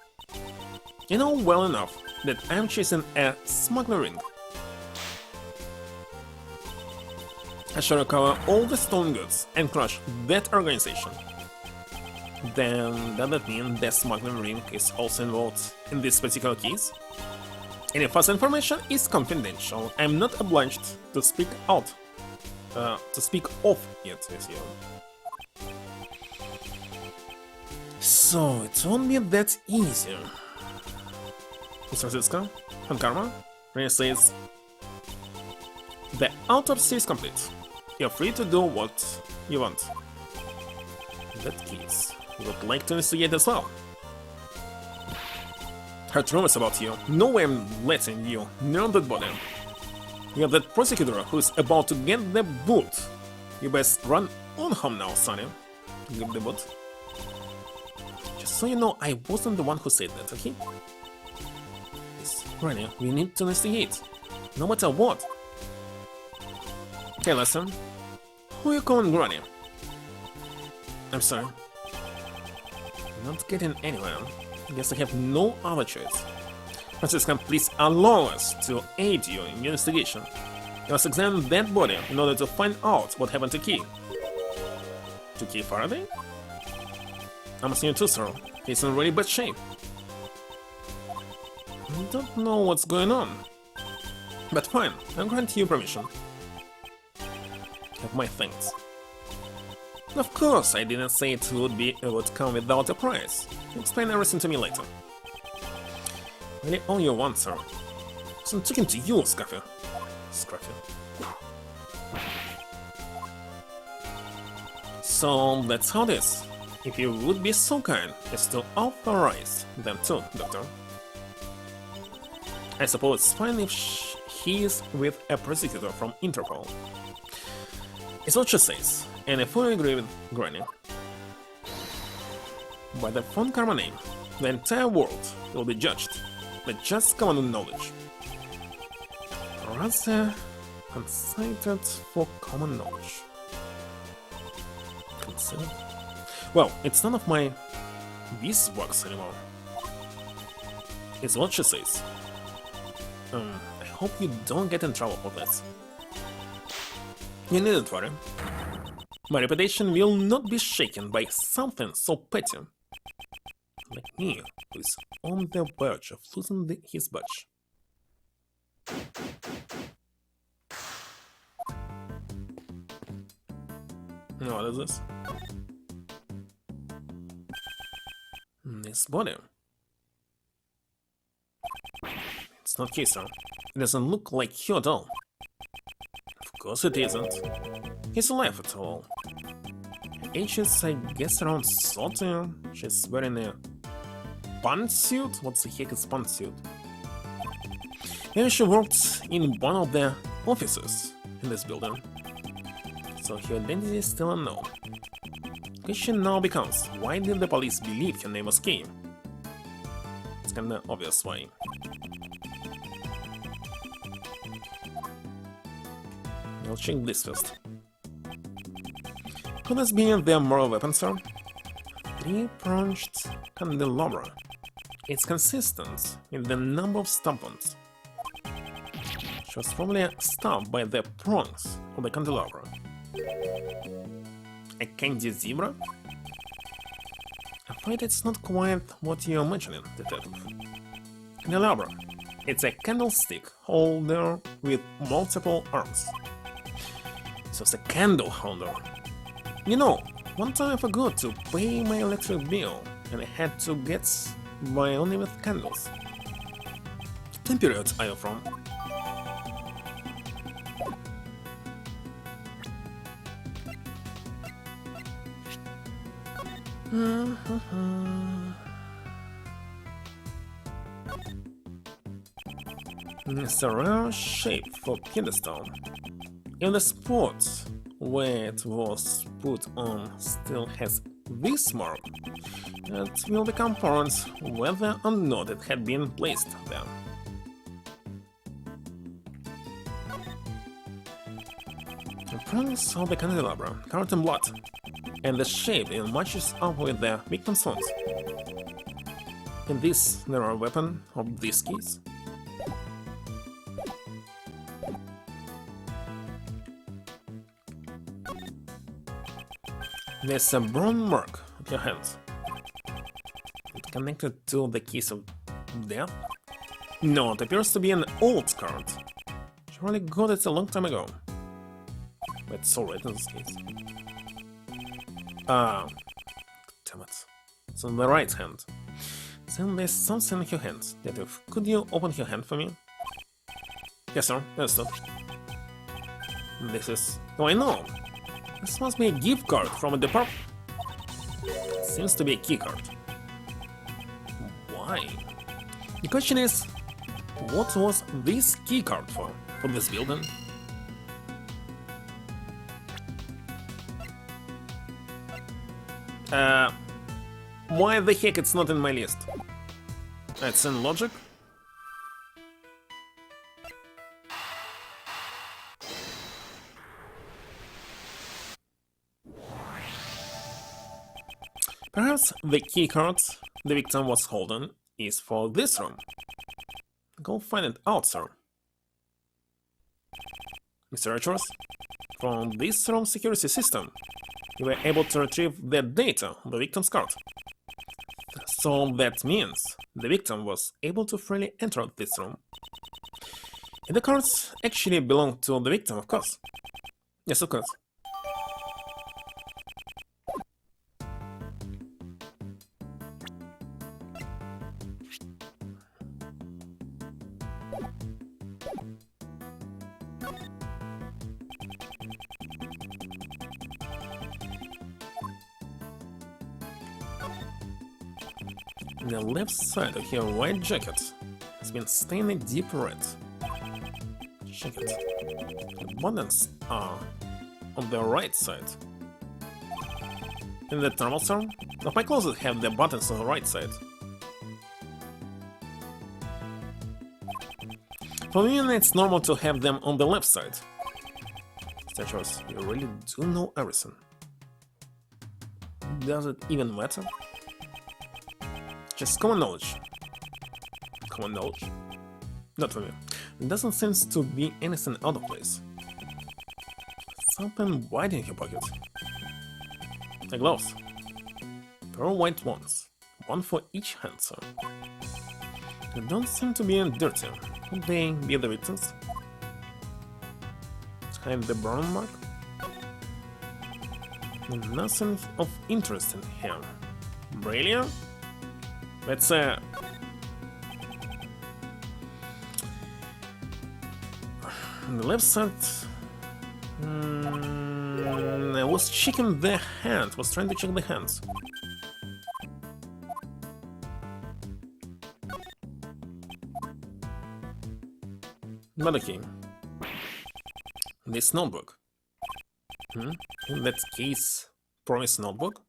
You know well enough that I'm chasing a smuggler ring. I shall recover all the stolen goods and crush that organization. Then does that mean the smuggling ring is also involved in this particular case? Any further information is confidential. I'm not obliged to speak out, to speak of it with you. So it won't be that easy. Miss Francisca, von Karma, Renee says, the autopsy is complete. You're free to do what you want. In that case, we would like to investigate as well. Heard rumors about you. No way I'm letting you near that body. You're that prosecutor who's about to get the boot. You best run on home now, Sonny. Give the boot. Just so you know, I wasn't the one who said that, okay? Yes, Granny, we need to investigate. No matter what. Okay, listen. Who are you calling Granny? I'm sorry. Not getting anywhere. Guess I have no other choice. Francisca, please allow us to aid you in your investigation. You must examine that body in order to find out what happened to Key. To Key Faraday? I'm asking you too, sir. He's in really bad shape. I don't know what's going on. But fine, I'll grant you permission. Have my thanks. Of course, I didn't say it would come without a price. Explain everything to me later. Really all you want, sir. So I'm talking to you, Scruffy. So that's how it is. If you would be so kind as to authorize them too, Doctor. I suppose it's fine if he is with a prosecutor from Interpol. It's what she says, and I fully agree with Granny. By the von Karma name, the entire world will be judged by just common knowledge. Or rather, considered for common knowledge. Consider? Well, it's none of my beeswax anymore. It's what she says. I hope you don't get in trouble for this. You needn't worry. My reputation will not be shaken by something so petty. Like me, who is on the verge of losing his badge. What is this? This body. It's not Kisa. It doesn't look like you at all. Of course it isn't. He's alive at all. Her age is, I guess, around 30. She's wearing a pantsuit? What the heck is pantsuit? Maybe she worked in one of the offices in this building. So her identity is still unknown. Question now becomes, why did the police believe her name was Kay? It's kinda obvious why. I'll check this first. Could this be their moral weapon, sir? Three-pronged candelabra. It's consistent in the number of stab wounds. She was probably stabbed by the prongs of the candelabra. A candy zebra? I'm afraid it's not quite what you're imagining, Detective. Candelabra. It's a candlestick holder with multiple arms. So it's a candle holder. You know, One time I forgot to pay my electric bill and I had to get by only with candles. What time period are you from? It's a rare shape for pedestal. If the spot where it was put on still has this mark, it will become apparent whether or not it had been placed there. The prints of the candelabra, covered in blood, and the shape it matches up with the victim's wounds. In this, there are weapons of this case. There's a brown mark on your hands. It connected to the keys of death? No, it appears to be an old card. Surely got it a long time ago. But it's alright in this case. Ah, damn it. It's on the right hand. Then there's something in your hands. Could you open your hand for me? Yes, sir. Understood. This is... Oh, I know! This must be a gift card from a department. Seems to be a key card. Why? The question is, what was this key card for? For this building? Why the heck it's not in my list? It's in logic? Perhaps the keycard the victim was holding is for this room. Go find it out, sir. Mr. Richards, from this room security system, you were able to retrieve the data on the victim's card. So that means the victim was able to freely enter this room. And the cards actually belong to the victim, of course. Yes, of course. The left side of your white jacket has been stained a deep red. Jacket. The buttons are on the right side. In the thermal term, my clothes have the buttons on the right side. For me, it's normal to have them on the left side. Statues, you really do know everything. Does it even matter? Just common knowledge. Common knowledge? Not for me. It doesn't seem to be anything out of place. Something white in your pocket. The gloves. There are white ones. One for each hand, sir. They don't seem to be dirty. Could they be the victims? Behind the brown mark? Nothing of interest in here. Brilliant? Let's on the left side, I was checking the hand, was trying to check the hands. But okay, this notebook. In that case, promise notebook?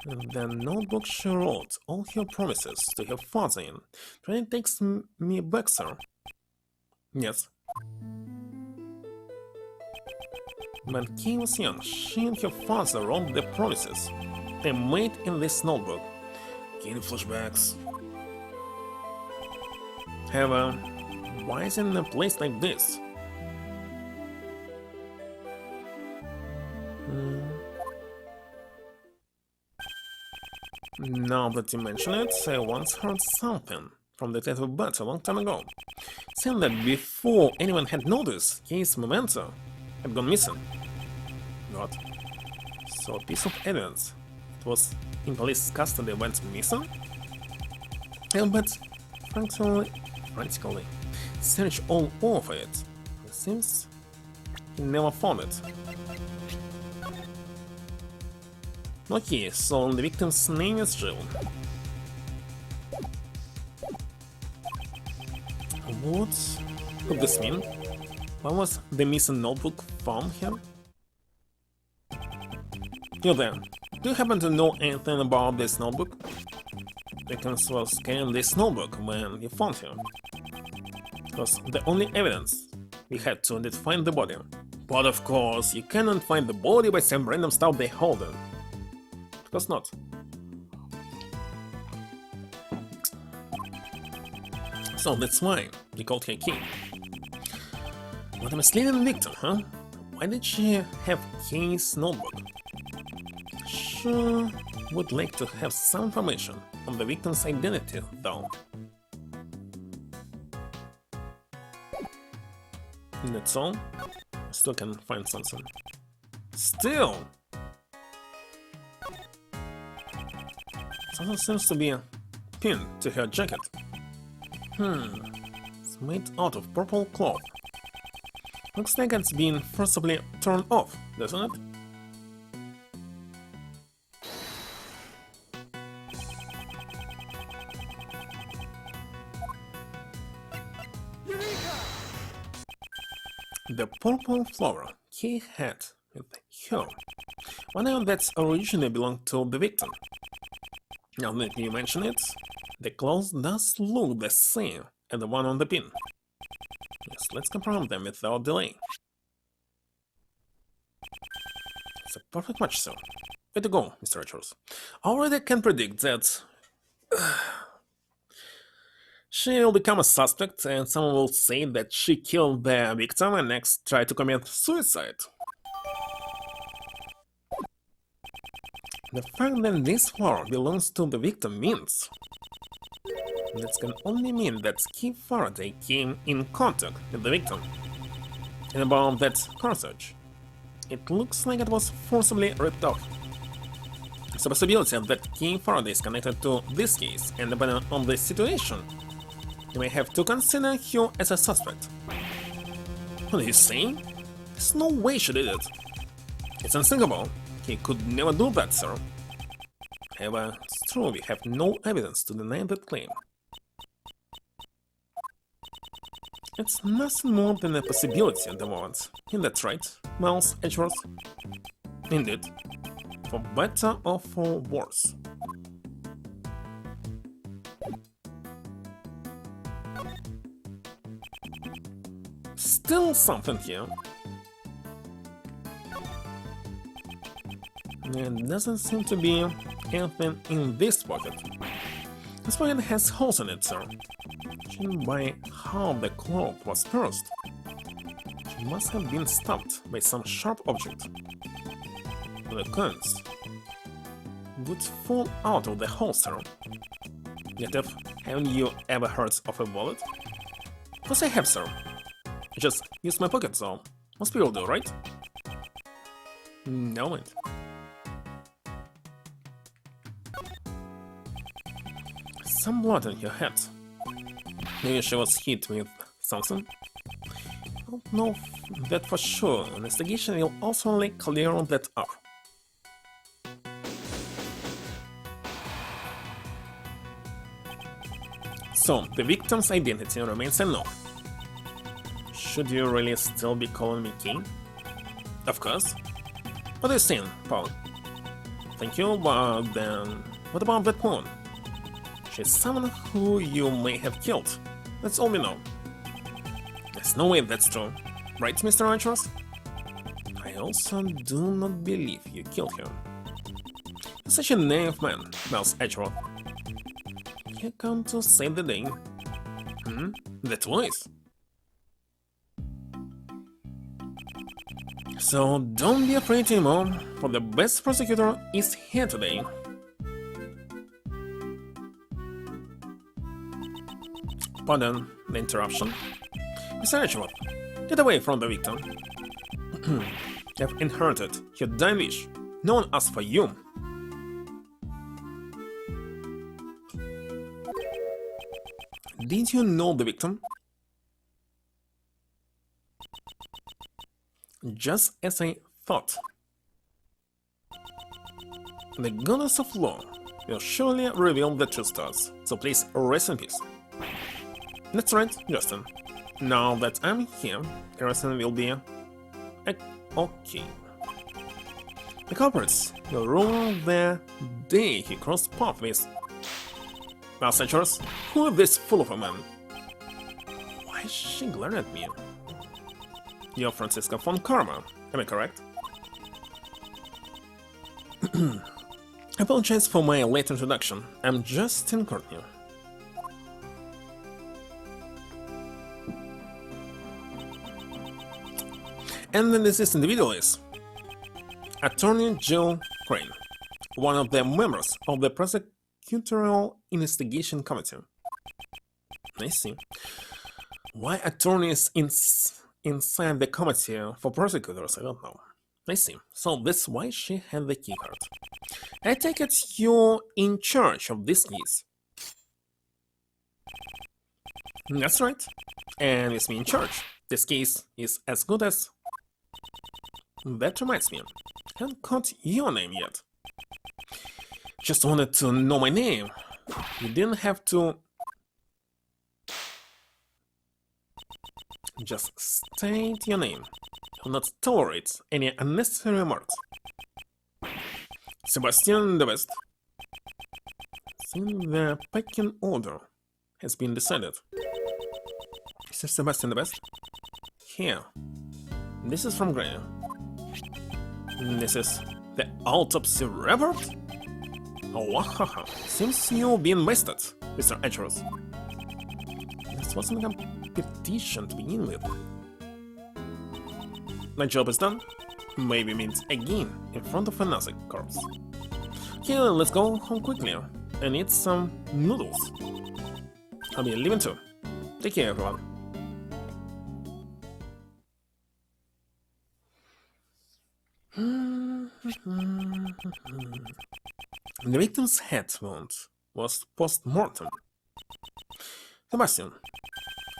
The notebook she wrote all her promises to her father in. Trying takes me back, sir. Yes. When Kay was young, she and her father wrote the promises they made in this notebook. Kay flashbacks. However, why is it in a place like this? Now that you mention it, I once heard something from the Tattoo Bat a long time ago, saying that before anyone had noticed, Kay's memento had gone missing. What? So a piece of evidence that was in police custody went missing? But frantically searched all over it. It seems he never found it. Okay, so the victim's name is Jill. What could this mean? Why was the missing notebook found here? You there, do you happen to know anything about this notebook? Victims was carrying this notebook when you found him. It was the only evidence we had to identify the body. But of course, you cannot find the body by some random stuff they hold in. Of course not. So that's why you called her Key. What a misleading victim, huh? Why did she have Key's notebook? Sure would like to have some information on the victim's identity, though. That's all? I still can find something. Still! Something seems to be pinned to her jacket. It's made out of purple cloth. Looks like it's been forcibly torn off, doesn't it? The purple flower Key had with her. One that's originally belonged to the victim. Now that you mention it, the cloth does look the same as the one on the pin. Yes, let's confirm them without delay. It's a perfect match, sir. Way to go, Mr. Richards. Already can predict that she will become a suspect and someone will say that she killed the victim and next try to commit suicide. The fact that this flower belongs to the victim means that can only mean that Key Faraday came in contact with the victim. And about that corsage, it looks like it was forcibly ripped off. It's a possibility that Key Faraday is connected to this case, and depending on the situation, you may have to consider her as a suspect. What are you saying? There's no way she did it. It's unthinkable. He could never do that, sir. However, it's true we have no evidence to deny that claim. It's nothing more than a possibility at the moment. And that's right, Miles Edgeworth. Indeed. For better or for worse. Still something here. There doesn't seem to be anything in this pocket. This pocket has holes in it, sir. Judging by how the cloth was pierced, she must have been stabbed by some sharp object. The coins would fall out of the holster. Yet, haven't you ever heard of a wallet? Of course I have, sir. I just use my pocket, so most people do, right? No, wait. Some blood on her head. Maybe she was hit with something? I don't know that for sure. Investigation will also only clear that up. So, the victim's identity remains unknown. Should you really still be calling me King? Of course. What are you saying, Paul? Thank you, but then what about that woman? She's someone who you may have killed. That's all we know. There's no way that's true. Right, Mr. Archers? I also do not believe you killed her. You're such a naive man, Miles Edgeworth. You come to save the day. That voice. So don't be afraid anymore, for the best prosecutor is here today. Pardon the interruption. Mr. Edgeworth, get away from the victim. You've inherited your dying wish. No one asked for you. Did you know the victim? Just as I thought. The goddess of law will surely reveal the truth to us, so please rest in peace. That's right, Justin. Now that I'm here, everything will be okay. The culprits will rule the day he crossed paths with passengers. Who is this fool of a man? Why is she glaring at me? You're Francisca von Karma, am I correct? I apologize for my late introduction. I'm Justin Courtney. And then this individual is Attorney Jill Crane, one of the members of the Prosecutorial Investigation Committee. I see. Why attorneys inside the committee for prosecutors, I don't know. I see. So that's why she had the key card. I take it you're in charge of this case. That's right. And with me in charge, this case is as good as... That reminds me, I haven't caught your name yet. Just wanted to know my name. You didn't have to... Just state your name. I will not tolerate any unnecessary remarks. Sebastian the Best. Since the pecking order has been decided. Is this Sebastian the Best? Here. This is from Gray. This is the autopsy report? Oh, wahaha. Seems you've been wasted, Mr. Edgeworth. This wasn't a competition to begin with. My job is done. Maybe meet again in front of another corpse. Okay, let's go home quickly and eat some noodles. I'll be leaving too. Take care, everyone. The victim's head wound was post-mortem. Sebastian.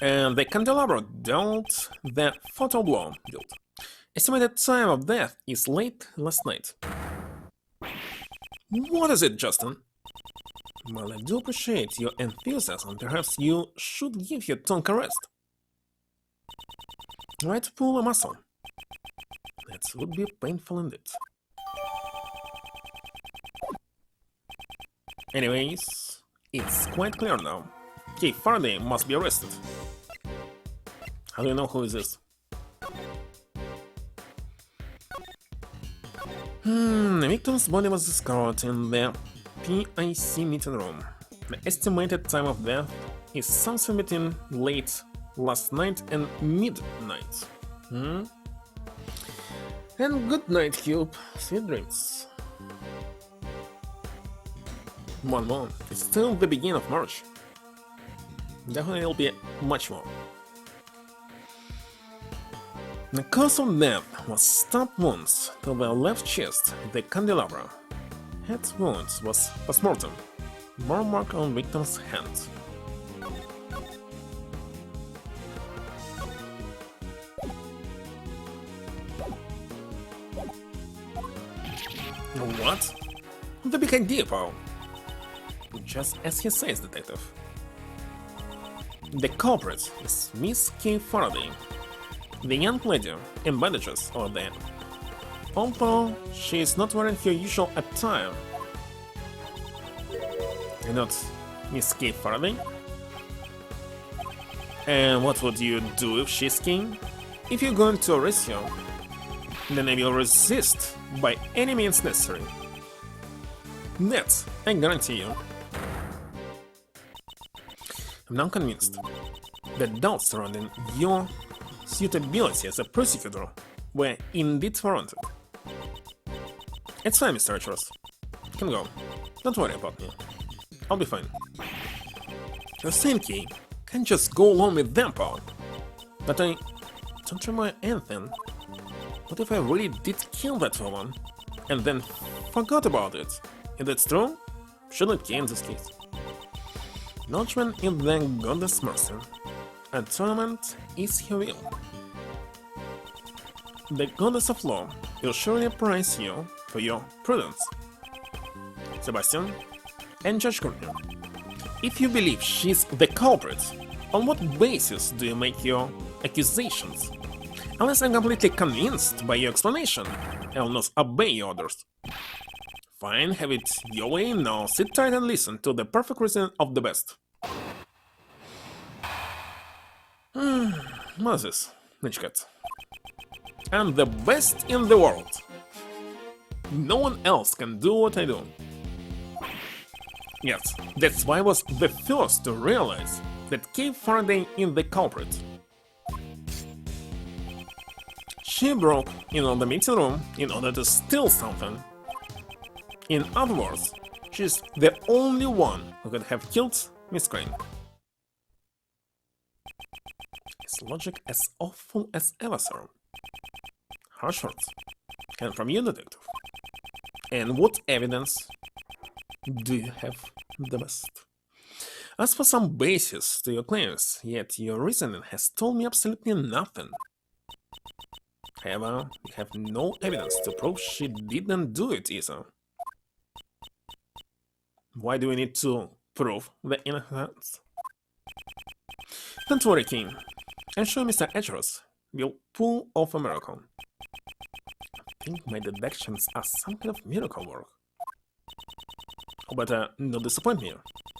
And the candelabra dealt the fatal blow. Estimated time of death is late last night. What is it, Justin? Well, I do appreciate your enthusiasm. Perhaps you should give your tongue a rest. Try to pull a muscle. That would be painful indeed. Anyways, it's quite clear now. Okay, Faraday must be arrested. How do you know who is this? The victim's body was discovered in the PIC meeting room. The estimated time of death is something between late last night and midnight. And good night, Cube. Sweet dreams. One more. It's still the beginning of March. Definitely will be much more. The cause of death was stab wounds to the left chest, the candelabra. Head wounds was postmortem. More mark on victim's hand. What? The big idea, Paul. Just as he says, detective. The culprit is Miss K. Faraday. The young lady in bandages over there. Although she is not wearing her usual attire. You're not Miss K. Faraday? And what would you do if she's king? If you're going to arrest her, then I will resist by any means necessary. That I guarantee you. I'm now convinced that doubts surrounding your suitability as a prosecutor were indeed warranted. It's fine, Mr. Edgeworth. You can go. Don't worry about me. I'll be fine. You're saying, Kay, can't just go along with them, Paul. But I don't remember anything. What if I really did kill that woman? and then forgot about it. If that's true, shouldn't care in this case. Notchman is the goddess mercy. A tournament is her will. The goddess of law will surely praise you for your prudence. Sebastian and Gyakuten, if you believe she's the culprit, on what basis do you make your accusations? Unless I'm completely convinced by your explanation, I will not obey your orders. Fine, have it your way, now sit tight and listen to the perfect reason of the best. Moses, Nichkat. I'm the best in the world. No one else can do what I do. Yes, that's why I was the first to realize that Kay Faraday is the culprit. She broke into the meeting room in order to steal something. In other words, she's the only one who could have killed Miss Crane. Is logic as awful as ever, sir? Harsh words. And from you, detective. And what evidence do you have the best? As for some basis to your claims, yet your reasoning has told me absolutely nothing. However, you have no evidence to prove she didn't do it either. Why do we need to prove the innocence? Don't worry, King. I'm sure Mr. Edgeworth will pull off a miracle. I think my deductions are some kind of miracle work. Oh, but not disappoint me.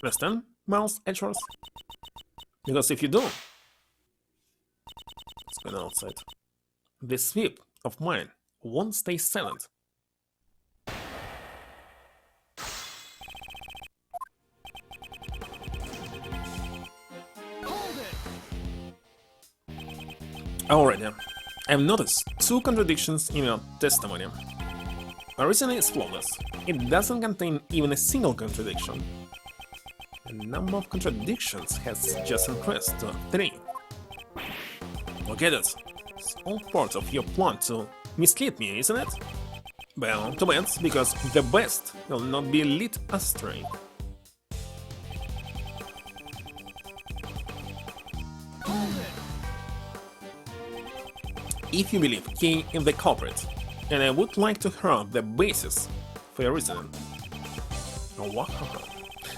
Understand, Miles Edgeworth? Because if you do, let's go outside. This sweep of mine won't stay silent. Already, I've noticed two contradictions in your testimony. My reasoning is flawless. It doesn't contain even a single contradiction. The number of contradictions has just increased to 3. Look at it. It's all part of your plan to mislead me, isn't it? Well, too bad, because the best will not be led astray. If you believe Kay is the culprit, and I would like to hear the basis for your reasoning.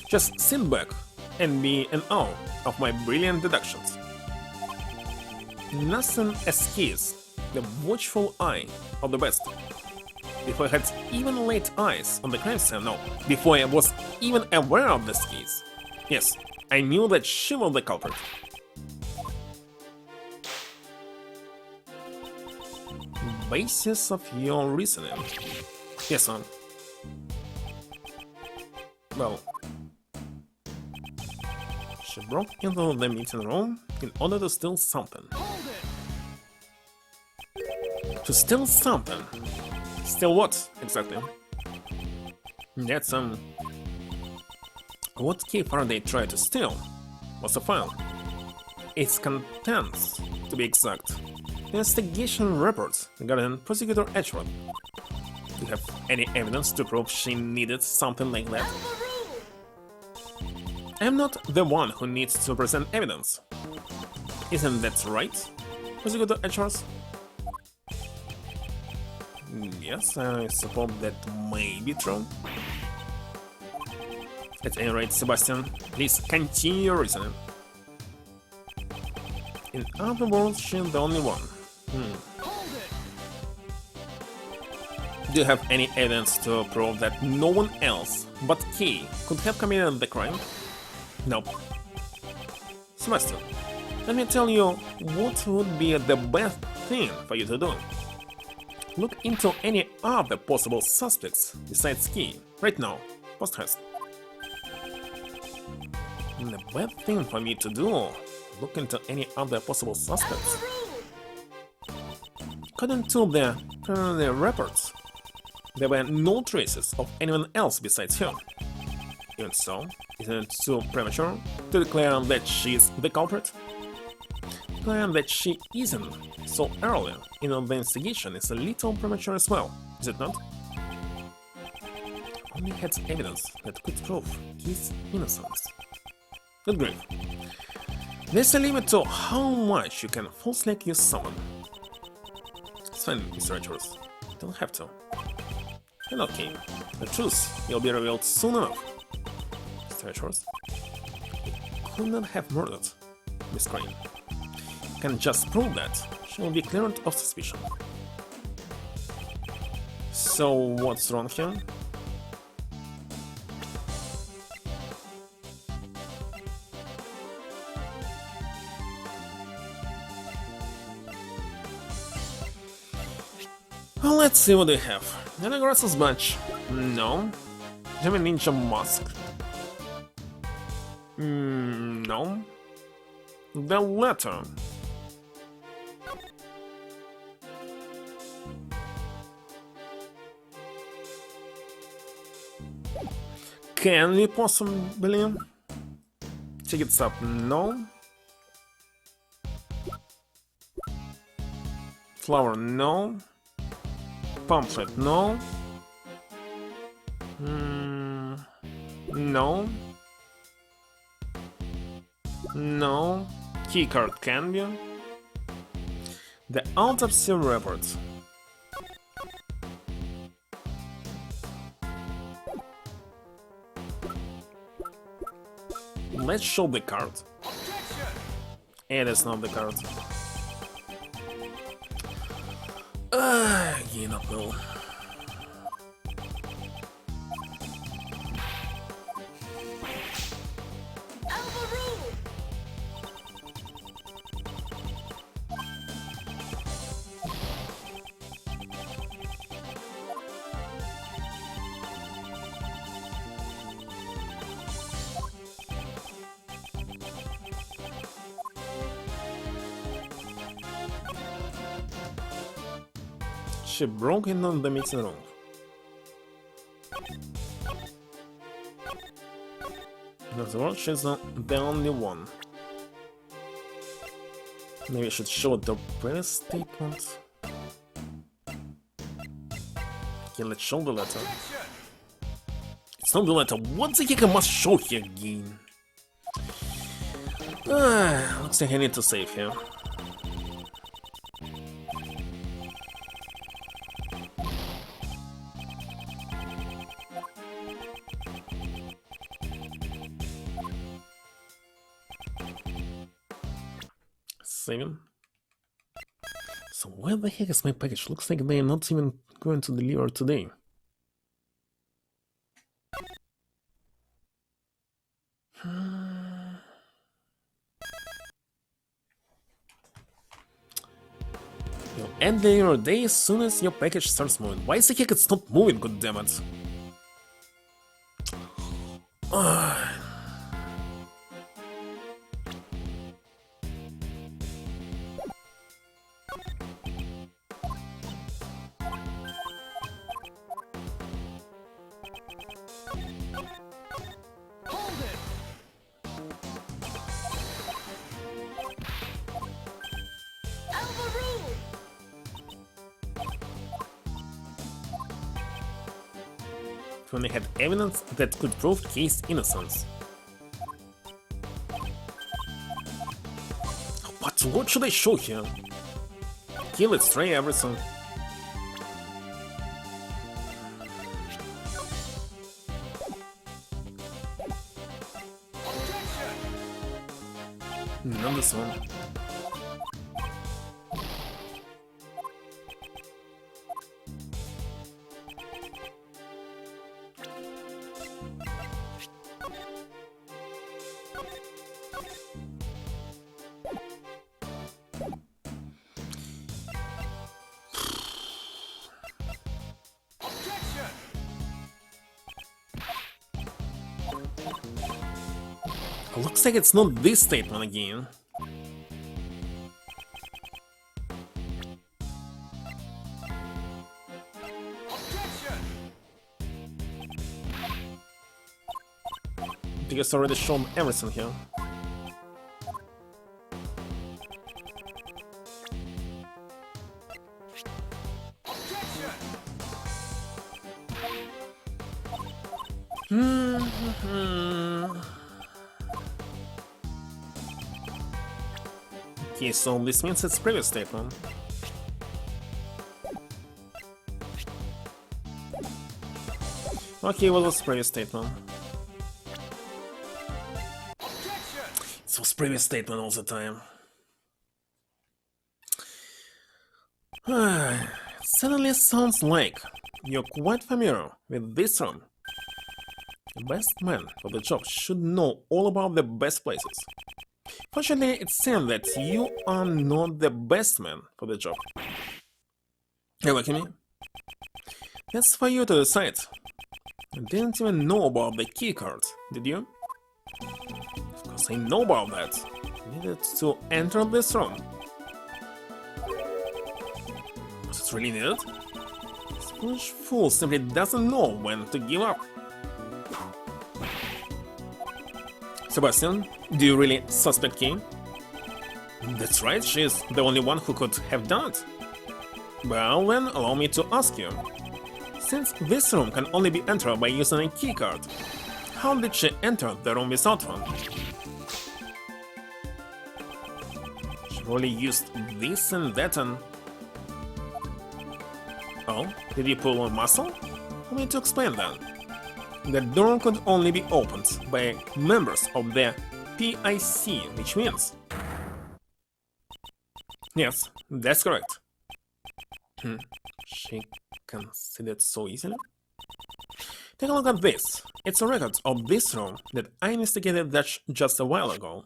Just sit back and be in awe of my brilliant deductions. Nothing escapes the watchful eye of the best. Before I had even laid eyes on the crime scene, no, before I was even aware of this case. Yes, I knew that she was the culprit. Basis of your reasoning. Yes, son. Well, she broke into the meeting room in order to steal something. To steal something? Steal what, exactly? That's what Kay Faraday tried to steal was a file. Its contents, to be exact. Investigation reports regarding Prosecutor Edgeworth. Do you have any evidence to prove she needed something like that? I'm not the one who needs to present evidence. Isn't that right, Prosecutor Edgeworth? Yes, I suppose that may be true. At any rate, Sebastian, please continue your reasoning. In other words, she's the only one. Do you have any evidence to prove that no one else but Kay could have committed the crime? Nope. Sebastian, let me tell you what would be the best thing for you to do. Look into any other possible suspects besides Kay right now, post haste. The best thing for me to do, look into any other possible suspects. According to the preliminary reports, there were no traces of anyone else besides her. Even so, isn't it too premature to declare that she is the culprit? Declaring that she isn't so early in the investigation is a little premature as well, is it not? only had evidence that could prove his innocence. Good grief. There's a limit to how much you can falsely accuse someone. It's fine, Mr. Edgeworth. You don't have to. And okay, the truth will be revealed soon enough. Mr. Edgeworth, you could not have murdered Miss Crane. You can just prove that she will be cleared of suspicion. So what's wrong here? Well, let's see what they have. Anagras's badge? No. Do you have a ninja mask? No. The letter? Can we possibly? Tickets up? No. Flower? No. Pamphlet? No. No. No. Keycard can be. The autopsy report. Let's show the card. It is not the card. Again, uphill. She broke into the meeting room. In other words, she's not the only one. Maybe I should show the previous statement. Okay, let's show the letter. It's not the letter. What the heck I must show here again? Looks like I need to save here. Saving. So where the heck is my package? Looks like they are not even going to deliver today. You'll end your day as soon as your package starts moving. Why is the heck it's not moving, goddammit? When they had evidence that could prove his innocence. But what should I show here? Kill it, stray everything. Not this one. Looks like it's not this statement again. Because I already shown everything here. Okay, so this means it's previous statement. Okay, what was previous statement? It was previous statement all the time. It suddenly sounds like you're quite familiar with this room. The best man for the job should know all about the best places. Fortunately, it seems that you are not the best man for the job. Hey, look at me. That's for you to decide. I didn't even know about the keycard, did you? Of course I know about that. I needed to enter this room. Was it really needed? This foolish fool simply doesn't know when to give up. Sebastian, do you really suspect Key? That's right, she's the only one who could have done it. Well then, allow me to ask you. Since this room can only be entered by using a keycard, how did she enter the room without one? She really used this and that and... Oh, did you pull a muscle? Allow me to explain that. The door could only be opened by members of the PIC, which means... Yes, that's correct. She considered so easily? Take a look at this. It's a record of this room that I investigated just a while ago.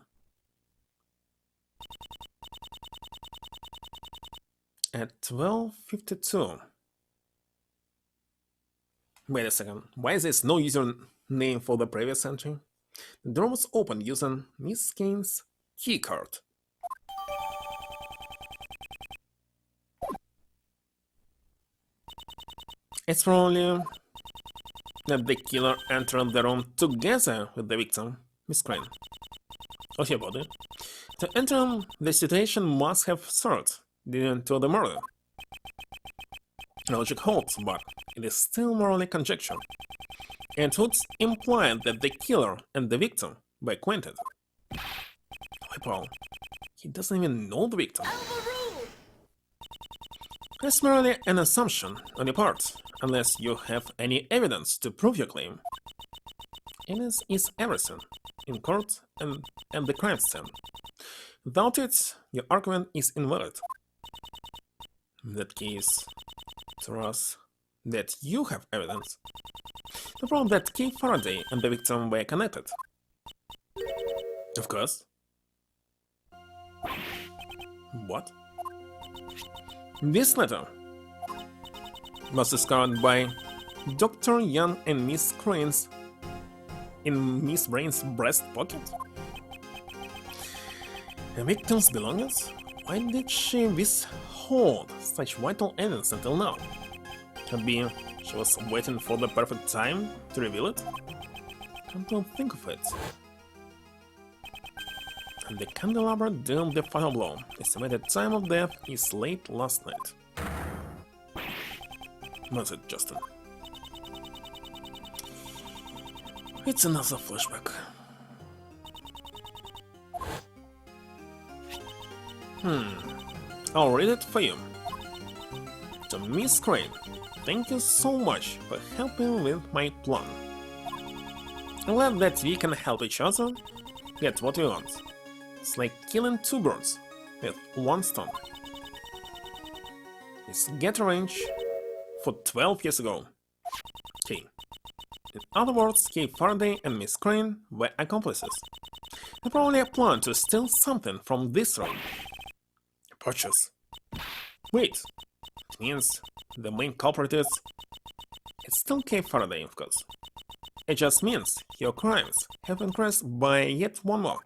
At 12:52. Wait a second, why is there no username for the previous entry? The door was opened using Miss Kane's keycard. It's probably that the killer entered the room together with the victim, Miss Crane, or her body. To enter, the situation must have started leading to the murder. Logic holds, but it is still morally conjecture, and would imply that the killer and the victim were acquainted. Well, he doesn't even know the victim. It's merely an assumption on your part, unless you have any evidence to prove your claim. Evidence is everything, in court and the crime scene. Without it, your argument is invalid. In that case, trust that you have evidence to prove that Kay Faraday and the victim were connected. Of course. What? This letter was discovered by Dr. Young and Miss Crane's in Miss Brain's breast pocket. The victim's belongings? Why did she withhold such vital evidence until now? Could be she was waiting for the perfect time to reveal it? Come to think of it. And the candelabra dealt the final blow. Estimated time of death is late last night. Was it, Justin? It's another flashback. I'll read it for you. To Miss Crane, thank you so much for helping with my plan. I'm glad that we can help each other get what we want. It's like killing two birds with one stone. It's get arranged for 12 years ago. Kay. In other words, Kay Faraday and Miss Crane were accomplices. They probably planned to steal something from this room. Purchase. Wait. It means the main culprit is... It's still Kay Faraday, of course. It just means your crimes have increased by yet one more.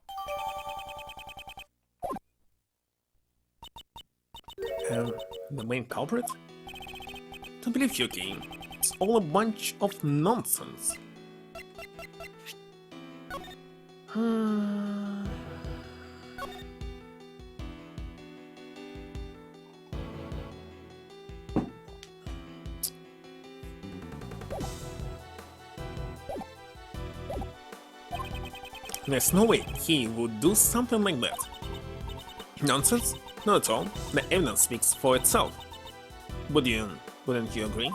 The main culprit? Don't believe you, Kay. It's all a bunch of nonsense. There's no way he would do something like that. Nonsense? Not at all. The evidence speaks for itself. Wouldn't you agree?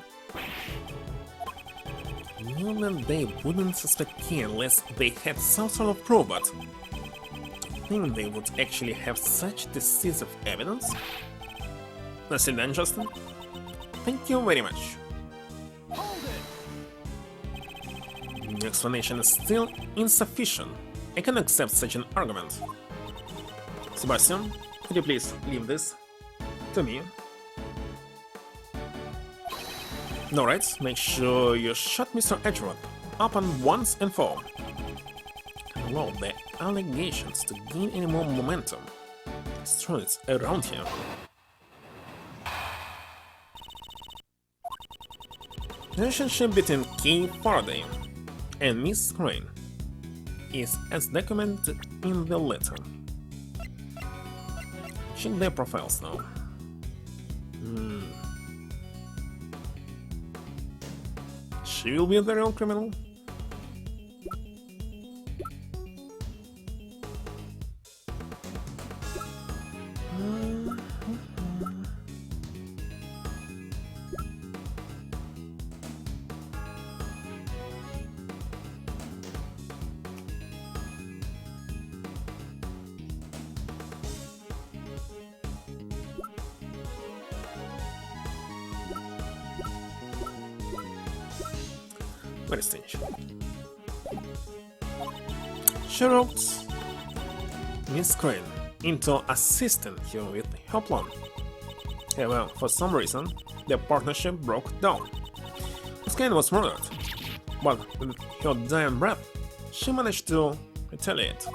Well, then they wouldn't suspect Key unless they had some sort of proof, but I think they would actually have such decisive evidence? That's it then, Justin. Thank you very much. The explanation is still insufficient. I can accept such an argument. Sebastian, could you please leave this to me? Alright, make sure you shut Mr. Edgeworth up on once and for all. And allow the allegations to gain any more momentum. It's true, it's around here. The relationship between Kay Faraday and Miss Crane is as documented in the letter. Check their profiles now. She will be the real criminal. Very strange. She wrote Miss Crane into assisting her with her plan. Yeah, well, for some reason, their partnership broke down. Miss Crane was murdered, but with her dying breath, she managed to retaliate.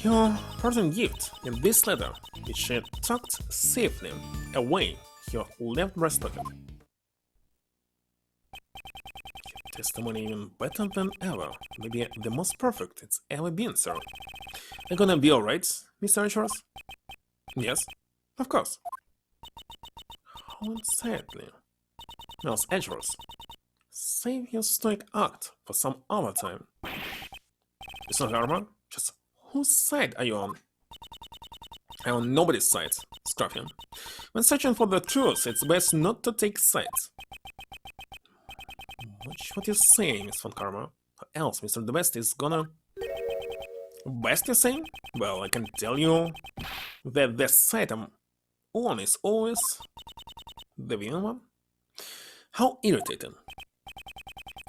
Her parting gift in this letter is she tucked safely away her left breast pocket. Testimony even better than ever. Maybe the most perfect it's ever been, sir. You're gonna be alright, Mr. Insurance? Yes, of course. How unsightly. Miles Edgeworth, save your stoic act for some other time. It's not Harman, just whose side are you on? I'm on nobody's side, scrap him. When searching for the truth, it's best not to take sides. Watch what you're saying, Miss Von Karma. Or else Mr. The Best is gonna... Best, you're saying? Well, I can tell you that the side I'm on is always the villain one. How irritating.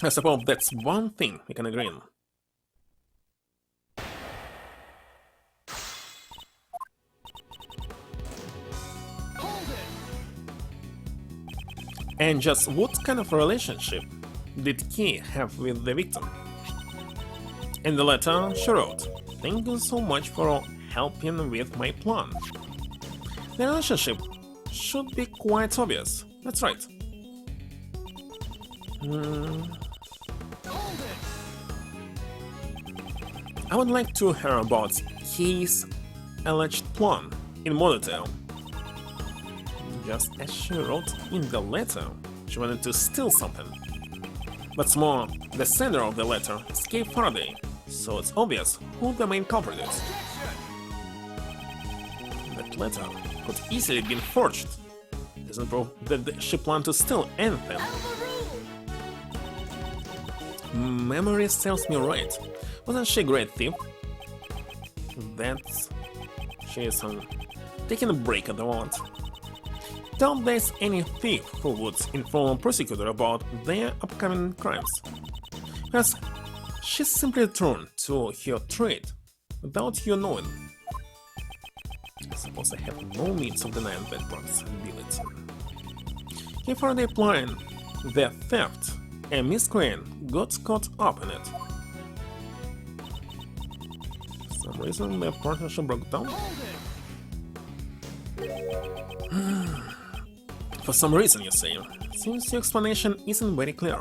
I suppose that's one thing we can agree on. And just what kind of a relationship did Key have with the victim? In the letter, she wrote, "Thank you so much for helping with my plan." The relationship should be quite obvious. That's right. I would like to hear about Key's alleged plan in more detail. Just as she wrote in the letter, she wanted to steal something. What's more, the sender of the letter is Kay Faraday, so it's obvious who the main culprit is. That letter could easily have been forged. Doesn't prove that she planned to steal anything. Memory serves me right. Wasn't she a great thief? That she is taking a break at the moment. Doubt there's any thief who would inform a prosecutor about their upcoming crimes. Because she's simply returned to her trade without you knowing. I suppose I have no means of denying that possibility. Kay Faraday planned the theft, and Miss Crane got caught up in it. For some reason, their partnership broke down. For some reason, you say. Seems your explanation isn't very clear.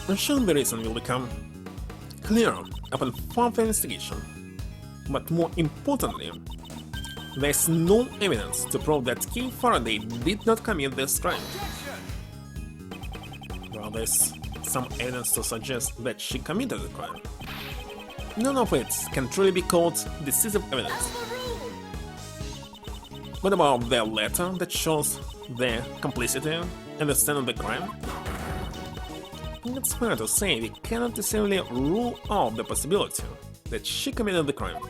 I'm sure the reason will become clear upon further investigation. But more importantly, there's no evidence to prove that Kay Faraday did not commit this crime. Well, there's find some evidence to suggest that she committed the crime. None of it can truly be called decisive evidence. What about the letter that shows their complicity in the scene of the crime? I think it's fair to say we cannot necessarily rule out the possibility that she committed the crime.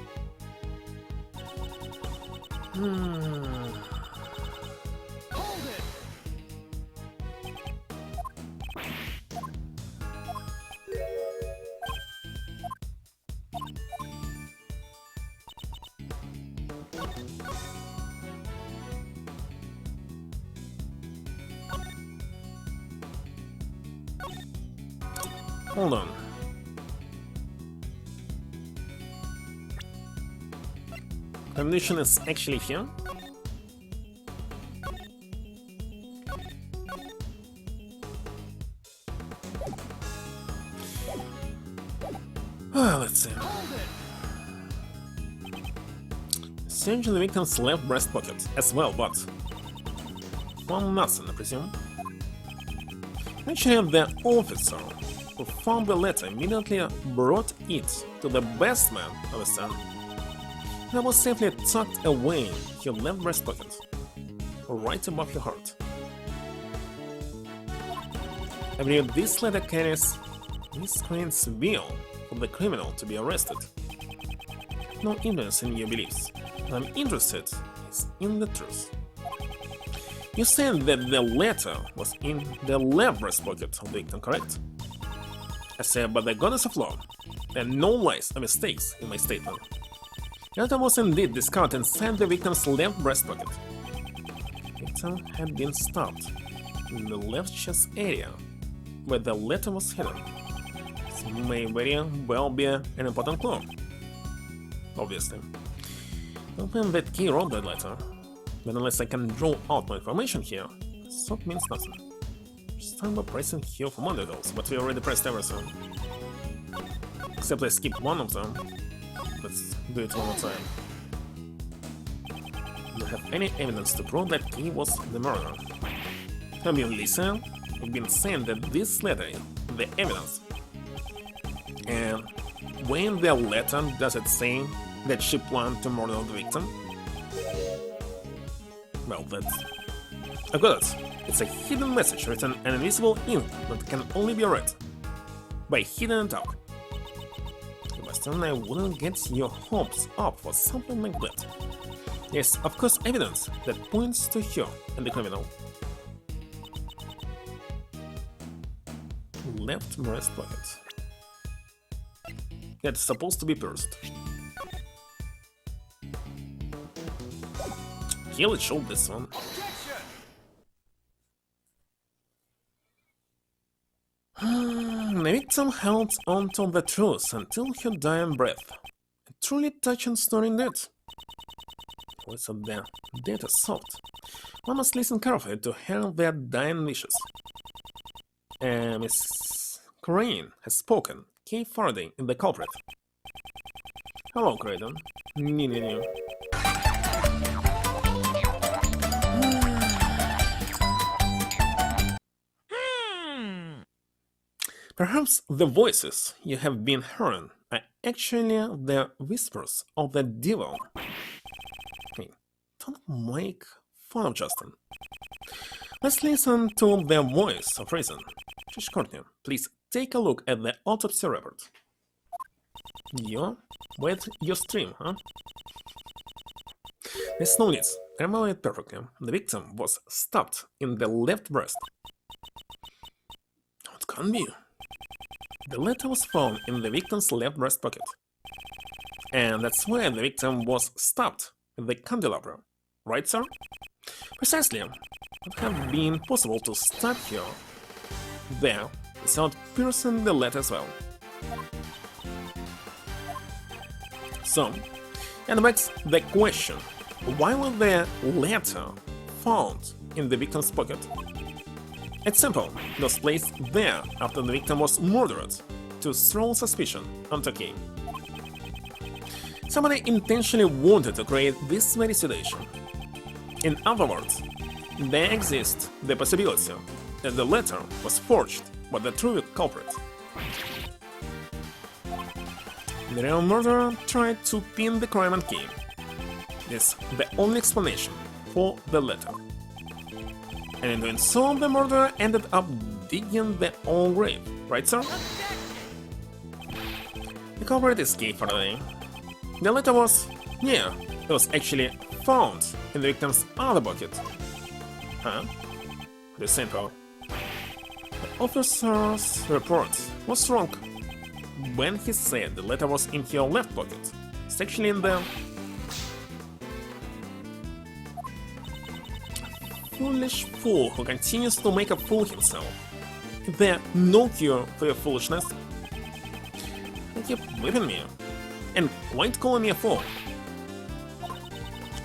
Hold on. Condition is actually here? Let's see. Search the victim's left breast pocket as well, but found nothing, I presume. Actually, the officer who found the letter immediately brought it to the best man of the scene. It was safely tucked away in her left breast pocket, right above her heart. I believe this letter carries this screen's will for the criminal to be arrested. No interest in your beliefs. What I'm interested is in the truth. You said that the letter was in the left breast pocket of the victim, correct? I said, by the goddess of law, there are no lies or mistakes in my statement. The letter was indeed discovered inside the victim's left breast pocket. The victim had been stabbed in the left chest area, where the letter was hidden. This may very well be an important clue. Obviously. Open that key wrote that letter, but unless I can draw out more information here, so it means nothing. Start by pressing here for modules, but we already pressed everything. Except I skipped one of them. Let's do it one more time. Do you have any evidence to prove that key was the murderer? Have you listened? You've been saying that this letter is the evidence. And when the letter does it say that she planned to murder the victim? Well, that's... I got it. It's a hidden message written in invisible ink that can only be read by hidden it up. Sebastian, I wouldn't get your hopes up for something like that. Yes, of course, evidence that points to her and the criminal. Left breast pocket. It's supposed to be pierced. Here, let's show this one. The victim held on to the truth until her dying breath. A truly touching story indeed. Voice of the dead is soft. One must listen carefully to hear their dying wishes. Miss Crane has spoken. Kay Faraday is the culprit. Hello, Creighton. Perhaps the voices you have been hearing are actually the whispers of the devil. Hey, don't make fun of Justin. Let's listen to the voice of reason. Judge Courtney, please take a look at the autopsy report. You with your stream, huh? There's no needs. I remember it perfectly. The victim was stabbed in the left breast. It can't be. The letter was found in the victim's left breast pocket. And that's where the victim was stabbed with the candelabra. Right, sir? Precisely. It would have been possible to stab her there without piercing the letter as well. So, and begs the question, why was the letter found in the victim's pocket? It's simple, it was placed there after the victim was murdered to throw suspicion onto Kay. Somebody intentionally wanted to create this very situation. In other words, there exists the possibility that the letter was forged but the true culprit. The real murderer tried to pin the crime on Key. It's the only explanation for the letter. And in doing so, the murderer ended up digging their own grave, right, sir? The culprit is Key for the day. The letter was, yeah, it was actually found in the victim's other bucket. Huh? The same power. The officer's report was wrong when he said the letter was in your left pocket. It's actually in the... Foolish fool who continues to make a fool himself. Is there no cure for your foolishness? You keep whipping me, and quite calling me a fool.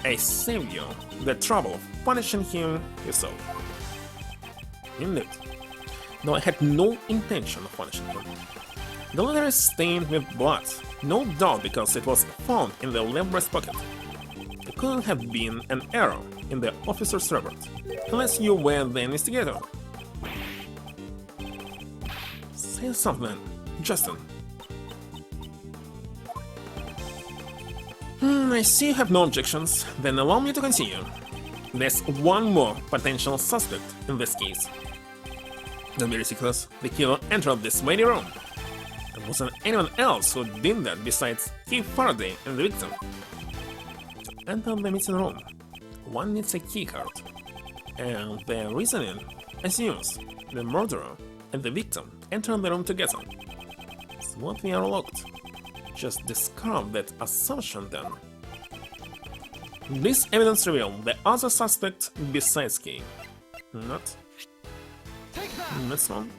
I saved you the trouble of punishing him yourself. Indeed, though I had no intention of punishing him. The letter is stained with blood, no doubt because it was found in the left breast pocket. It couldn't have been an error in the officer's report, unless you were the investigator. Say something, Justin. I see you have no objections, then allow me to continue. There's one more potential suspect in this case. Don't be ridiculous, the killer entered this very room. There wasn't anyone else who did that besides Key Faraday and the victim. To enter the meeting room, one needs a keycard, and the reasoning assumes the murderer and the victim entered the room together. It's what we are locked. Just discard that assumption then. This evidence revealed the other suspect besides Key. Not? That's one.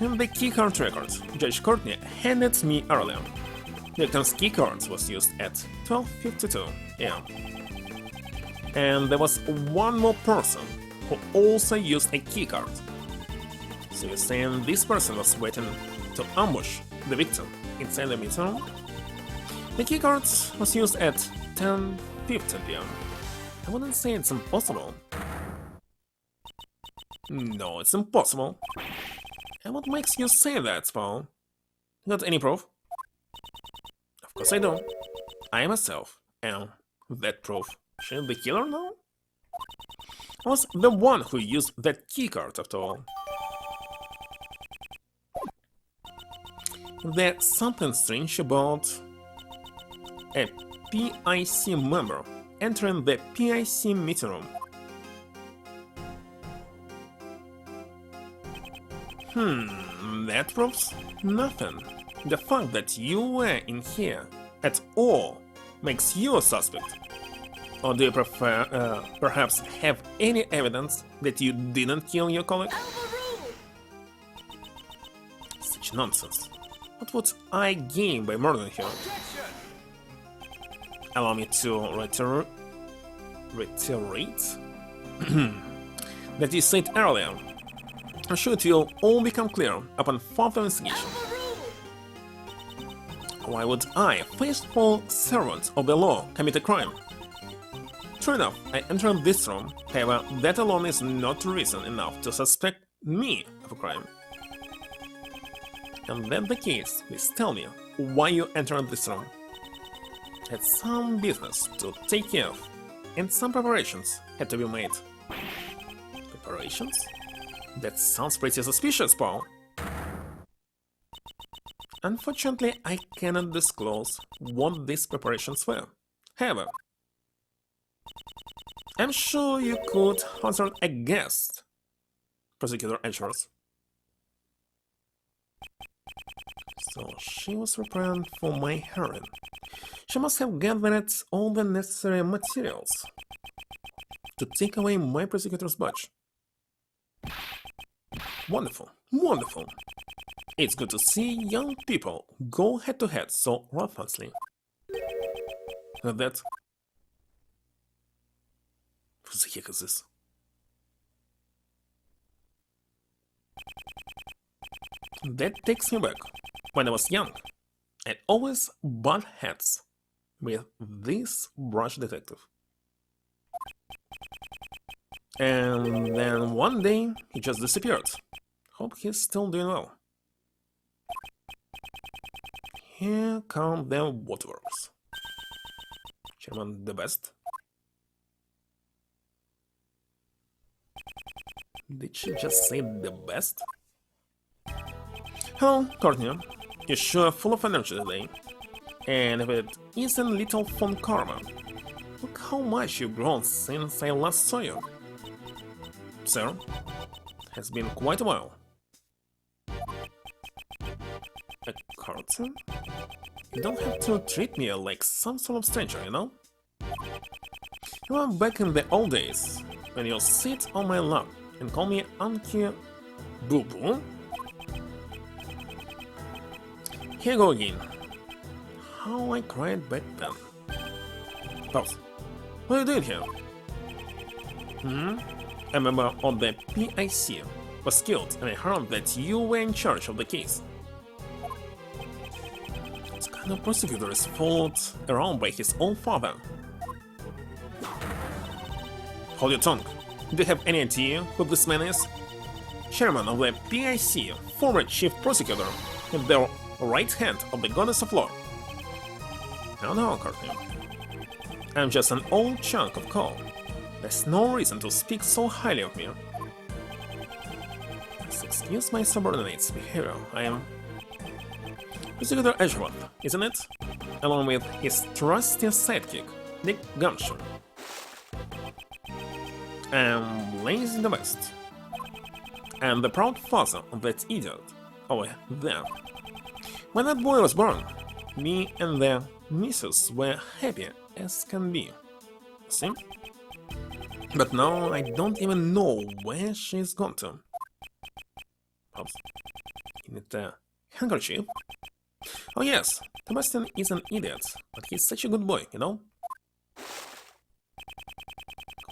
In the keycard record Judge Courtney handed me earlier, victim's keycard was used at 12:52 am. And there was one more person who also used a keycard. So you're saying this person was waiting to ambush the victim inside the meeting room? The keycard was used at 10:50 p.m. I wouldn't say it's impossible. No, it's impossible. And what makes you say that, Paul? Got any proof? Of course I do. I myself am that proof. Should the killer know? I was the one who used that keycard after all. There's something strange about a PIC member entering the PIC meeting room. That proves nothing. The fact that you were in here at all makes you a suspect. Or do you prefer, perhaps have any evidence that you didn't kill your colleague? Such nonsense. What would I gain by murdering him? Allow me to reiterate that you said earlier. I'm sure it will all become clear upon further investigation. Why would I, a faithful servant of the law, commit a crime? True enough, I entered this room, however, that alone is not reason enough to suspect me of a crime. And that's the case, please tell me why you entered this room. Had some business to take care of, and some preparations had to be made. Preparations? That sounds pretty suspicious, Paul. Unfortunately, I cannot disclose what these preparations were. However, I'm sure you could hazard a guess, Prosecutor Edgeworth. So she was preparing for my hearing. She must have gathered all the necessary materials to take away my prosecutor's badge. Wonderful, wonderful. It's good to see young people go head-to-head so ruthlessly. And that... What the heck is this? That takes me back. When I was young, I always butt heads with this brush detective. And then one day, he just disappeared. Hope he's still doing well. Here come the waterworks. Chairman the best. Did she just say the best? Hello, Courtney. You're sure full of energy today. And if it isn't little fun karma, look how much you've grown since I last saw you. Sir, has been quite a while. A cartoon? You don't have to treat me like some sort of stranger, you know? You are back in the old days, when you sit on my lap and call me Anki Boo Boo. Here you go again. How I cried back then. Pause. What are you doing here? A member of the PIC was killed, and I heard that you were in charge of the case. What kind of prosecutor is followed around by his own father? Hold your tongue. Do you have any idea who this man is? Chairman of the PIC, former chief prosecutor, and the right hand of the goddess of law. No, Courtney. I'm just an old chunk of coal. There's no reason to speak so highly of me. Please excuse my subordinate's behavior. I am Prosecutor Edgeworth, isn't it? Along with his trusty sidekick, Nick Gumshoe. I'm Lazy the West. I'm the proud father of that idiot over there. When that boy was born, me and the missus were happy as can be. See? But now I don't even know where she's gone to. Oops. You need a handkerchief? Oh yes, Sebastian is an idiot, but he's such a good boy, you know?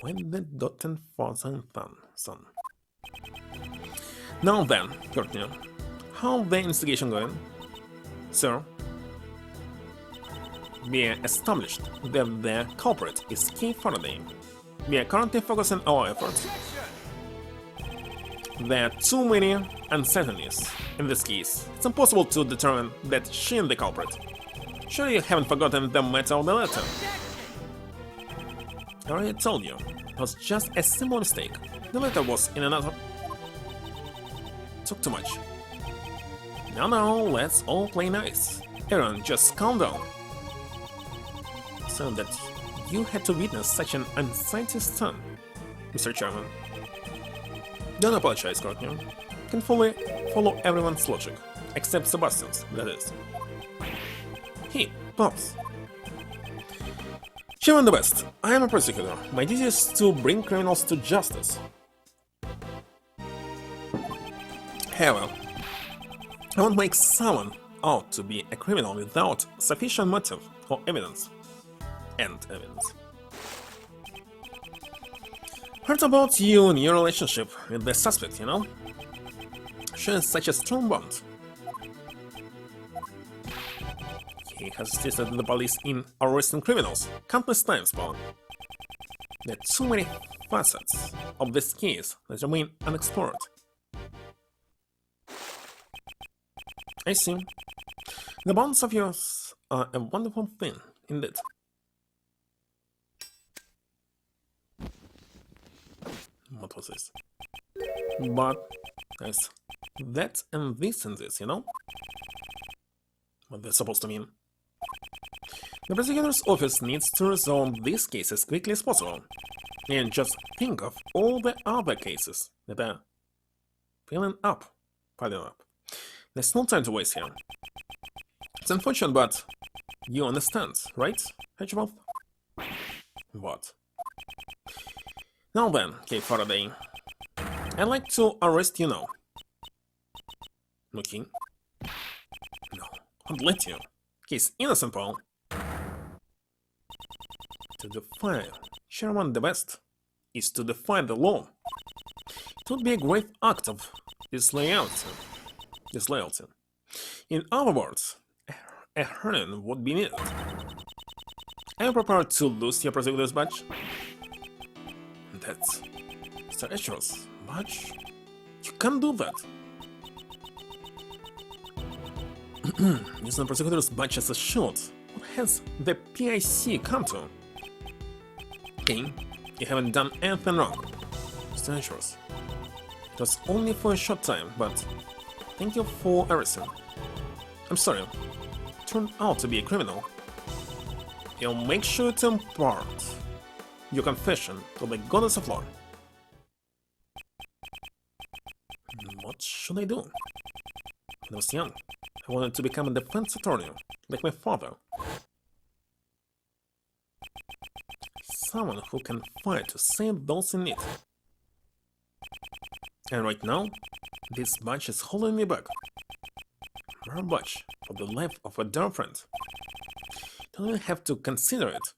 When the doten father and son. Now then, Courtney, how's the investigation going? Sir? We established that the culprit is Kay Faraday. We are currently focusing our efforts. There are too many uncertainties in this case. It's impossible to determine that she is the culprit. Sure you haven't forgotten the matter of the letter? I already told you, it was just a simple mistake. The letter was in another... Took too much. Now, let's all play nice. Aaron, just calm down. So that you had to witness such an unsightly stun, Mr. Chairman. Don't apologize, Courtney. You can fully follow everyone's logic, except Sebastian's, that is. Hey, Pops. Chairman the Best, I am a prosecutor. My duty is to bring criminals to justice. However, I won't make someone out to be a criminal without sufficient motive or evidence. Heard about you and your relationship with the suspect, you know? She has such a strong bond. He has assisted the police in arresting criminals countless times, Paul. There are too many facets of this case that remain unexplored. I see. The bonds of yours are a wonderful thing, indeed. What was this? But there's that and this, you know? What they're supposed to mean. The prosecutor's office needs to resolve this case as quickly as possible. And just think of all the other cases that are piling up. There's no time to waste here. It's unfortunate, but you understand, right, Hedgehog? What? Now then, Kay Faraday, I'd like to arrest you now. Okay. No, I'd let you. He's innocent, Paul. To defy Chairman the Best is to defy the law. It would be a great act of disloyalty. In other words, a hurling would be needed. Are you prepared to lose your prosecutor's badge? That's Mr. Edgeworth's badge? You can't do that. Using the prosecutor's badge as a shield, what has the PIC come to? King, you haven't done anything wrong. It's dangerous. It was only for a short time, but thank you for everything. I'm sorry. Turned out to be a criminal. You'll make sure to impart your confession to the goddess of law. What should I do? When I was young, I wanted to become a defense attorney, like my father. Someone who can fight to save those in need. And right now, this badge is holding me back. Mere badge for the life of a dear friend. Don't even have to consider it.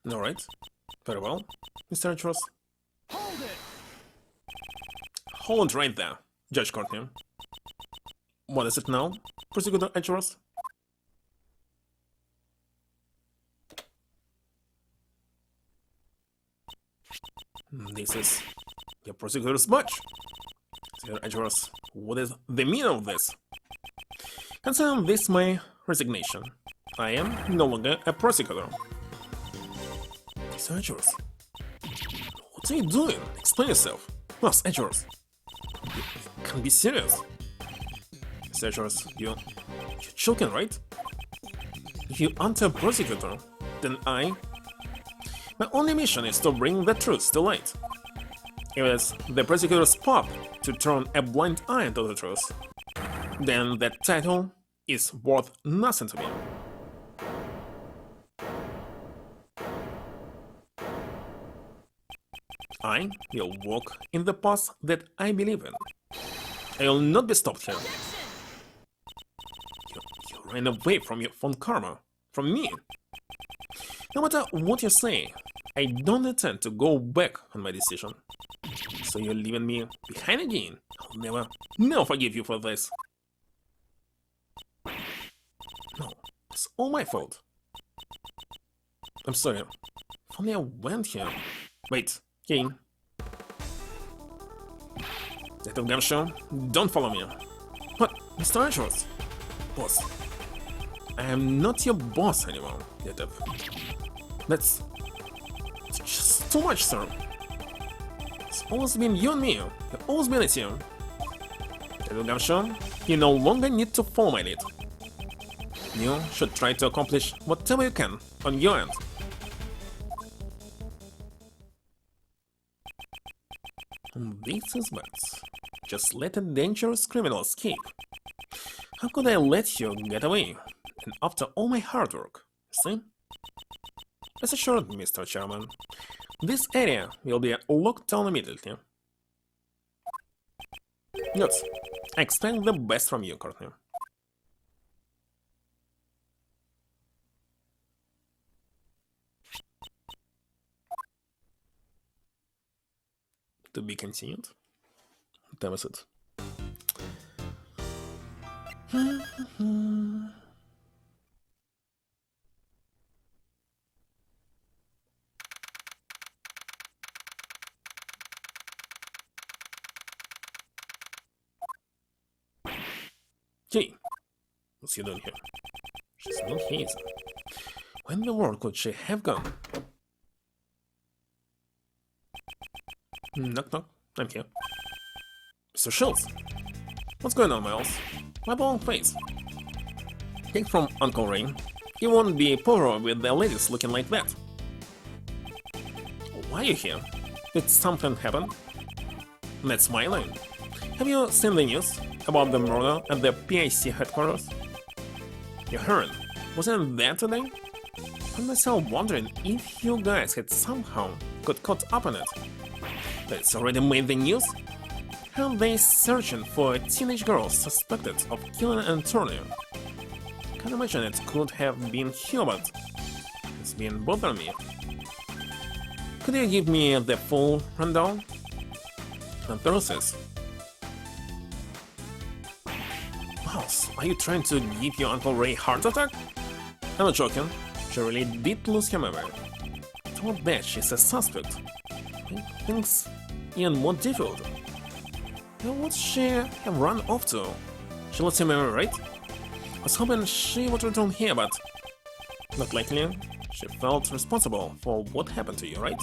Alright, very well, Mr. Atros. Hold it! Hold right there, Judge Courtney. What is it now, Prosecutor Atros? This is your prosecutor's badge. Sir Atros, what is the meaning of this? Consider this my resignation. I am no longer a prosecutor. Sir Atros, what are you doing? Explain yourself. Yes, Atros. You can't be serious. Sir Atros, you're joking, right? If you aren't a prosecutor, then my only mission is to bring the truth to light. If it's the prosecutor's part to turn a blind eye to the truth, then that title is worth nothing to me. I will walk in the path that I believe in. I will not be stopped here. You ran away from your phone karma, from me. No matter what you say, I don't intend to go back on my decision. So you're leaving me behind again? I'll never forgive you for this. No, it's all my fault. I'm sorry. If only I went here. Wait, Kane. Little damn show, don't follow me. What, Mr. Ashworth? Boss. I am not your boss anymore, Detective. That's just too much, sir. It's always been you and me. We've always been a team. Little damn show, you no longer need to follow my lead. You should try to accomplish whatever you can on your end. This is bad. Just let a dangerous criminal escape. How could I let you get away? And after all my hard work, see? Rest assured, Mr. Chairman, this area will be locked down immediately. Good. I expect the best from you, Courtney. To be continued. That was it. Gee, what's she doing here? She's not here. Where in the world could she have gone? Knock knock, I'm here. Mr. Schultz! What's going on, Miles? Why the long face? Take from Uncle Ray. You won't be poorer with the ladies looking like that. Why are you here? Did something happen? That's my line. Have you seen the news about the murder at the PIC headquarters? You heard? Wasn't that today? I found myself wondering if you guys had somehow got caught up in it. It's already made the news? Are they searching for a teenage girl suspected of killing an attorney? Can't imagine it could have been Hubert. It's been bothering me. Could you give me the full rundown? And process. Mouse, are you trying to give your Uncle Ray a heart attack? I'm not joking. She really did lose her memory. Don't bet she's a suspect. Things even more difficult. Where would she have run off to? She lost your memory, right? I was hoping she would return here, but not likely. She felt responsible for what happened to you, right?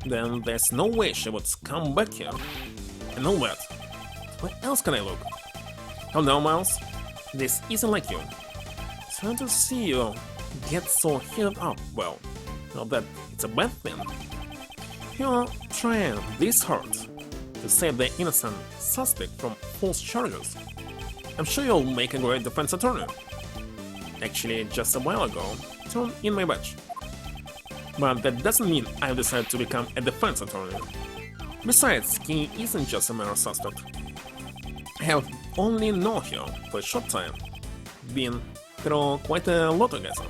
Then there's no way she would come back here. And all that. Where else can I look? Oh no, Miles. This isn't like you. Trying to see you get so heated up, well, not that it's a bad thing. You're trying this hard to save the innocent suspect from false charges. I'm sure you'll make a great defense attorney. Actually, just a while ago, turned in my badge. But that doesn't mean I've decided to become a defense attorney. Besides, he isn't just a mere suspect. I have only known her for a short time, been through quite a lot together.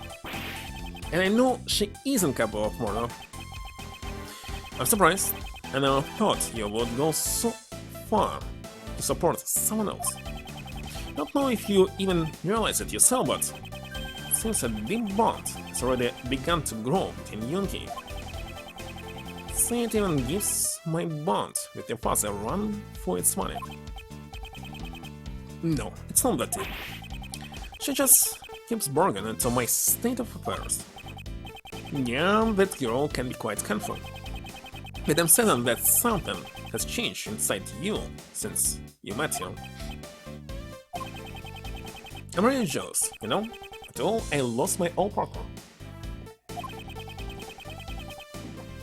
And I know she isn't capable of murder. I'm surprised. I never thought you would go so far to support someone else. Don't know if you even realize it yourself, but it seems a deep bond has already begun to grow between you and he. See, it even gives my bond with your father a run for its money. No, it's not that deep. She just keeps bargaining into my state of affairs. Yeah, that girl can be quite handful. But I'm certain that something has changed inside you since you met her. I'm really jealous, you know? After all, I lost my old partner.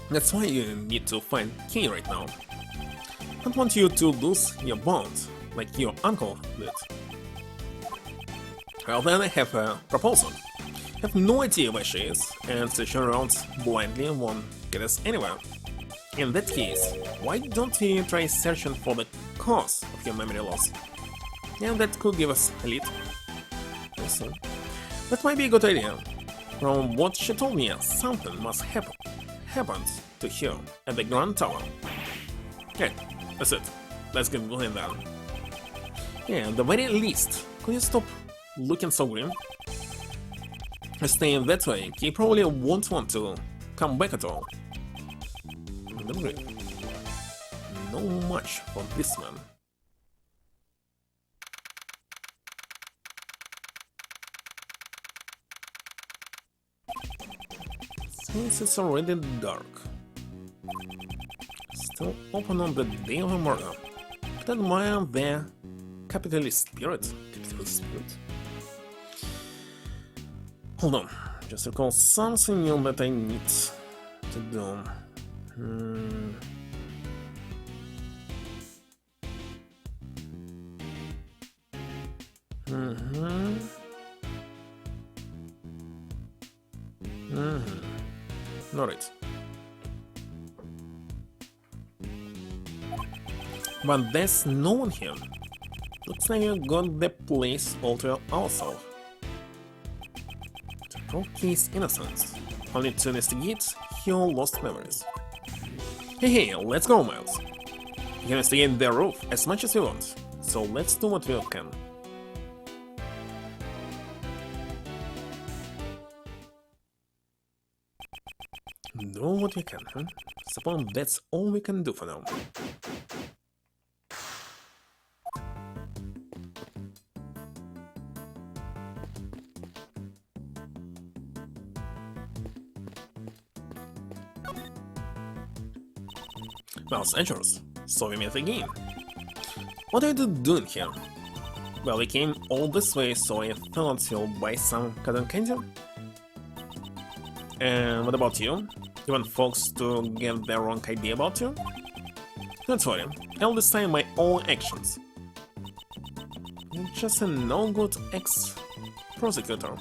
That's why you need to find Kay right now. I don't want you to lose your bond, like your uncle did. Well then, I have a proposal. I have no idea where she is, and searching around blindly won't get us anywhere. In that case, why don't we try searching for the cause of your memory loss? Yeah, that could give us a lead. I see. That might be a good idea. From what she told me, something must happen. Happened to her at the Grand Tower. Okay, that's it. Let's get going then. Yeah, at the very least, could you stop looking so grim? Staying that way, he probably won't want to come back at all. No much for this man. Since it's already dark, still open on the day of a murder. Could admire the capitalist spirit. Hold on, just recall something new that I need to do. Alright. But there's no one here. Looks like you got the place all to ourselves. To prove his innocence, only to investigate your lost memories. Hey, let's go, Miles. You can investigate the roof as much as you want, so let's do what we can. Do what we can, huh? Suppose that's all we can do for now. Well, Centuries, so we met again. What are you doing here? Well, we came all this way, so I thought you'll buy some cotton candy. And what about you? You want folks to get the wrong idea about you? Don't worry, I'll decide my own actions. You're just a no-good ex-prosecutor.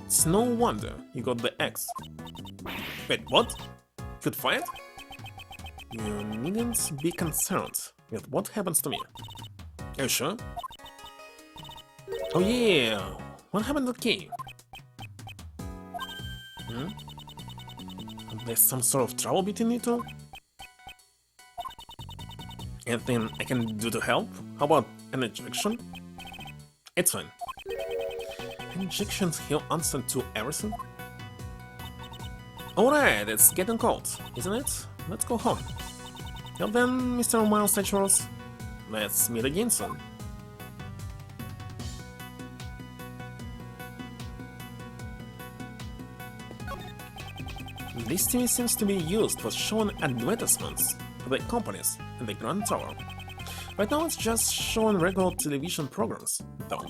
It's no wonder you got the X. Wait, what? Good fight? You needn't be concerned with what happens to me. Are you sure? Oh yeah, what happened to Kay? There's some sort of trouble between you two? Anything I can do to help? How about an injection? It's fine. Injections heal answer to everything? Alright, it's getting cold, isn't it? Let's go home. Well then, Mr. Miles Naturals, Let's meet again soon. This TV seems to be used for showing advertisements for the companies in the Grand Tower. Right now it's just showing regular television programs, though.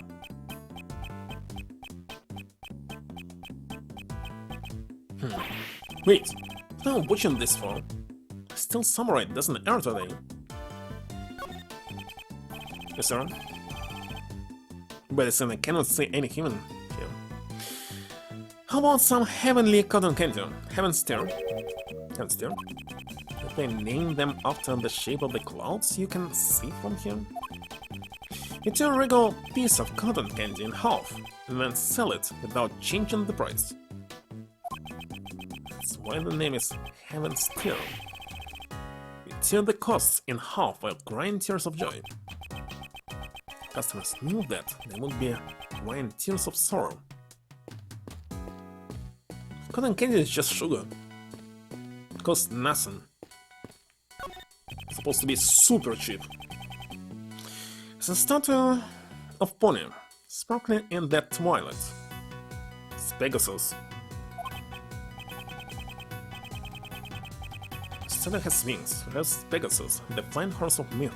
Wait, what am I watching this for? Still Samurai doesn't air today. Yes, sir? But it's I cannot see any human here. How about some heavenly cotton candy? Heaven Star? Heaven Star? If they name them after the shape of the clouds you can see from here? You tear a regular piece of cotton candy in half and then sell it without changing the price. That's why the name is Heaven Star. You tear the costs in half while crying tears of joy. Customers knew that they would be crying tears of sorrow. Cotton candy is just sugar. It costs nothing. It's supposed to be super cheap. It's a statue of Pony, sparkling in that twilight. It's Pegasus. The statue has wings. It has Pegasus, the flying horse of myth.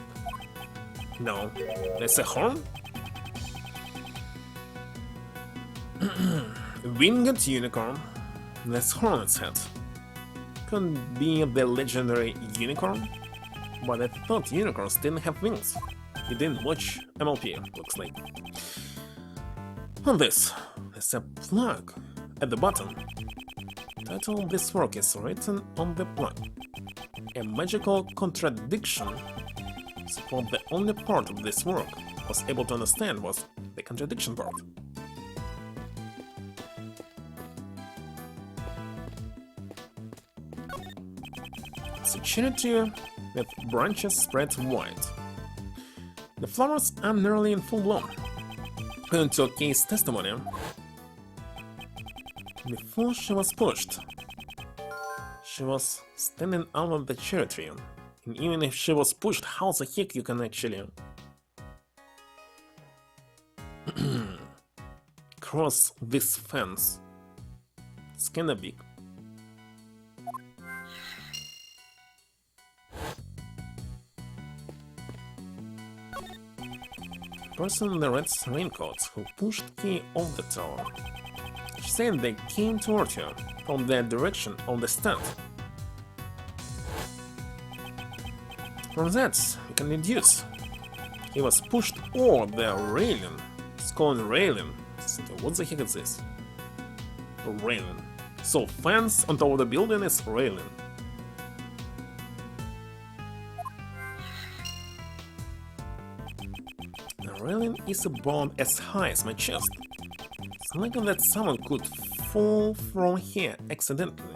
No, that's a horn? Winged unicorn. That's Hornet's head. Couldn't be the legendary unicorn? But I thought unicorns didn't have wings. You didn't watch MLP, looks like. On this, there's a plug at the bottom. The title of this work is written on the plug. A magical contradiction. So the only part of this work I was able to understand was the contradiction part. It's a cherry tree with branches spread wide. The flowers are nearly in full bloom. According to Kei's testimony, before she was pushed, she was standing under the cherry tree. And even if she was pushed, how the heck you can actually cross this fence? It's kinda big. Person in the red raincoat who pushed Kei off the tower. She said they came toward her from the direction of the stand. From that, you can deduce he was pushed over the railing. It's called railing. So what the heck is this? Railing. So fence on top of the building is railing. The railing is about as high as my chest. It's likely that someone could fall from here accidentally.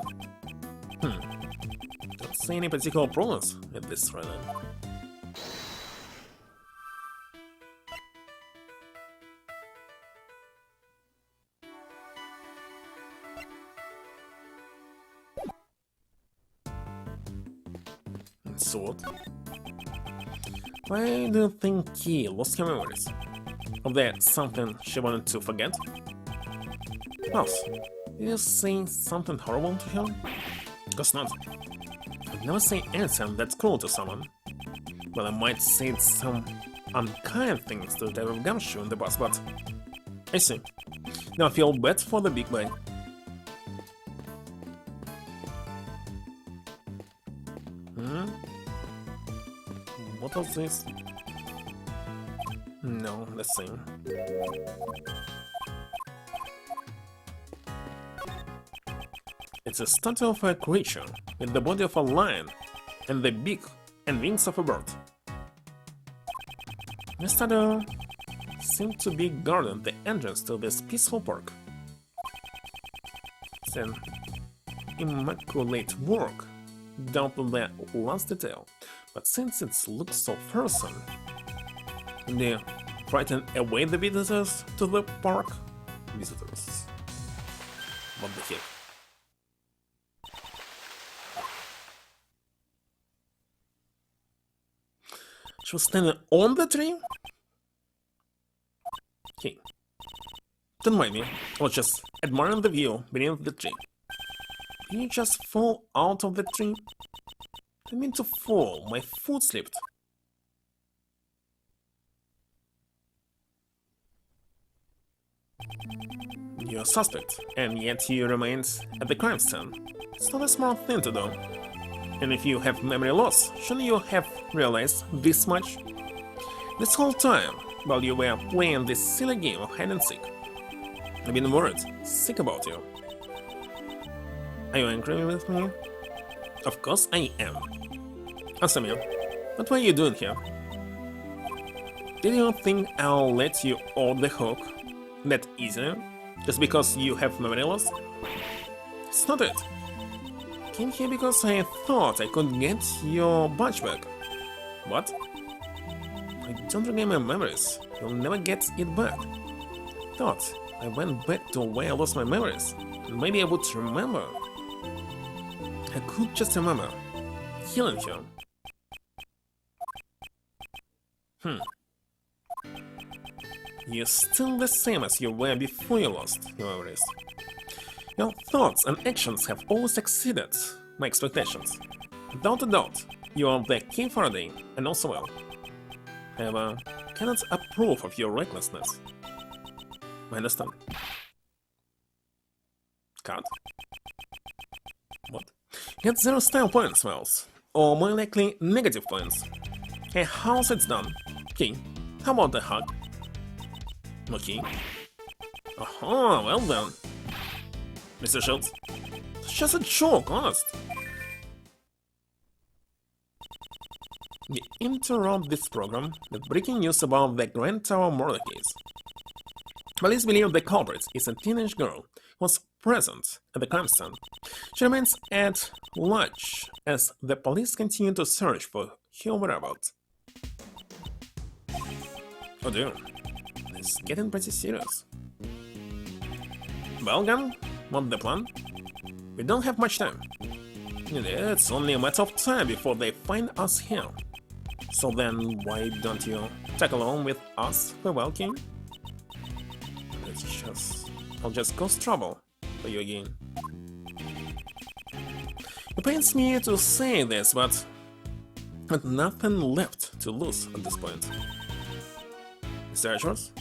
Don't see any particular problems with this railing. Sword. Why do you think Kei lost her memories? Of there something she wanted to forget? Mouse, did you say something horrible to her? Guess not. I'd never say anything that's cruel to someone. Well, I might say some unkind things to the type of gumshoe in the past, but I see. Now I feel bad for the big boy. What was this? No, let's see. It's a statue of a creature with the body of a lion and the beak and wings of a bird. The statue seemed to be guarding the entrance to this peaceful park. It's an immaculate work down to the last detail. But since it looks so fearsome, they frighten away the visitors to the park. Visitors. What the heck? She was standing on the tree? Hey, don't mind me. I was just admiring the view beneath the tree. Did you just fall out of the tree? I didn't mean to fall. My foot slipped. You're a suspect, and yet you remained at the crime scene. It's not a smart thing to do. And if you have memory loss, shouldn't you have realized this much? This whole time, while you were playing this silly game of hide and seek, I've been worried, sick about you. Are you angry with me? Of course I am. Answer me, what were you doing here? Did you think I'll let you off the hook that easy, just because you have memory loss? It's not it. Came here because I thought I could get your badge back. What? I don't regain my memories. You'll never get it back. Thought I went back to where I lost my memories, and maybe I would remember. I could just remember killing you. You're still the same as you were before you lost your memories. Your thoughts and actions have always exceeded my expectations. Without a doubt, you are the King Faraday, and also well. However, I cannot approve of your recklessness. I understand. Cut. What? Get 0 style points, Wells. Or more likely, negative points. Hey, how's it done? Okay, how about the hug? Okay. Aha, well done. Mr. Schultz. It's just a joke, honest. We interrupt this program with breaking news about the Grand Tower murder case. Police believe the culprit is a teenage girl who was present at the crime scene. She remains at large as the police continue to search for her whereabouts. Oh dear, it's getting pretty serious. Well, Gun, what's the plan? We don't have much time. It's only a matter of time before they find us here. So then, why don't you tag along with us for King? I'll just cause trouble for you again. It pains me to say this, but with nothing left to lose at this point. Is that yours?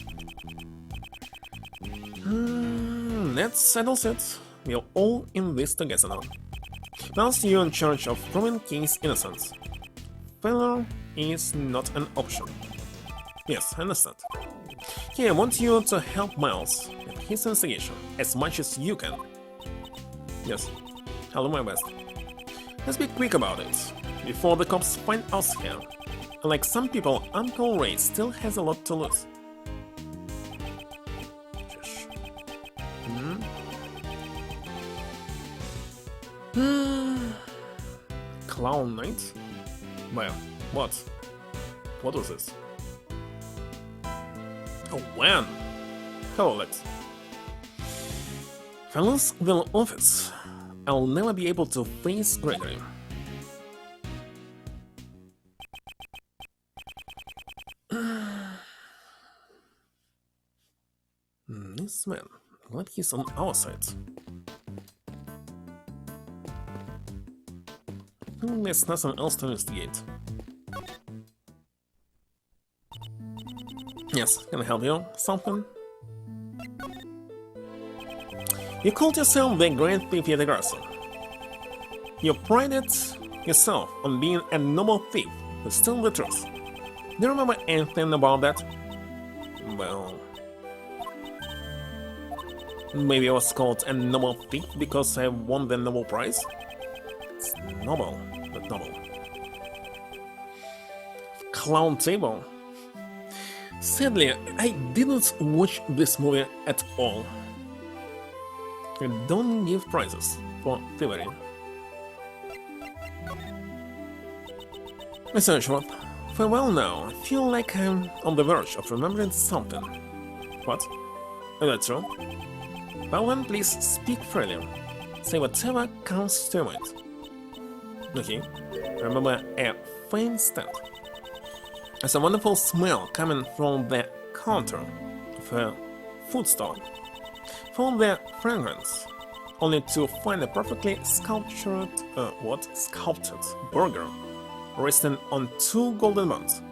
That settles it. We're all in this together now. Whilst you're in charge of proving King's innocence, failure is not an option. Yes, I understand. Okay, I want you to help Miles with his investigation as much as you can. Yes, I'll do my best. Let's be quick about it, before the cops find us here. Unlike some people, Uncle Ray still has a lot to lose. Clown Knight? Well, what? What was this? Oh, when? Hello, Lex. If I lose the office, I'll never be able to face Gregory. This man, glad he's on our side. There's nothing else to investigate. Yes, can I help you? Something? You called yourself the Great Thief Yetagarsa. You prided yourself on being a noble thief who stole the truth. Do you remember anything about that? Well... maybe I was called a noble thief because I won the Nobel Prize? It's noble, not noble. Clown Table? Sadly, I didn't watch this movie at all. I don't give prizes for thievery. Mr. Ashworth, farewell now. I feel like I'm on the verge of remembering something. What? Is that true? Well then, please speak freely. Say whatever comes to your mind. Okay, I remember a faint stamp. There's a wonderful smell coming from the counter of a food stall. Found the fragrance, only to find a perfectly sculptured burger resting on two golden buns.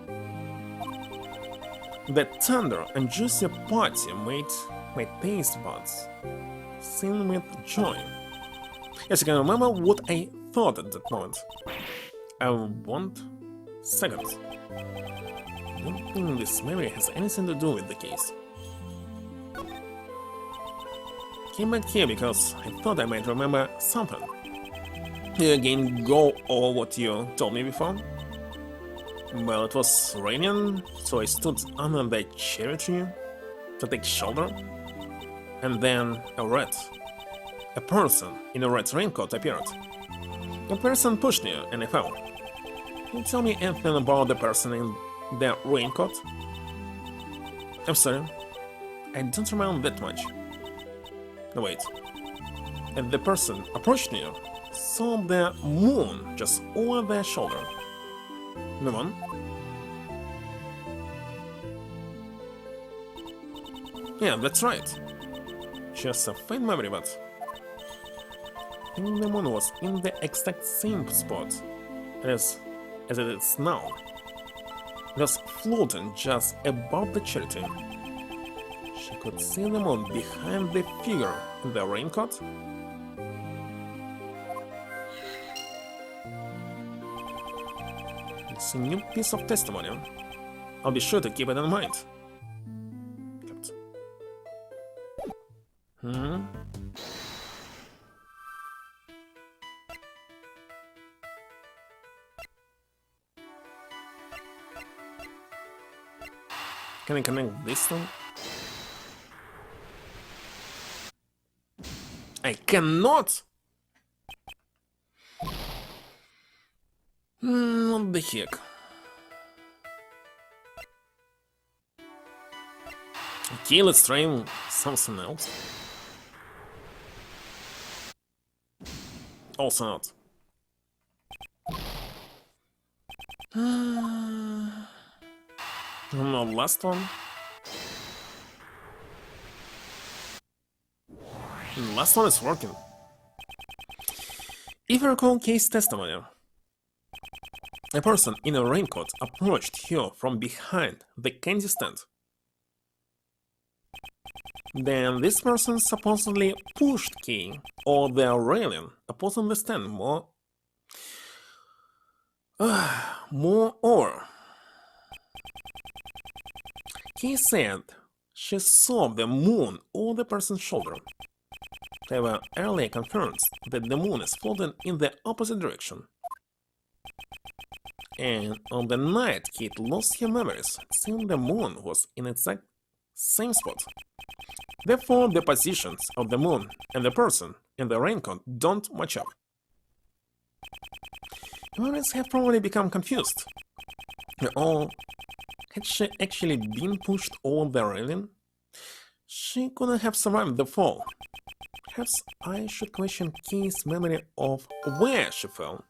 The tender and juicy patty made my taste buds sing with joy. Yes, I can remember what I thought at that moment. I want seconds. I don't think this memory has anything to do with the case. Came back here because I thought I might remember something. You again go over what you told me before? Well, it was raining, so I stood under the cherry tree to take shelter. And then a person in a red raincoat appeared. The person pushed me and I fell. Can you tell me anything about the person in the raincoat? I'm sorry, I don't remember that much. No, wait. And the person approached me, saw the moon just over their shoulder. Move on. Yeah, that's right. Just a faint memory, but I think the moon was in the exact same spot as it is now. It was floating just above the cherry tree. She could see the moon behind the figure in the raincoat. It's a new piece of testimony. I'll be sure to keep it in mind. Can I connect this one? I cannot! What the heck? Okay, let's try something else. Also not. No, last one. The last one is working. If I recall case testimony, a person in a raincoat approached her from behind the candy stand. Then this person supposedly pushed Kay or the railing opposing the stand more or Kay said she saw the moon over the person's shoulder. They were earlier confirmed that the moon is floating in the opposite direction. And on the night Kate lost her memories, seeing the moon was in exact same spot. Therefore, the positions of the moon and the person in the raincoat don't match up. Memories have probably become confused. Or had she actually been pushed over the railing? She couldn't have survived the fall. Perhaps I should question Kay's memory of where she fell.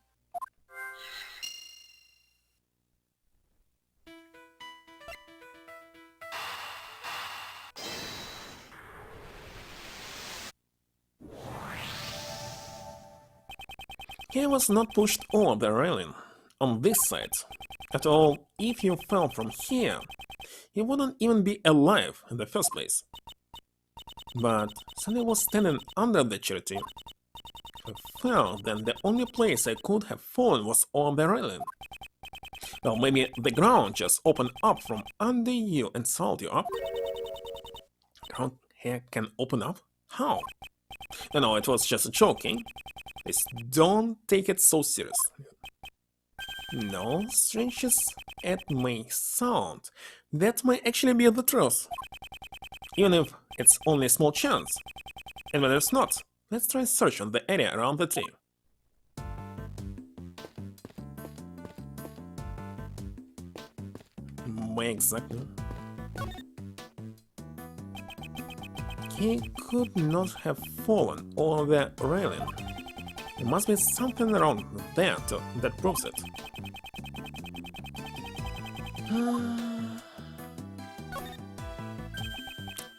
He was not pushed over the railing on this side. After all, if you fell from here, you wouldn't even be alive in the first place. But Sandy was standing under the cherry tree. If I fell, then the only place I could have fallen was on the railing. Well, maybe the ground just opened up from under you and swallowed you up. Ground here can open up? How? No, it was just a joke, eh? Please don't take it so seriously. No, strange as it may sound, that might actually be the truth. Even if it's only a small chance. And when it's not, let's try search on the area around the tree. Where exactly? He could not have fallen over the railing. There must be something around there that proves it.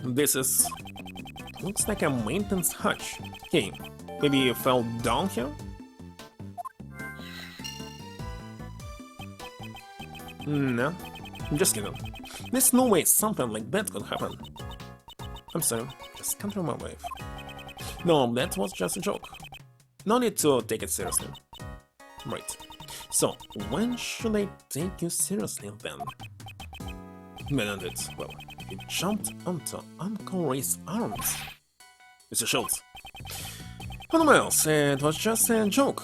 This looks like a maintenance hutch. Hey, maybe you fell down here? No, just kidding. There's no way something like that could happen. I'm sorry, just control my wave. No, that was just a joke. No need to take it seriously. Right. So, when should I take you seriously then? Benedict, well, you jumped onto Uncle Ray's arms. Mr. Schultz. Oh, Miles, it was just a joke.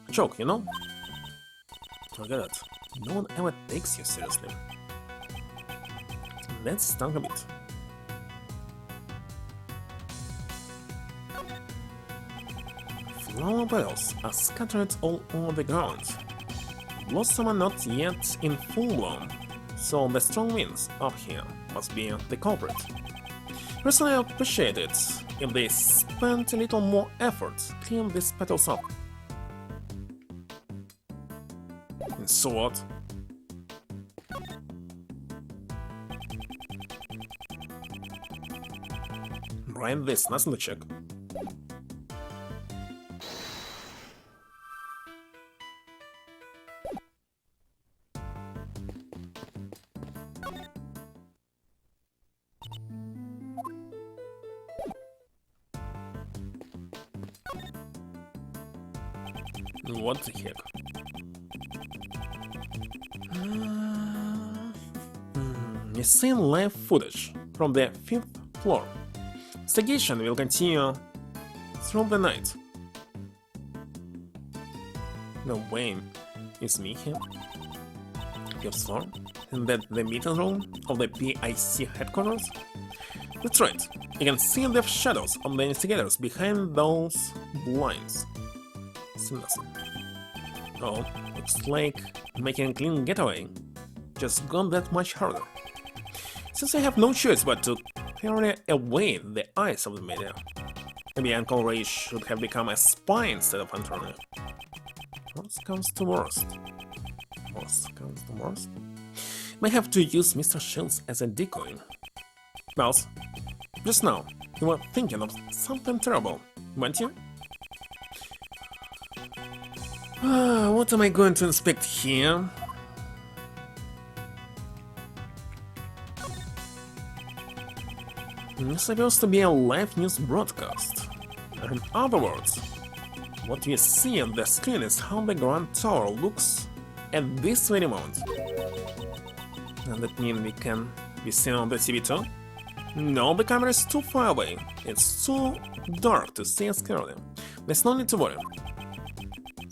A joke, you know? Forget it. No one ever takes you seriously. Let's stunk a bit. Flower petals are scattered all over the ground. Blossom are not yet in full bloom, so the strong winds up here must be the culprit. Personally, I appreciate it if they spent a little more effort cleaning these petals up. And so what? Right, this, nothing to check. What the heck? You've seen live footage from the 5th floor. Investigation will continue through the night. No way, is me here? 5th floor? And that the meeting room of the PIC headquarters? That's right, you can see the shadows of the investigators behind those blinds. See nothing. Oh, looks like making a clean getaway just got that much harder. Since I have no choice but to carry away the eyes of the media, maybe Uncle Ray should have become a spy instead of an attorney. Worst comes to worst. Worst comes to worst. May have to use Mr. Shields as a decoy. Mouse, just now, you were thinking of something terrible, weren't you? What am I going to inspect here? It's supposed to be a live news broadcast. In other words, what we see on the screen is how the Grand Tower looks at this very moment. Does that mean we can be seen on the TV too? No, the camera is too far away. It's too dark to see us clearly. There's no need to worry.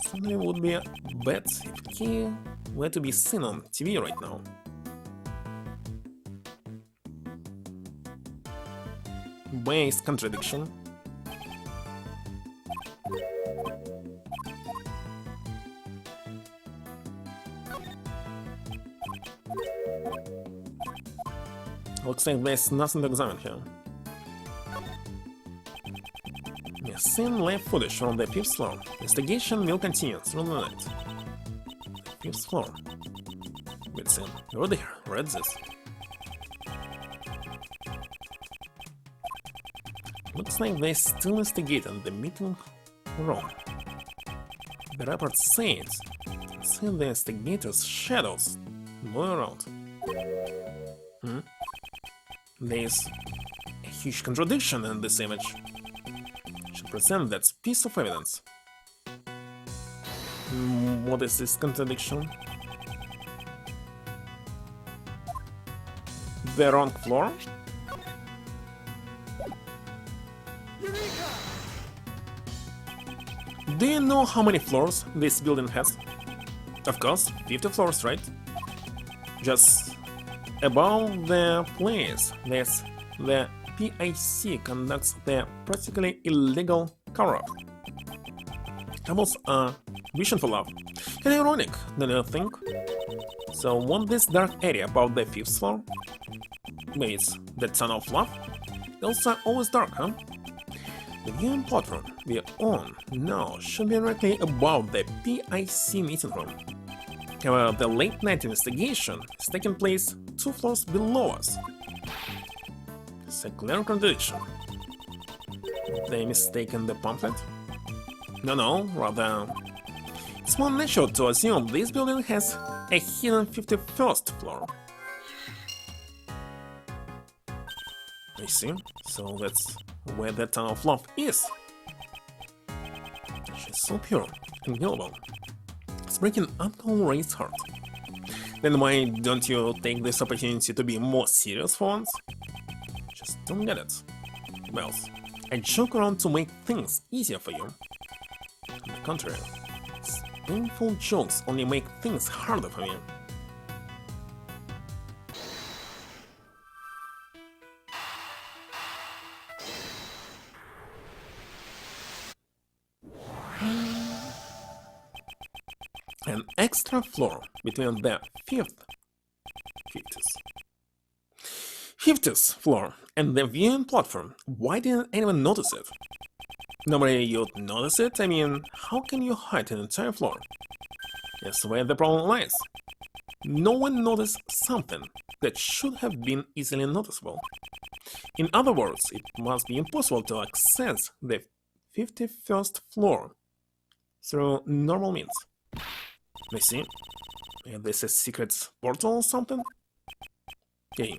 Certainly would be bad if he were to be seen on TV right now. Where is contradiction? Looks like there's nothing to examine here. We've seen live footage from the 5th floor. Investigation will continue through the night. The 5th floor. Wait, Sam, you're there. Read this. Looks like they're still investigating the meeting room. The report says see the investigators' shadows move around. There's a huge contradiction in this image. Should present that piece of evidence. What is this contradiction? The wrong floor? Do you know how many floors this building has? Of course, 50 floors, right? Just above the place, there's the PIC conducts the practically illegal cover-up. Tables are vision for love. And ironic, don't you think? So, won't this dark area above the 5th floor? Wait, the tunnel of love? Those are always dark, huh? The viewing platform we are on now should be directly above the PIC meeting room. However, the late night investigation is taking place 2 floors below us. It's a clear contradiction. They mistaken the pamphlet? No, rather, it's more natural to assume this building has a hidden 51st floor. I see, so that's where the Town of Love is. She's so pure and gullible. It's breaking Uncle Ray's heart. Then why don't you take this opportunity to be more serious for once? Just don't get it. Well, I joke around to make things easier for you. On the contrary, these painful jokes only make things harder for me. An extra floor between the 50th floor and the viewing platform. Why didn't anyone notice it? Nobody would notice it? I mean, how can you hide an entire floor? That's where the problem lies. No one noticed something that should have been easily noticeable. In other words, it must be impossible to access the 51st floor through normal means. I see. Is this a secret portal or something? Okay.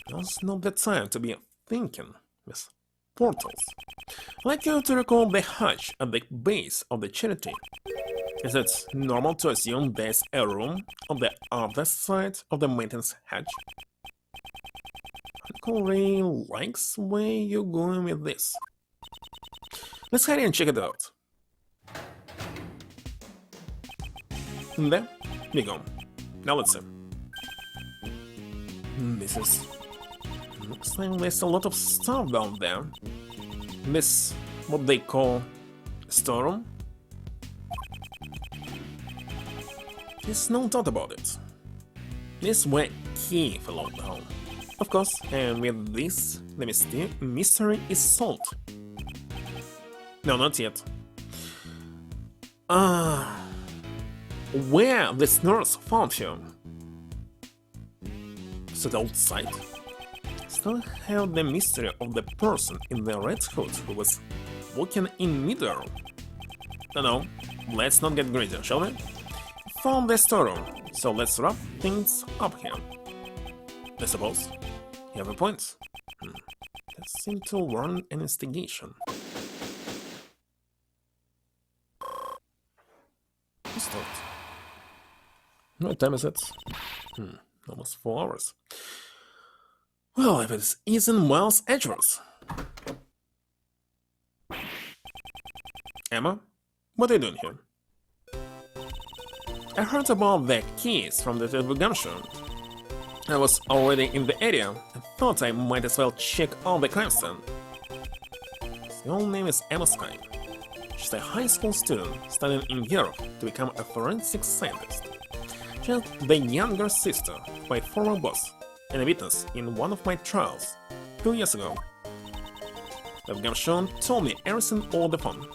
Now's not the time to be thinking with portals. I'd like you to recall the hatch at the base of the charity. Is it normal to assume there's a room on the other side of the maintenance hatch? Uncle Ray likes where you're going with this. Let's hurry and check it out. There we go. Now let's see. Looks like there's a lot of stuff down there. This, what they call a storeroom. There's no doubt about it. This is where key fell down. Of course, and with this, the mystery is solved. No, not yet. Where this nurse found him? Is it outside? Still have the mystery of the person in the red hood who was walking in midair. No, let's not get greedy, shall we? Found the storeroom, so let's wrap things up here. I suppose you have a point. That seemed to warrant an investigation. Start. What time is it? Almost 4 hours. Well, if it isn't Miles Edgeworth. Emma, what are you doing here? I heard about the keys from the telegram show. I was already in the area and thought I might as well check out the crime scene. Her own name is Emma Sky. She's a high school student studying in Europe to become a forensic scientist. She's the younger sister of my former boss and a witness in one of my trials 2 years ago. Gamshon told me everything over the phone.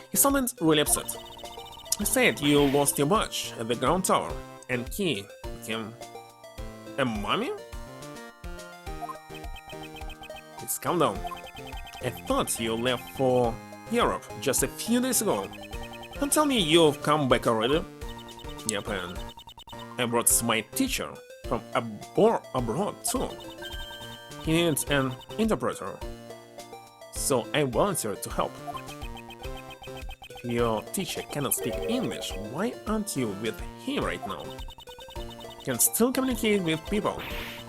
He sounded really upset. He said you lost your badge at the ground tower and he became a mummy? Please calm down. I thought you left for Europe just a few days ago. Don't tell me you've come back already. Yep, and I brought my teacher from abroad too. He needs an interpreter, so I volunteered to help. If your teacher cannot speak English, why aren't you with him right now? You can still communicate with people.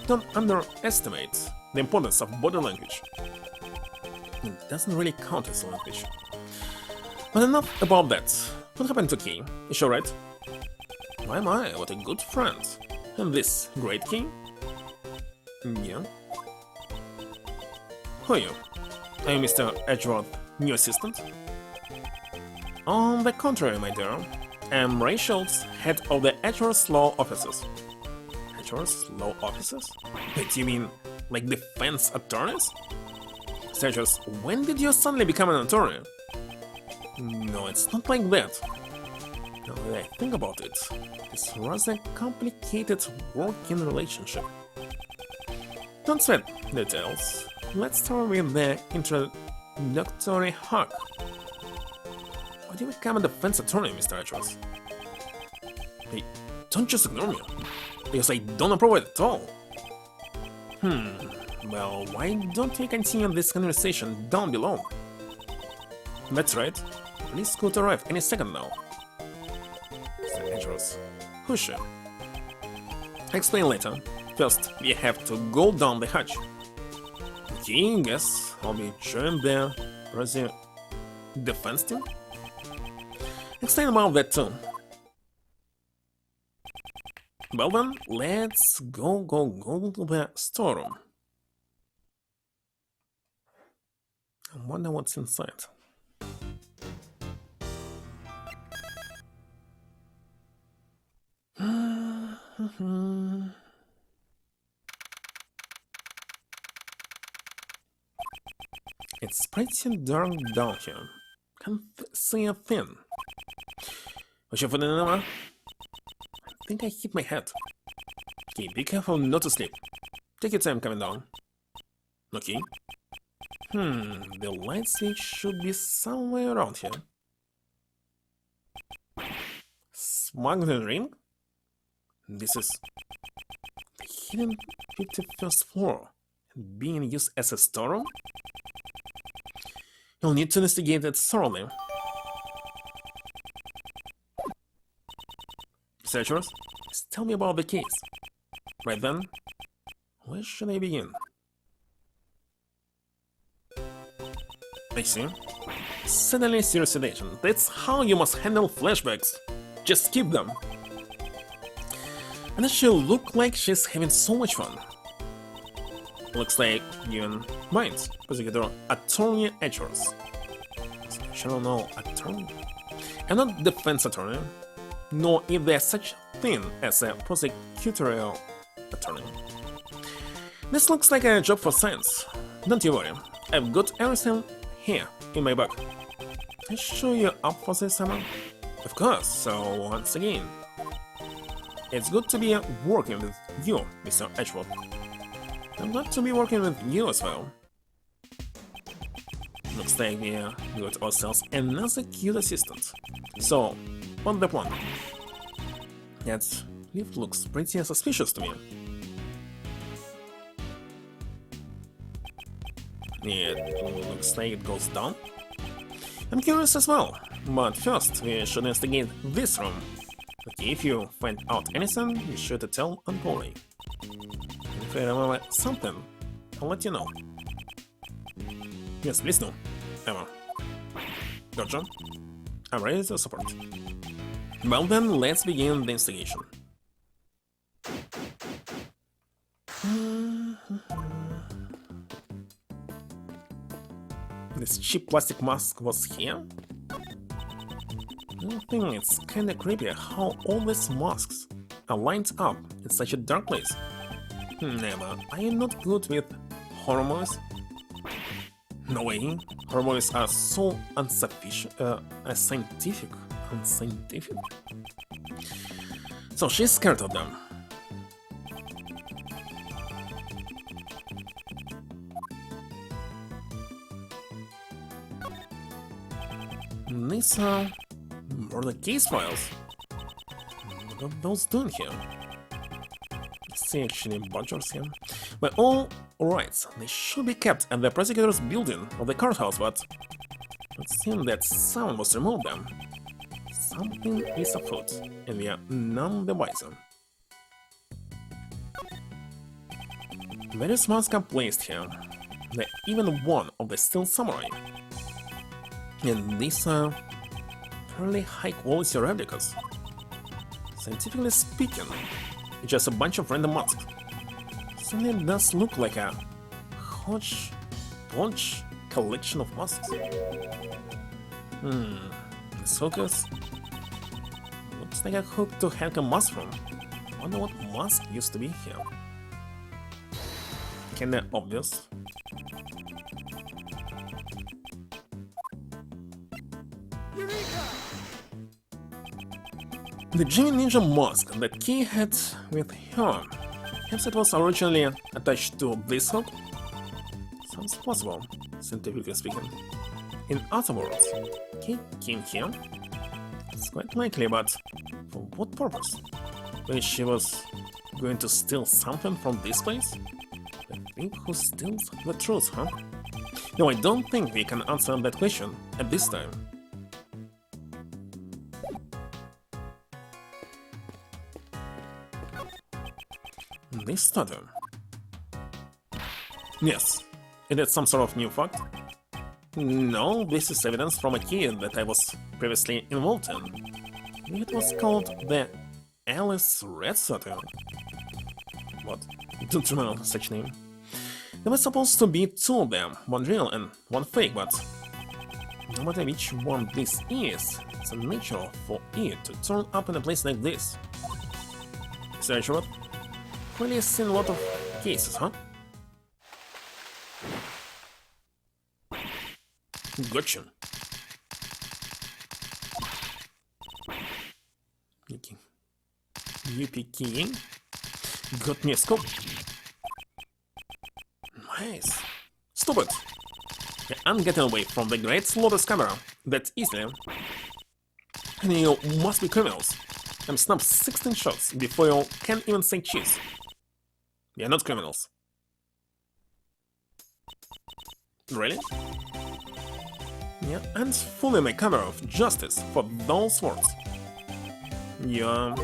Don't underestimate the importance of body language. It doesn't really count as language. But enough about that. What happened to Key? Is she alright? My, what a good friend. And this great King? Yeah. Who are you? Are you Mr. Edgeworth, new assistant? On the contrary, my dear. I'm Ray Schultz, head of the Edgeworth Law Offices. Edgeworth Law Offices? Wait, you mean like defense attorneys? Edgeworth, when did you suddenly become an attorney? No, it's not like that. Now that I think about it, it's rather a complicated working relationship. Don't sweat details. Let's start with the introductory hug. Why do you become a defense attorney, Mr. Edgeworth? Hey, don't just ignore me, because I don't approve it at all. Well, why don't we continue this conversation down below? That's right. Police could arrive any second now. Mr. Edgeworth, who's she? Explain later. First, we have to go down the hatch. Okay, guess I'll be joining the Brazil defense team. Explain about that too. Well then, let's go to the storeroom. I wonder what's inside. It's pretty dark down here. Can't see a thing. What's your phone number? I think I hit my head. Okay, be careful not to sleep. Take your time coming down. Okay. The light switch should be somewhere around here. Smuggling ring? This is the hidden 51st floor, being used as a storeroom? You'll need to investigate it thoroughly. Searchers, please tell me about the case. Right then, where should I begin? I see. Suddenly serious sedation. That's how you must handle flashbacks. Just skip them. And she looks like she's having so much fun. Looks like you and mind, prosecutor Attorney Edgeworth. Sure, no attorney. I'm not defense attorney, nor is there such thing as a prosecutorial attorney. This looks like a job for science. Don't you worry, I've got everything here in my bag. I sure you're up for this, Emma? Of course, so once again, it's good to be working with you, Mr. Edgeworth. I'm glad to be working with you as well. Looks like we got ourselves another cute assistant. So, what's the plan? That lift looks pretty suspicious to me. It looks like it goes down. I'm curious as well, but first we should investigate this room. Okay, if you find out anything, be sure to tell Uncle. If I remember something, I'll let you know. Yes, please do, Emma. Gotcha. I'm ready to support. Well then, let's begin the investigation. This cheap plastic mask was here? I think it's kinda creepy how all these masks are lined up in such a dark place. Emma, I am not good with horror movies. No way, horror movies are so unsufficient, unscientific. So she's scared of them. These are murder case files. What are those doing here? I see actually badgers here. But all rights, they should be kept at the prosecutor's building of the courthouse, but it seems that someone must remove them. Something is afoot, and we are none the wiser. Various masks are placed here. There even one of the steel samurai. And these are fairly high-quality replicas. Scientifically speaking, it's just a bunch of random masks. Certainly does look like a hodgepodge collection of masks. This hookers looks like a hook to hang a mask from. Wonder what mask used to be here. Kinda obvious. The Jimmy Ninja mask that Key had with her, perhaps it was originally attached to this hook? Sounds possible, scientifically speaking. In other words, Key came here? It's quite likely, but for what purpose? Maybe she was going to steal something from this place? I think who steals the truth, huh? No, I don't think we can answer that question at this time. This statue. Yes, it is some sort of new fact. No, this is evidence from a key that I was previously involved in. It was called the Alice Red statue. What? Don't remember such name. There were supposed to be two of them, one real and one fake, but no matter which one this is, it's unnatural for it to turn up in a place like this. Search what? Really seen a lot of cases, huh? Gotcha. UP got me a scope. Nice. Stupid. I'm getting away from the Great Lotus camera that easily. And you must be criminals. I'm snapped 16 shots before you can even say cheese. You're not criminals. Really? Yeah, and fully my camera of justice for those words. Yeah.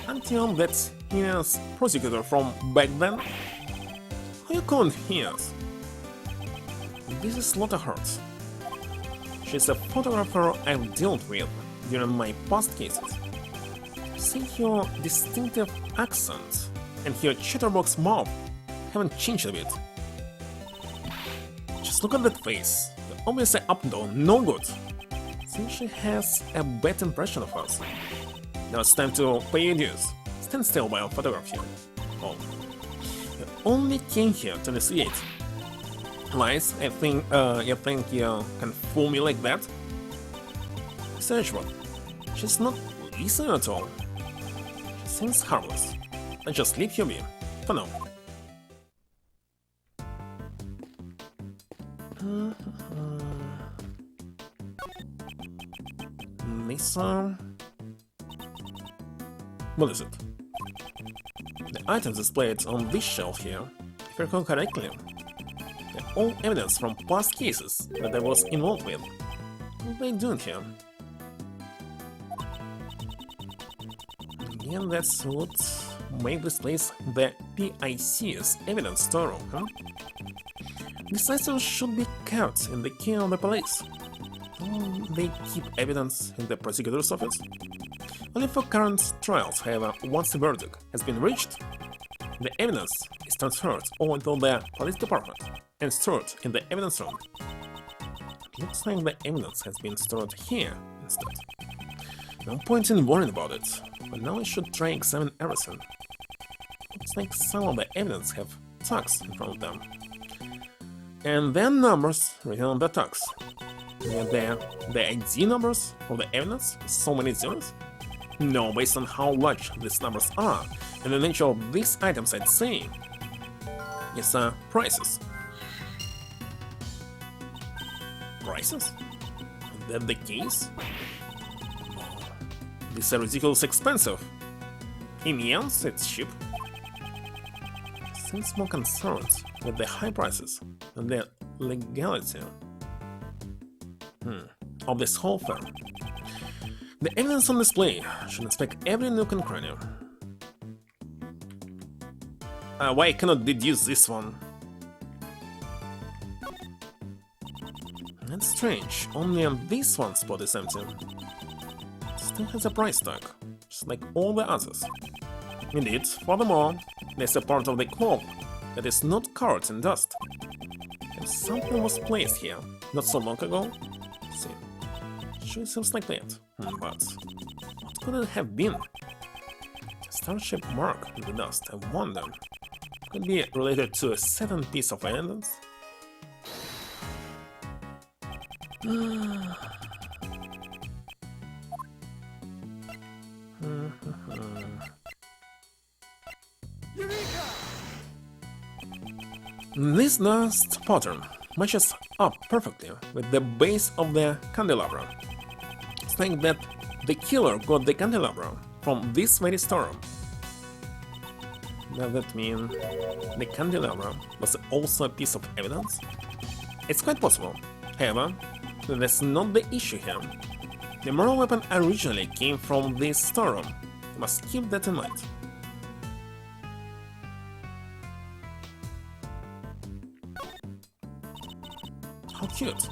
Aren't you that heinous prosecutor from back then? How you calling heinous? This is Slaughterheart. She's a photographer I've dealt with during my past cases. See, your distinctive accent and your chatterbox mouth haven't changed a bit. Just look at that face. You're obviously up down, no good. Seems she has a bad impression of us. Now it's time to pay your dues. Stand still while I photograph you. Oh. You only came here to investigate. Lies, you think you can fool me like that? Search what? She's not listening at all. She seems harmless. I just leave you be, for now. This what is it? The items displayed on this shelf here, if I recall correctly, they're all evidence from past cases that I was involved with. What are they doing here? Yeah, that's what made this place the PIC's evidence storeroom, huh? These items should be kept in the care of the police. They keep evidence in the prosecutor's office. Only for current trials, however, once the verdict has been reached, the evidence is transferred over to the police department and stored in the evidence room. It looks like the evidence has been stored here instead. No point in worrying about it, but now I should try examine everything. Looks like some of the evidence have tags in front of them. And then numbers written on the tags. The ID numbers of the evidence, so many zeros? No, based on how large these numbers are, and the nature of these items I'd say. Yes, prices. Prices? Is that the case? Oh, these are ridiculously expensive. In yen, it's cheap. Seems more concerned with the high prices than the legality of this whole firm. The evidence on display should inspect every nook and cranny. Why I cannot deduce this one? That's strange, only on this one spot is empty. Still has a price tag, just like all the others. Indeed, furthermore, there's a part of the cloth that is not covered in dust. And something was placed here not so long ago. Let's see. Sure seems like that, but what could it have been? A star-shaped mark in the dust, I wonder. Could be related to a certain piece of evidence? This dust pattern matches up perfectly with the base of the candelabra. It's like that the killer got the candelabra from this very storm. Does that mean the candelabra was also a piece of evidence? It's quite possible. However, that's not the issue here. The murder weapon originally came from this storeroom. You must keep that in mind. How cute!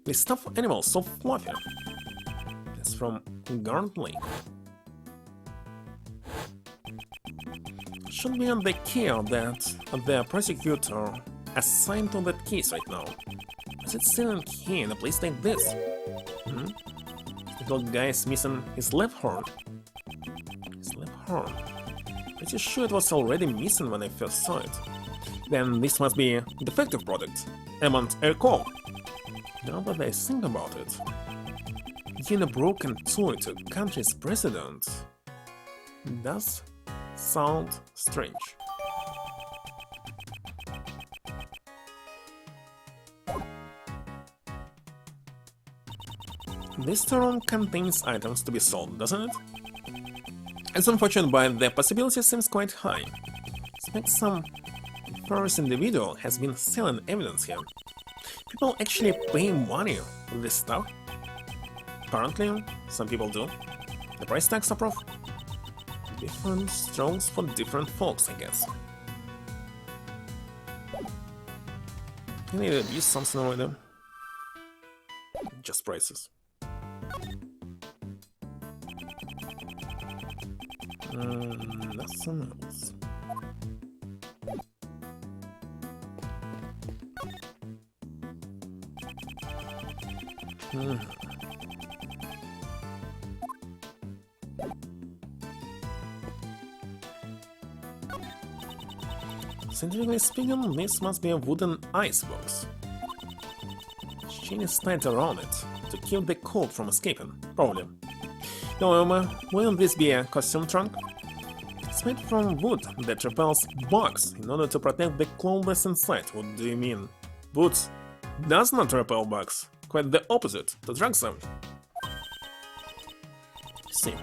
The stuffed animal so fluffy. It's from Garden Lake. Should be on the key that the prosecutor assigned to that case right now. Is it still in key in a place like this? The little guy is missing his left horn. His left horn. Pretty sure it was already missing when I first saw it. Then this must be a defective product. Amount a recall. Now that I think about it, giving a broken toy to a country's president does sound strange. This store contains items to be sold, doesn't it? It's unfortunate, but the possibility seems quite high. It's like some first individual has been selling evidence here. People actually pay money for this stuff. Apparently, some people do. The price tags are proof. Different strokes for different folks, I guess. I need to use something already. Just prices. Nothing else. Scientifically speaking, this must be a wooden icebox. Chain is tied around it to keep the cold from escaping, probably. However, wouldn't this be a costume trunk? It's made from wood that repels bugs in order to protect the clothes inside. What do you mean? Wood does not repel bugs. Quite the opposite, to attract them. See,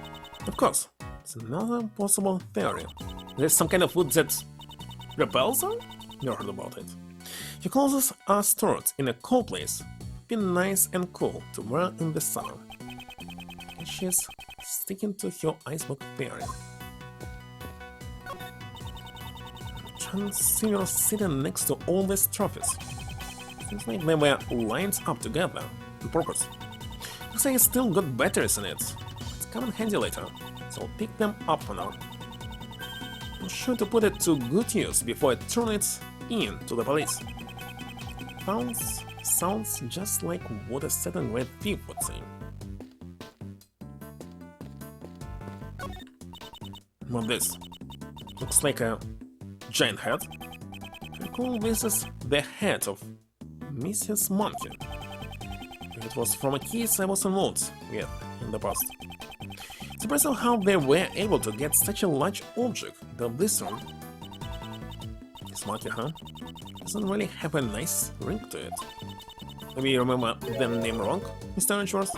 of course, it's another possible theory. There's some kind of wood that repels them? Never heard about it. Your clothes are stored in a cold place. Be nice and cool to wear in the summer. And she's sticking to her icebox theory. Transceiver sitting next to all these trophies. Seems like they were lined up together on purpose. Looks like it's still got batteries in it. It's come in handy later, so I'll pick them up for now. I'm sure to put it to good use before I turn it in to the police. Sounds just like what a certain red thief would say. What this? Looks like a giant head. I recall this is the head of Mrs. Monkey. It was from a case I was involved with in the past. It's impressive how they were able to get such a large object into this room. This monkey, huh? Doesn't really have a nice ring to it. Maybe you remember the name wrong, Mr. Edgeworth?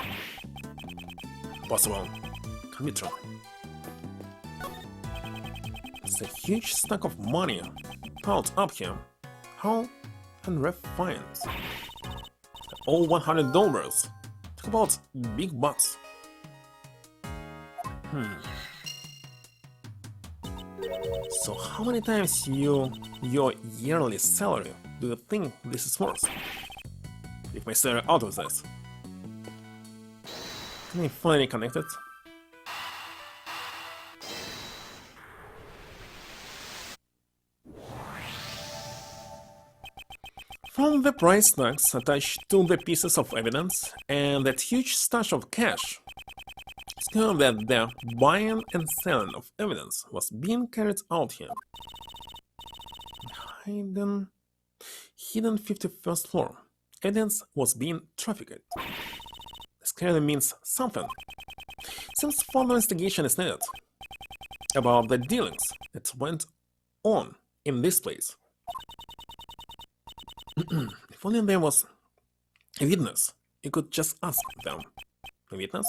Possible. Can be true. It's a huge stack of money piled up here. How unrefined. All $100. Talk about big bucks. So how many times your yearly salary do you think this is worth? If my salary out of this. Can I finally connect it? From the price tags attached to the pieces of evidence and that huge stash of cash, it's clear that the buying and selling of evidence was being carried out here. Hidden 51st floor. Evidence was being trafficked. This clearly means something. Since further investigation is needed about the dealings that went on in this place. If only there was a witness, you could just ask them. A witness?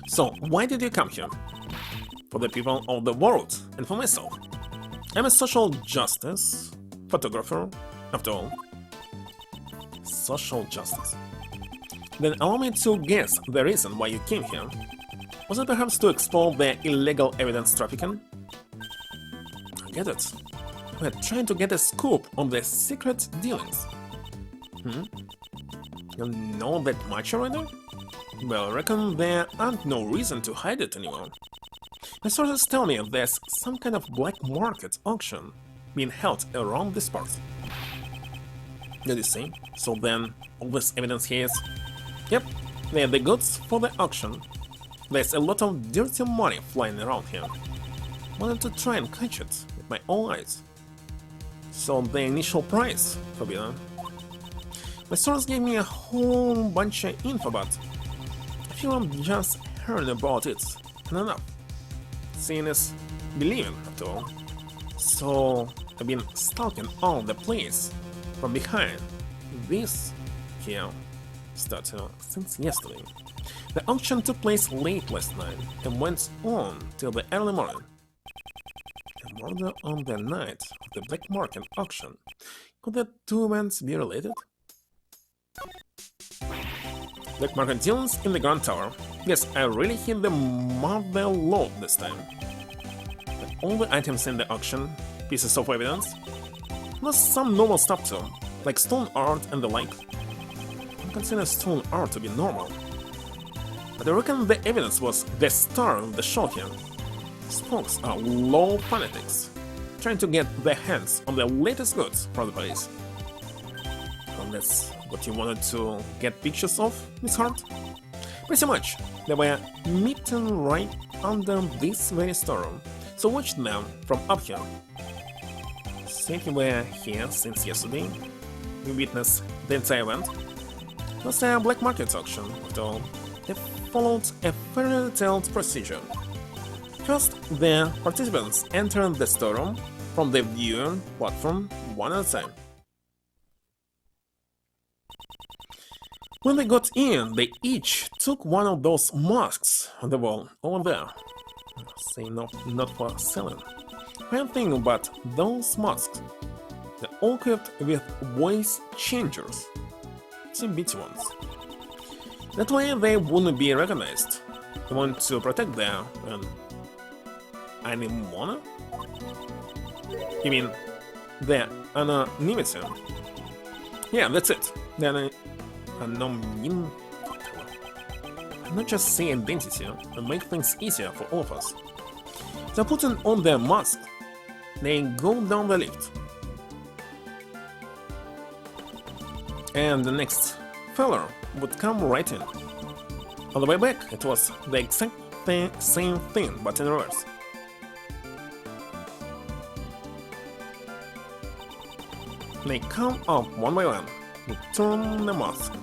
So, why did you come here? For the people of the world and for myself. I'm a social justice photographer, after all. Social justice. Then allow me to guess the reason why you came here. Was it perhaps to explore the illegal evidence trafficking? I get it. We're trying to get a scoop on the secret dealings. You know that much already? Well, I reckon there aren't no reason to hide it anymore. My sources tell me there's some kind of black market auction being held around this part. Did you see? So then, all this evidence here is... Yep, they're the goods for the auction. There's a lot of dirty money flying around here. Wanted to try and catch it with my own eyes. So the initial price, forbidden. My source gave me a whole bunch of info, but I feel I'm just hearing about it and enough. Seeing is believing, after all. So I've been stalking all the place from behind. This here started since yesterday. The auction took place late last night and went on till the early morning. A murder on the night of the black market auction. Could the two events be related? Black market dealings in the Grand Tower. Yes, I really hit the mother load this time. But all the items in the auction, pieces of evidence, plus some normal stuff too, like stone art and the like. I consider stone art to be normal. But I reckon the evidence was the star of the show here. These folks are low fanatics, trying to get their hands on the latest goods from the place. And that's what you wanted to get pictures of, Miss Hart? Pretty much. They were meeting right under this very storeroom, so watch them from up here. See if you were here since yesterday. You witnessed the entire event. It was a black market auction, after all. They followed a very detailed procedure. First, the participants entered the storeroom from the viewing platform one at a time. When they got in, they each took one of those masks on the wall over there. Say not for selling. One thing about those masks, they're all equipped with voice changers. Some bitty ones. That way they wouldn't be recognized. They want to protect their anonymity? You mean their anonymity? Yeah, that's it. I'm not just say identity and make things easier for all of us. They're putting on their mask. They go down the lift. And the next fella would come right in. On the way back, it was the exact same thing, but in reverse. They come up one by one, return the mask,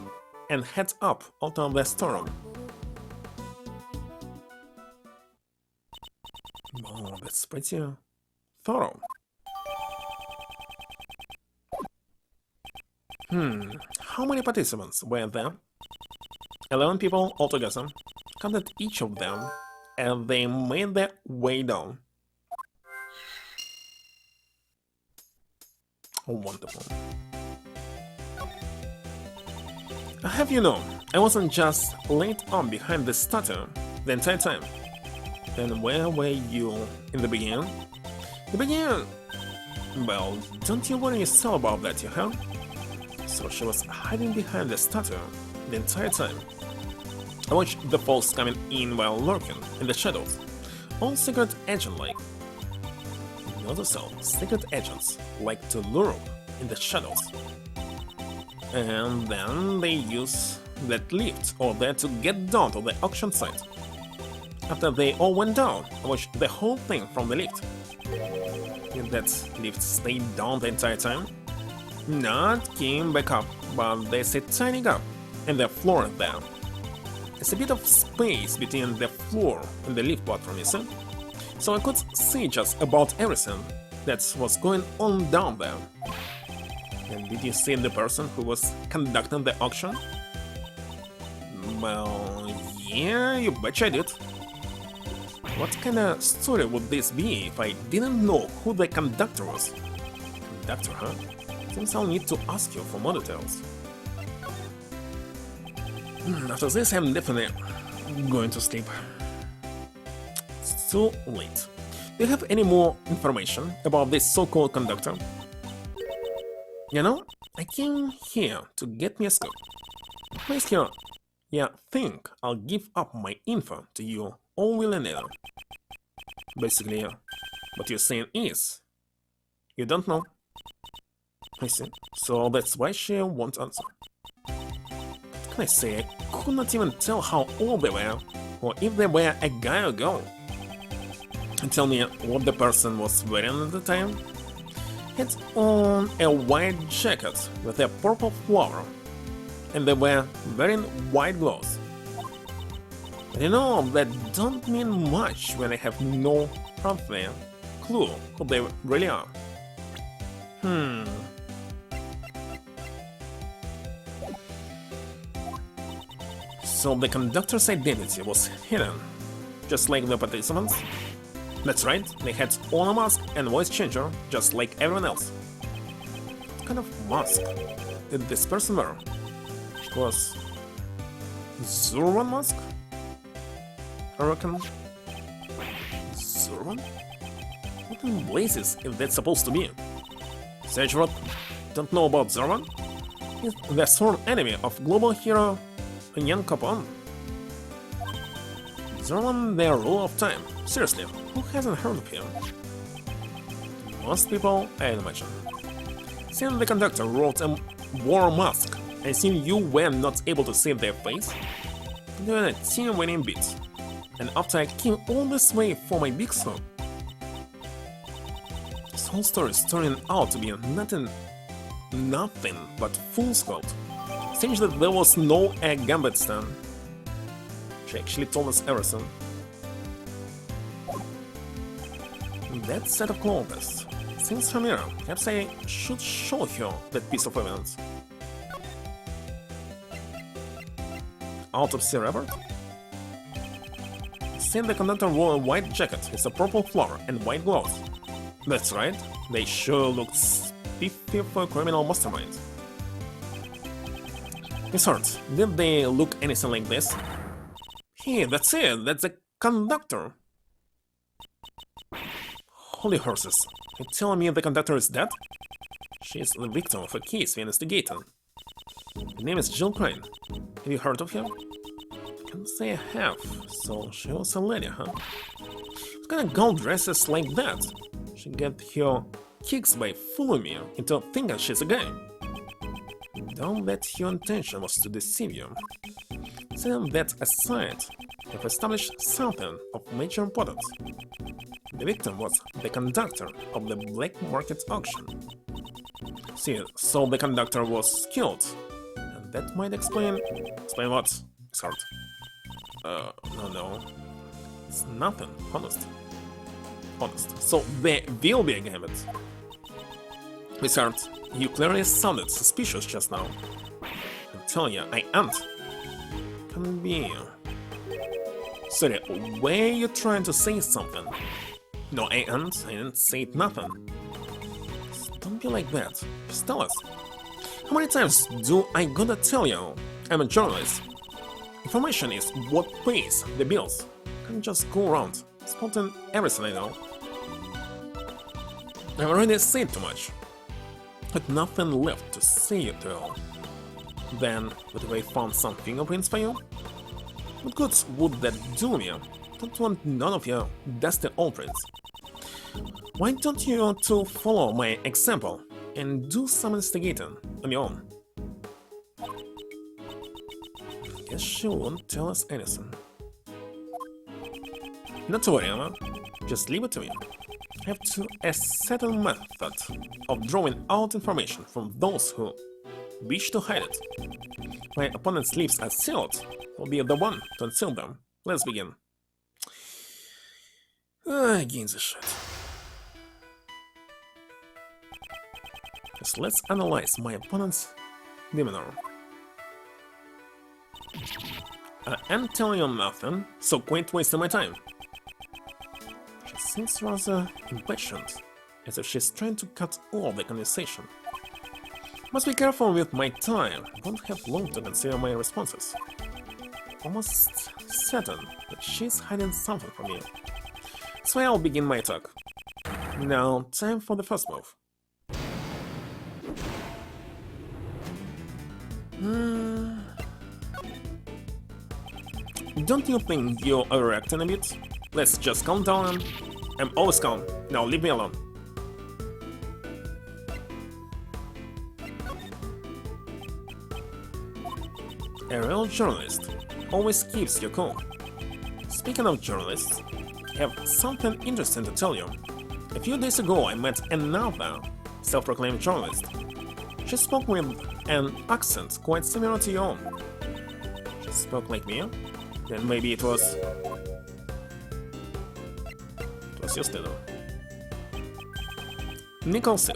and head up out of the storeroom. Oh, that's pretty thorough. How many participants were there? 11 people altogether. Counted each of them, and they made their way down. Oh, wonderful. I have you know, I wasn't just laid on behind the statue the entire time. Then where were you in the beginning? The beginning? Well, don't you worry yourself about that, you have? So she was hiding behind the statue the entire time. I watched the folks coming in while lurking in the shadows, all secret agent-like. Notice how secret agents like to lurk in the shadows. And then they use that lift or there to get down to the auction site. After they all went down, I watched the whole thing from the lift. Did that lift stay down the entire time? Not came back up, but there's a tiny gap in the floor there. There's a bit of space between the floor and the lift platform, you see? So I could see just about everything that was going on down there. And did you see the person who was conducting the auction? Well, yeah, you betcha I did. What kind of story would this be if I didn't know who the conductor was? Conductor, huh? Seems I'll need to ask you for more details. After this, I'm definitely going to sleep. It's too late. Do you have any more information about this so-called conductor? You know, I came here to get me a scoop. Please here, yeah, think I'll give up my info to you all willy-nilly. Basically, what you're saying is, you don't know. I see. So that's why she won't answer. What can I say? I could not even tell how old they were, or if they were a guy or girl. And tell me what the person was wearing at the time. Had on a white jacket with a purple flower, and they were wearing white gloves. But you know, that don't mean much when I have no earthly clue who they really are. So the conductor's identity was hidden, just like the participants? That's right, they had on a mask and voice changer, just like everyone else. What kind of mask did this person wear? It was Zurvan mask? I reckon. Zurvan? What in blazes if that's supposed to be? Sejrot, don't know about Zurvan? He's the sworn enemy of global hero Gyakuten. Zurvan, the ruler of time. Seriously, who hasn't heard of him? Most people, I imagine. Since the conductor wrote a war mask, I assume you were not able to see their face? Doing a team-winning beat. And after I came all this way for my big scope. This whole story is turning out to be nothing but full scope. Seems that there was no gambit stand. She actually told us everything. That set of clothes seems familiar. Perhaps I should show her that piece of evidence. Autopsy report? Since the conductor wore a white jacket with a purple flower and white gloves. That's right, they sure looked spiffy for a criminal mastermind. Miss Hart, did they look anything like this? Hey, that's it, that's the conductor. Holy horses, you're telling me the conductor is dead? She's the victim of a case we investigated. Her name is Jill Crane. Have you heard of her? Can't say I have, so she was a lady, huh? What kind of girl dresses like that? She get her kicks by fooling me into thinking she's a guy. Don't bet your intention was to deceive you. Setting that aside, we've established something of major importance. The victim was the conductor of the black market auction. See, so the conductor was killed. And that might explain... Explain what? It's hard. No. It's nothing, honest. So there will be a gambit. Wizard, you clearly sounded suspicious just now. I'm telling you, I ain't. Can be... Sorry, were you trying to say something? No, I didn't say nothing. Don't be like that. Just tell us. How many times do I gotta tell you? I'm a journalist. Information is what pays the bills. Can't just go around spotting everything I know. I've already said too much. With nothing left to say to you. Then, would I found some fingerprints for you? What good would that do me? Don't want none of your dusty old prints. Why don't you two follow my example and do some investigating on your own? Guess she won't tell us anything. Not to worry, Emma. Just leave it to me. I have a certain method of drawing out information from those who wish to hide it. My opponent's lips are sealed. I'll be the one to unseal them. Let's begin. Again the shit. So let's analyze my opponent's demeanor. I am telling you nothing, so quit wasting my time. She seems rather impatient, as if she's trying to cut off the conversation. Must be careful with my time, I won't have long to consider my responses. Almost certain that she's hiding something from me. So I'll begin my talk. Now, time for the first move. Don't you think you're overreacting a bit? Let's just calm down. I'm always calm. Now leave me alone. A real journalist always keeps you cool. Speaking of journalists, I have something interesting to tell you. A few days ago I met another self-proclaimed journalist. She spoke with an accent quite similar to your own. She spoke like me? Then maybe it was your studio. Nicole said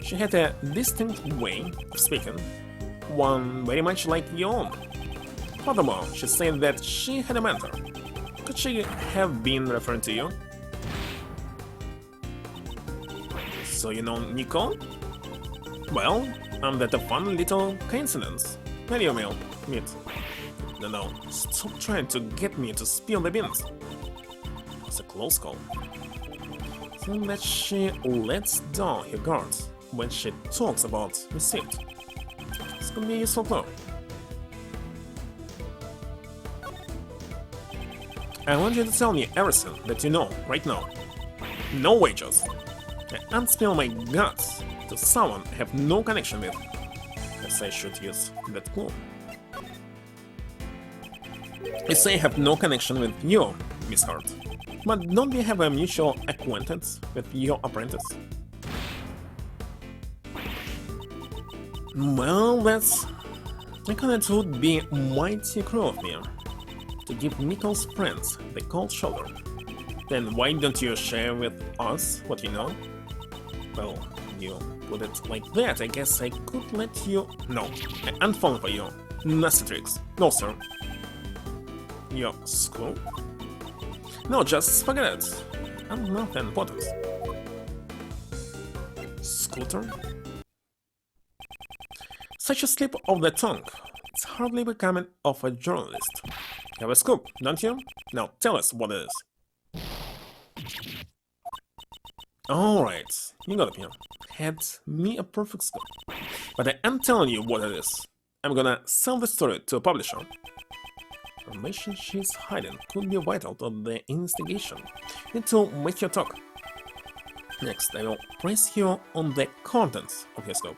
she had a distinct way of speaking, one very much like your own. Furthermore, she said that she had a mentor. Could she have been referring to you? So you know Nicole? Well, that's a fun little coincidence. Maybe you will meet. No, stop trying to get me to spill the beans. It's a close call. Think that she lets down her guards when she talks about receipt. This could be a useful clue. I want you to tell me everything that you know right now. No wagers. I unspill my guts to someone I have no connection with. Guess I should use that clue. I say I have no connection with you, Miss Hart. But don't we have a mutual acquaintance with your apprentice? Well, that's... I kind of would be mighty cruel of me to give Nicole's friends the cold shoulder. Then why don't you share with us what you know? Well, you put it like that, I guess I could let you... No, I unfollow for you. Nasty tricks. No, sir. Your school? No, just forget it. I'm not important. Scooter? Such a slip of the tongue. It's hardly becoming of a journalist. You have a scoop, don't you? Now tell us what it is. Alright, you got it here. Had me a perfect scoop. But I am telling you what it is. I'm gonna sell the story to a publisher. Information she's hiding could be vital to the investigation. Need to make your talk. Next, I will press you on the contents of your scope.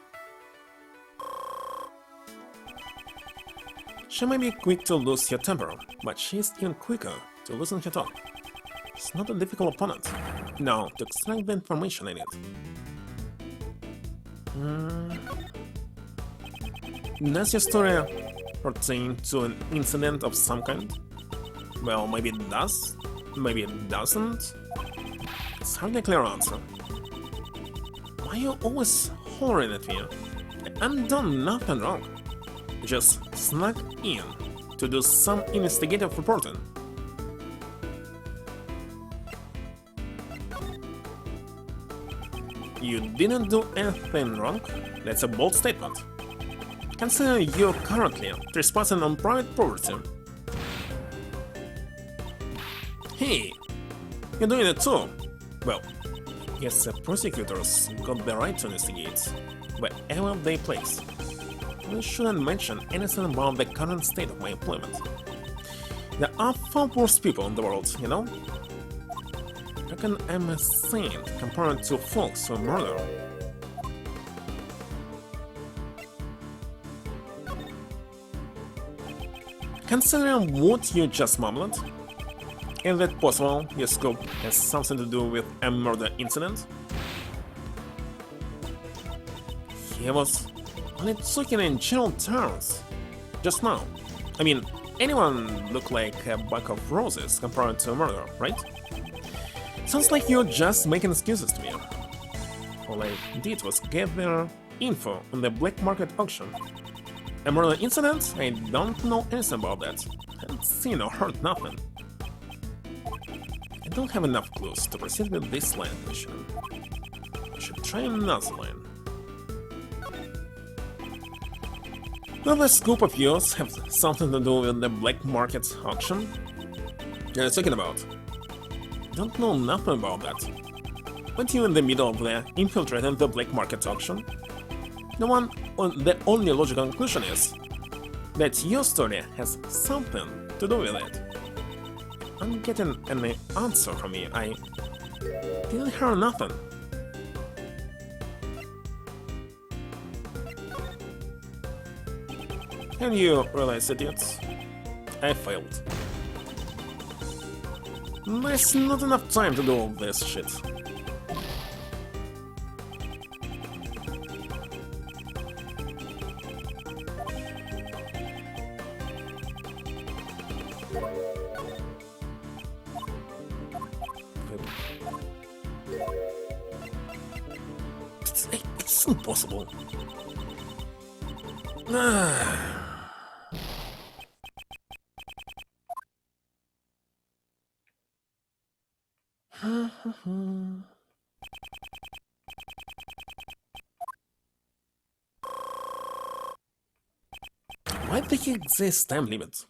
She may be quick to lose her temper, but she's even quicker to loosen her tongue. She's not a difficult opponent. Now, to extract the information I need. Does your story pertain to an incident of some kind? Well, maybe it does, maybe it doesn't. It's hardly a clear answer. Why are you always hollering at me? I've done nothing wrong. You just snuck in to do some investigative reporting. You didn't do anything wrong? That's a bold statement. Consider you're currently trespassing on private property. Hey, you're doing it too. Well, yes, the prosecutors got the right to investigate wherever they place. We shouldn't mention anything about the current state of my employment. There are far worse people in the world, you know? I reckon I'm a saint compared to folks who murder. Considering what you just mumbled, is it possible your scope has something to do with a murder incident? He was only talking in general terms. Just now. I mean, anyone look like a bucket of roses compared to a murder, right? Sounds like you're just making excuses to me. All I did was gather info on the black market auction. A murder incident? I don't know anything about that. I haven't seen or heard nothing. I don't have enough clues to proceed with this line of questioning. I should try another line. Does the scoop of yours have something to do with the black market auction? You're talking about? I don't know nothing about that. Weren't you in the middle of the infiltrating the black market auction? The only logical conclusion is that your story has something to do with it. I'm getting an answer from you. I didn't hear nothing. Can you realize it yet? I failed. There's not enough time to do all this shit. It's impossible. Why the heck exists time limit?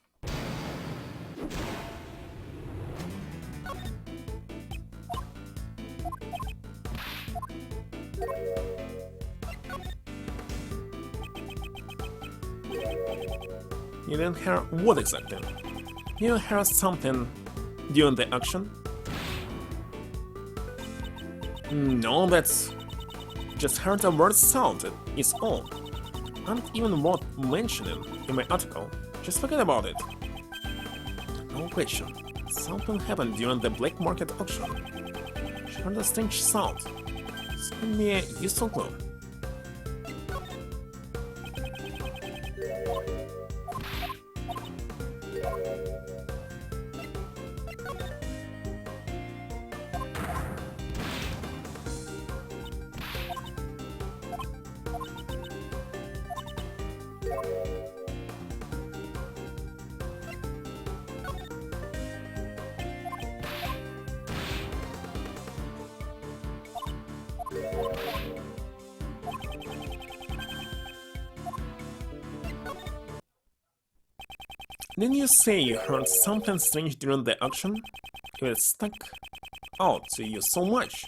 You didn't hear what exactly? You heard something during the auction? No, that's... just heard a word sound, it's all. Aren't even worth mentioning in my article. Just forget about it. No question. Something happened during the black market auction. She heard a strange sound. This could be a useful clue. Didn't you say you heard something strange during the auction? It stuck out to you so much.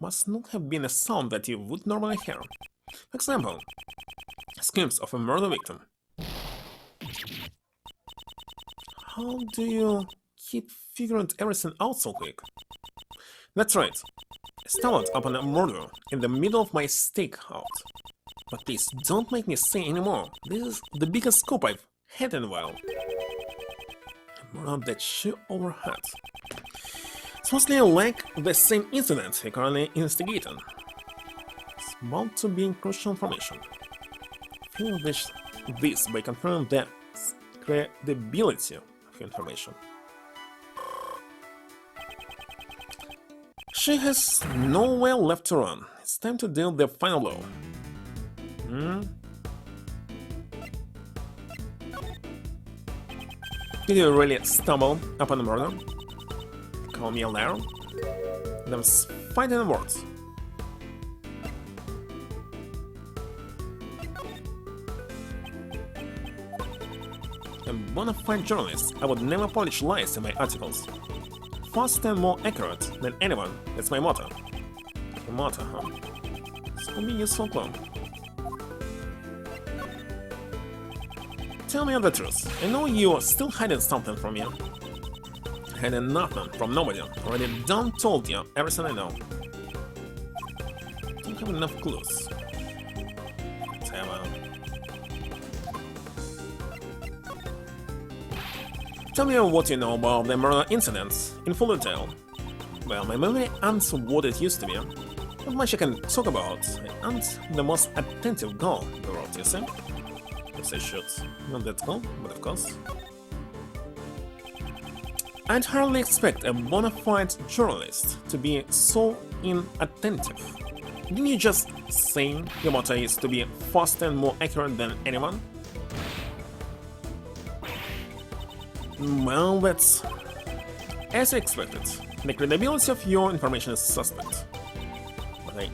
Must not have been a sound that you would normally hear. For example, screams of a murder victim. How do you keep figuring everything out so quick? That's right. I stumbled upon a murder in the middle of my stakeout. But please, don't make me say anymore. This is the biggest scoop I've had in a while. A murder that she overheard. It's mostly like the same incident we're currently investigating. It's bound to be crucial information. Finish this by confirming the credibility of information. She has nowhere left to run. It's time to deal the final blow. Did you really stumble upon a murder? Call me a liar? Them's fighting words. A bona fide journalist, I would never polish lies in my articles. Faster and more accurate than anyone, that's my motto. Your motto, huh? This could be useful clue. Tell me the truth. I know you're still hiding something from me. Hiding nothing from nobody. Already done told you everything I know. Don't have enough clues. Tell me what you know about the murder incidents in full detail. Well, my memory ain't what it used to be. Not much I can talk about. I aren't the most attentive girl in the world, you see? Yes, I should. Not that girl, but of course. I'd hardly expect a bona fide journalist to be so inattentive. Didn't you just say your motto is to be faster and more accurate than anyone? Well, that's as I expected. The credibility of your information is suspect. But I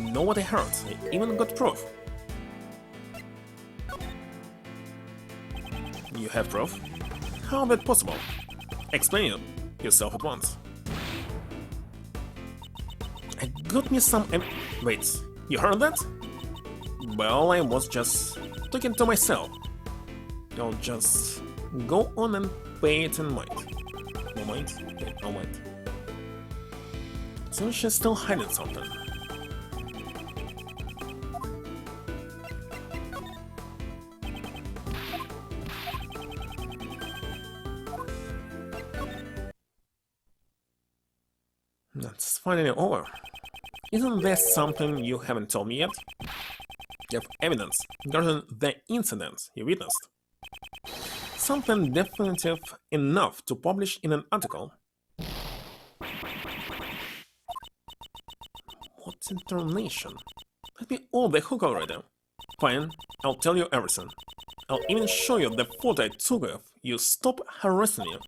know what I heard. I even got proof. You have proof? How is that possible? Explain it yourself at once. I got me some wait, you heard that? Well, I was just talking to myself. I'll just go on and pay it in mind. No mind? Okay, no mind. So she's still hiding something. That's finally over. Isn't there something you haven't told me yet? You have evidence regarding the incident you witnessed. Something definitive enough to publish in an article. What intonation? Let me off the hook already. Fine, I'll tell you everything. I'll even show you the photo I took of you. Stop harassing me.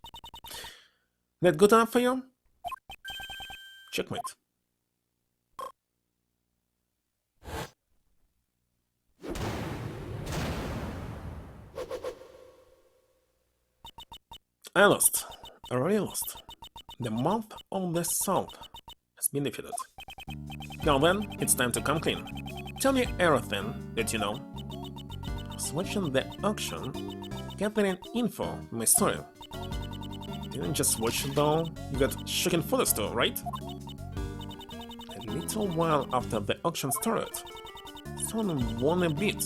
That good enough for you? Checkmate. I lost. I already lost. The month of the South has been defeated. Now then, it's time to come clean. Tell me everything that you know. I was watching the auction, gathering info on my story. Didn't just watch it though, you got shocking photos too, right? A little while after the auction started, someone won a bid,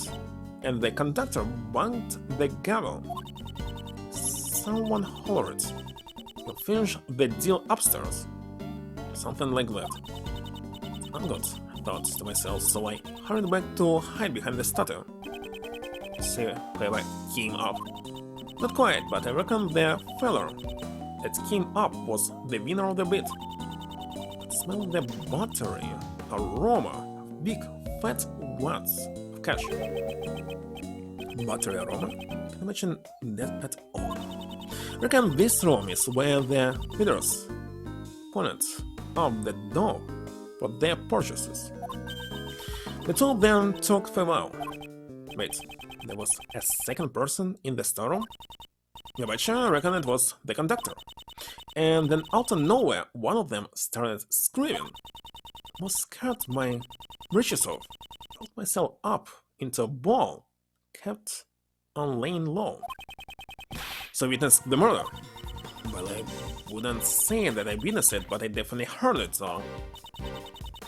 and the conductor banged the gavel. Someone hollered, "You finished the deal upstairs." Something like that. I'm good, I thought to myself, so I hurried back to hide behind the statue. See whoever came up. Not quite, but I reckon the feller that came up was the winner of the bid. I smelled the buttery aroma of big fat wads of cash. Buttery aroma? Can't imagine that at all. I reckon this room is where the bidders pointed up the door for their purchases. The two of them took farewell. Wait, there was a second person in the storeroom? Yeah, betcha, I reckon it was the conductor. And then out of nowhere, one of them started screaming. I was scared my britches off. Pulled myself up into a ball, kept on laying low. So witnessed the murder. Well, I wouldn't say that I witnessed it, but I definitely heard it, so...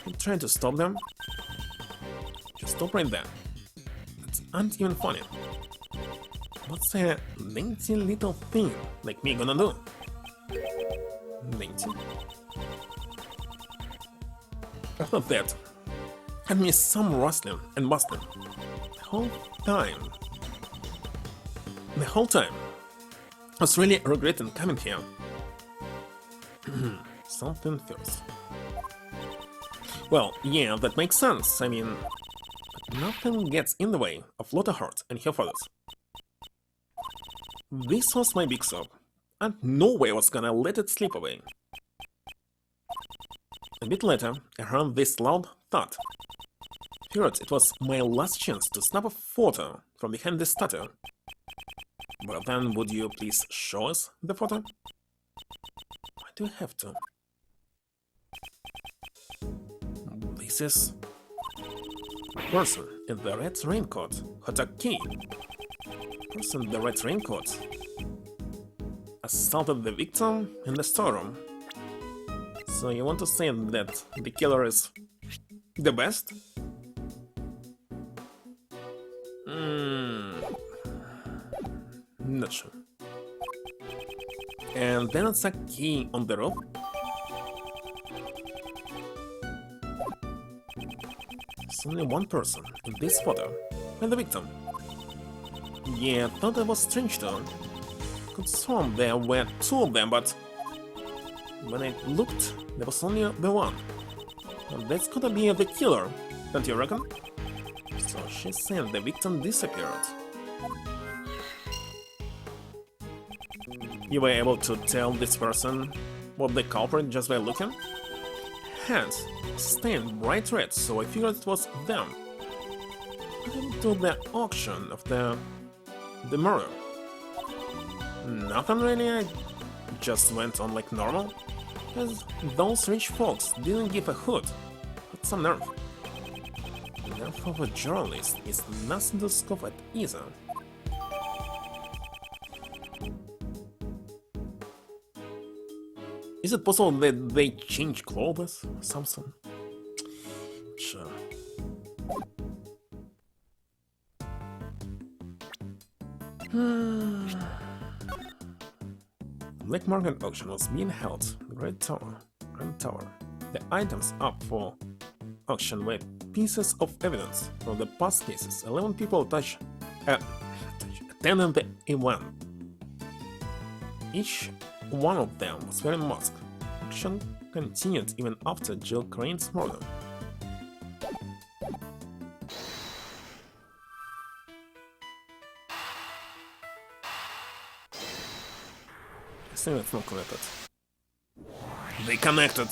I'm trying to stop them. Just stop right there. That's not even funny. What's a dainty little thing like me gonna do? Dainty? After that, had me some rustling and bustling. The whole time, I was really regretting coming here. Something first. Well, yeah, that makes sense. I mean, nothing gets in the way of Lottahart and her fathers. This was my big sob, and no way I was gonna let it slip away. A bit later, I heard this loud thud. Feared it was my last chance to snap a photo from behind the statue. Well then, would you please show us the photo? Why do I have to? This is... person in the red raincoat who took key. Person in the red raincoat assaulted the victim in the storeroom. So you want to say that the killer is the best? Not sure. And then it's a key on the roof. There's only one person in this photo, and the victim. Yeah, I thought that was strange though. Could sworn there were two of them, but when I looked, there was only the one. And that's gotta be the killer, don't you reckon? So she said the victim disappeared. You were able to tell this person what the culprit just by looking? Hands stained bright red, so I figured it was them. To the auction of the murder. Nothing really, I just went on like normal, because those rich folks didn't give a hoot. But some nerve. The nerve of a journalist is nothing to scoff at either. Is it possible that they change clothes or something? Sure. Black market auction was being held in the Grand Tower. The items up for auction were pieces of evidence from the past cases. 11 people attended the event. Each one of them was wearing a mask. Auction continued even after Jill Crane's murder. I think it's not connected. They connected!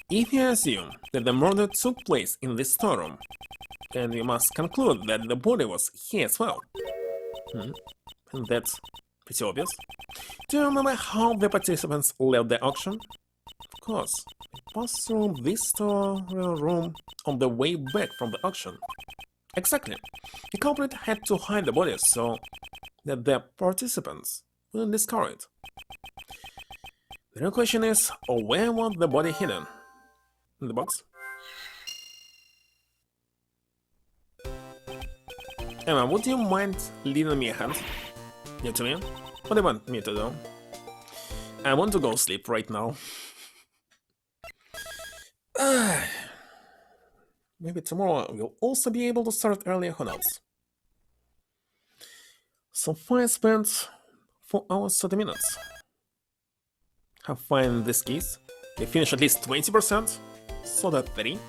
If you assume that the murder took place in this storeroom, then we must conclude that the body was here as well. And that's pretty obvious. Do you remember how the participants left the auction? Of course, they passed through this storeroom on the way back from the auction. Exactly. The culprit had to hide the body so that the participants wouldn't discover it. The real question is, where was the body hidden? In the box? Emma, would you mind lending me a hand? You to me? What do you want me to do? I want to go sleep right now. Maybe tomorrow we'll also be able to start earlier, who knows? So far I spent 4 hours 30 minutes. Have fun this case. They finish at least 20%. So that 30.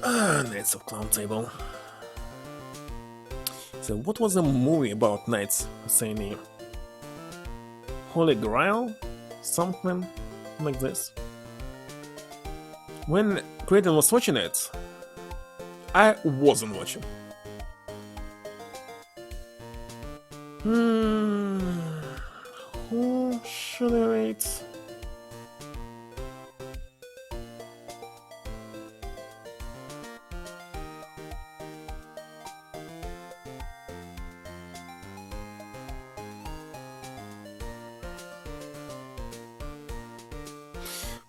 Knights of Clown Table. So what was the movie about Knights saying Holy Grail? Something like this. When Creighton was watching it, I wasn't watching. Who should I rate?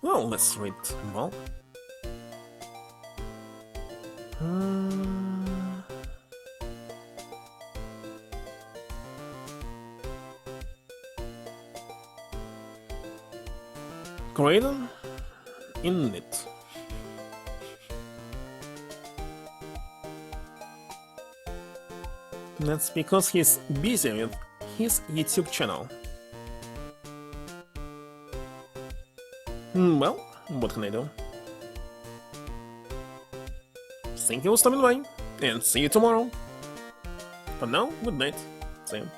Well, let's read well. Creighton in it. That's because he's busy with his YouTube channel. Well, what can I do? Thank you for stopping by, and see you tomorrow. For now, good night. See you.